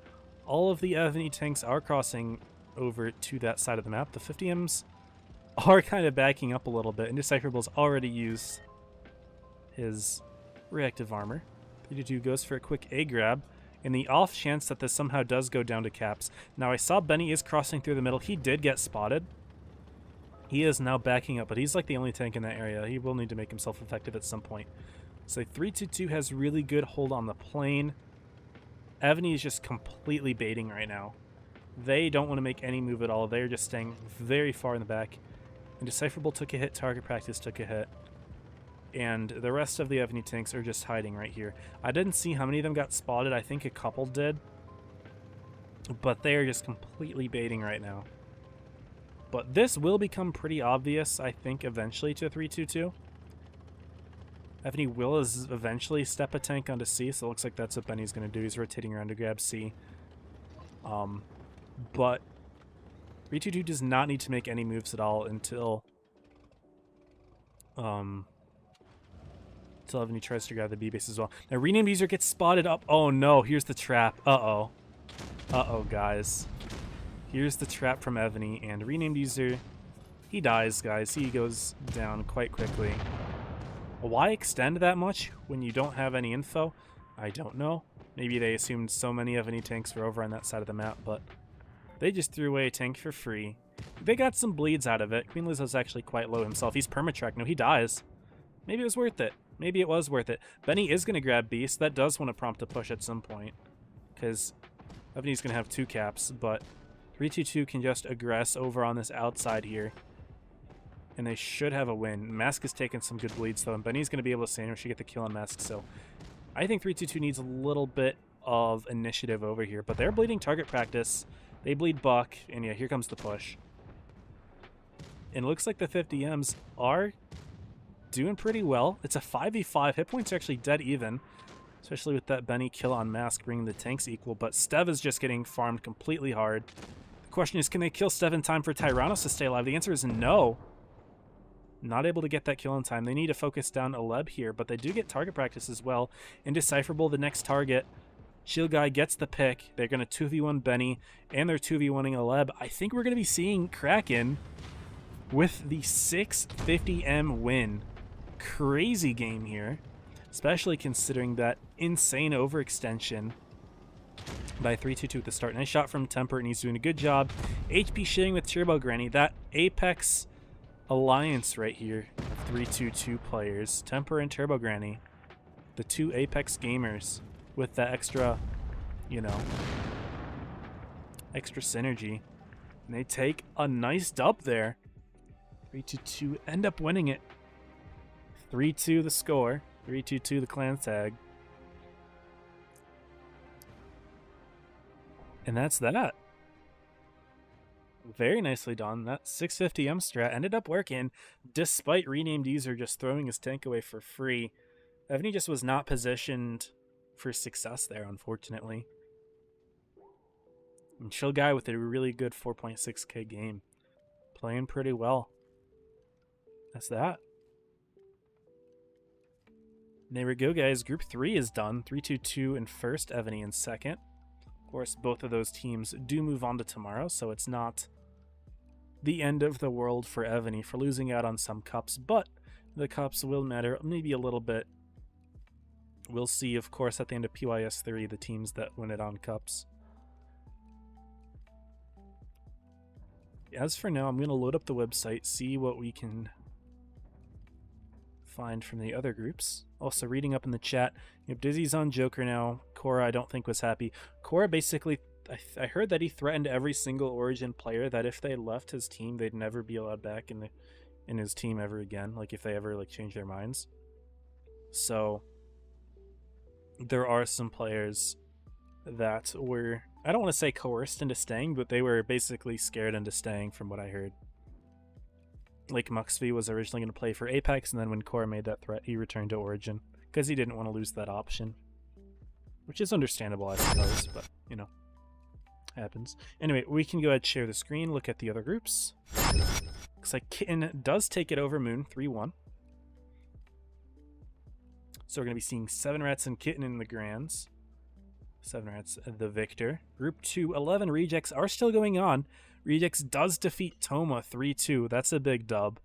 All of the Evony tanks are crossing over to that side of the map. The 50Ms are kind of backing up a little bit. Indecipherable's already used his reactive armor. 322 goes for a quick A grab. In the off chance that this somehow does go down to caps. Now, I saw Benny is crossing through the middle. He did get spotted. He is now backing up, but he's like the only tank in that area. He will need to make himself effective at some point. So 322 has really good hold on the plane. Evony is just completely baiting right now. They don't want to make any move at all. They're just staying very far in the back. Indecipherable took a hit. Target Practice took a hit. And the rest of the Evony tanks are just hiding right here. I didn't see how many of them got spotted. I think a couple did. But they are just completely baiting right now. But this will become pretty obvious, I think, eventually to 322. Evony will eventually step a tank onto C, so it looks like that's what Benny's going to do. He's rotating around to grab C. But 322 does not need to make any moves at all until Evony tries to grab the B base as well. Now, renamed user gets spotted up. Oh no, here's the trap. Uh-oh. Uh-oh, guys. Here's the trap from Evony, and renamed user, he dies, guys. He goes down quite quickly. Why extend that much when you don't have any info? I don't know. Maybe they assumed so many Evony tanks were over on that side of the map, but they just threw away a tank for free. They got some bleeds out of it. Queen Lizzo's actually quite low himself. He's permatracked. No, he dies. Maybe it was worth it. Maybe it was worth it. Benny is going to grab Beast. That does want to prompt a push at some point, because Evony's going to have 2 caps, but 322 can just aggress over on this outside here, and they should have a win. Mask is taking some good bleeds, though, and Benny's going to be able to sandwich to get the kill on Mask, so I think 322 needs a little bit of initiative over here, but they're bleeding Target Practice. They bleed Buck, and yeah, here comes the push. And it looks like the 50Ms are doing pretty well. It's a 5v5. Hit points are actually dead even, especially with that Benny kill on Mask bringing the tanks equal, but Stev is just getting farmed completely hard. The question is, can they kill Stev in time for Tyrannos to stay alive? The answer is no. Not able to get that kill in time. They need to focus down Aleb here, but they do get target practice as well. Indecipherable, the next target. Shield Guy gets the pick. They're going to 2v1 Benny, and they're 2v1ing Aleb. I think we're going to be seeing Kraken with the 650M win. Crazy game here, especially considering that insane overextension by 3-2-2 at the start. Nice shot from Temper, and he's doing a good job. HP sharing with Turbo Granny. That Apex alliance right here of 3-2-2 players, Temper and Turbo Granny, the two Apex gamers with that extra, you know, extra synergy. And they take a nice dub there. 3-2-2 end up winning it. 3-2 the score. 3-2-2 the clan tag. And that's that. Very nicely done. That 650M strat ended up working despite renamed user just throwing his tank away for free. Evony just was not positioned for success there, unfortunately. And Chill Guy with a really good 4.6k game. Playing pretty well. That's that. There we go, guys. Group 3 is done. 3-2-2 in first, Evony in second. Of course, both of those teams do move on to tomorrow, so it's not the end of the world for Evony for losing out on some cups, but the cups will matter maybe a little bit. We'll see, of course, at the end of PYS 3, the teams that win it on cups. As for now, I'm going to load up the website, see what we can find from the other groups. Also, reading up in the chat, Dizzy's on Joker now. Cora, I don't think, was happy. Cora basically, I heard that he threatened every single Origin player that if they left his team, they'd never be allowed back in his team ever again. Like, if they ever, like, change their minds. So there are some players that were, I don't want to say coerced into staying, but they were basically scared into staying from what I heard. Like Muxby was originally going to play for Apex, and then when Core made that threat, he returned to Origin because he didn't want to lose that option. Which is understandable, I suppose, but, you know, happens. Anyway, we can go ahead and share the screen, look at the other groups. Looks like Kitten does take it over Moon, 3-1. So we're going to be seeing 7 Rats and Kitten in the Grands. 7 Rats the victor. Group 2, 11 Rejects are still going on. Rejects does defeat Toma 3-2. That's a big dub.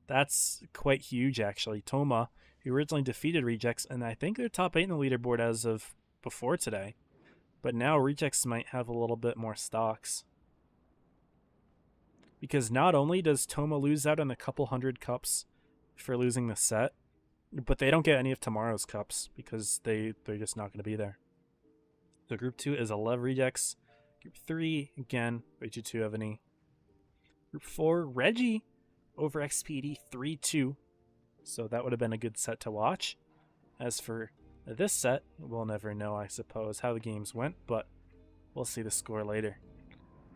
That's quite huge, actually. Toma, who originally defeated Rejects, and I think they're top 8 in the leaderboard as of before today. But now Rejects might have a little bit more stocks. Because not only does Toma lose out on a couple hundred cups for losing the set, but they don't get any of tomorrow's cups because they're just not going to be there. So Group 2 is 11 Rejects. Group 3, again, 3-2 Evony. Group 4, Reggie over XPD 3-2. So that would have been a good set to watch. As for this set, we'll never know, I suppose, how the games went, but we'll see the score later.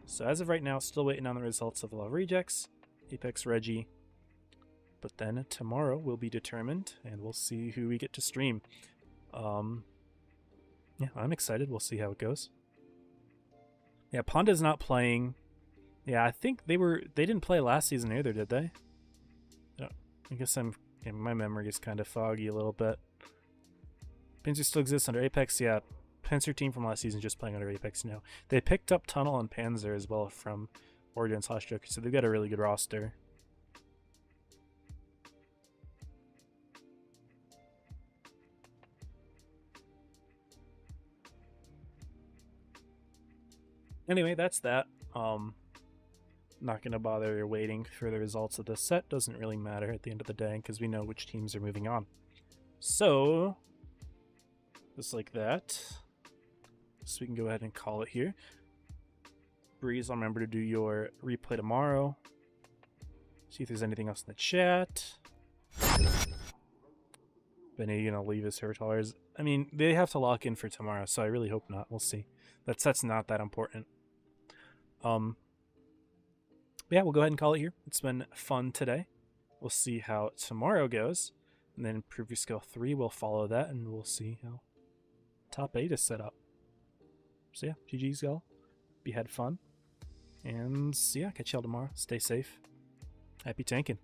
So as of right now, still waiting on the results of the Love Rejects, Apex Reggie. But then tomorrow will be determined, and we'll see who we get to stream. Yeah, I'm excited. We'll see how it goes. Yeah, Ponda's not playing. Yeah, I think they didn't play last season either, did they? No, I guess my memory is kind of foggy a little bit. Pincer still exists under Apex. Yeah, Pincer team from last season just playing under Apex now. They picked up Tunnel and Panzer as well from Origin / Joker, so they've got a really good roster. Anyway, that's that. Not going to bother waiting for the results of this set. Doesn't really matter at the end of the day because we know which teams are moving on. So, just like that. So we can go ahead and call it here. Breeze, I'll remember to do your replay tomorrow. See if there's anything else in the chat. Benny, you gonna leave his servitors? I mean, they have to lock in for tomorrow, so I really hope not. We'll see. That set's not that important. Yeah, we'll go ahead and call it here. It's been fun today. We'll see how tomorrow goes, and then Preview Skill 3 will follow that, and we'll see how top 8 is set up. So yeah, GG's y'all. Hope you had fun. And yeah, catch y'all tomorrow. Stay safe. Happy tanking.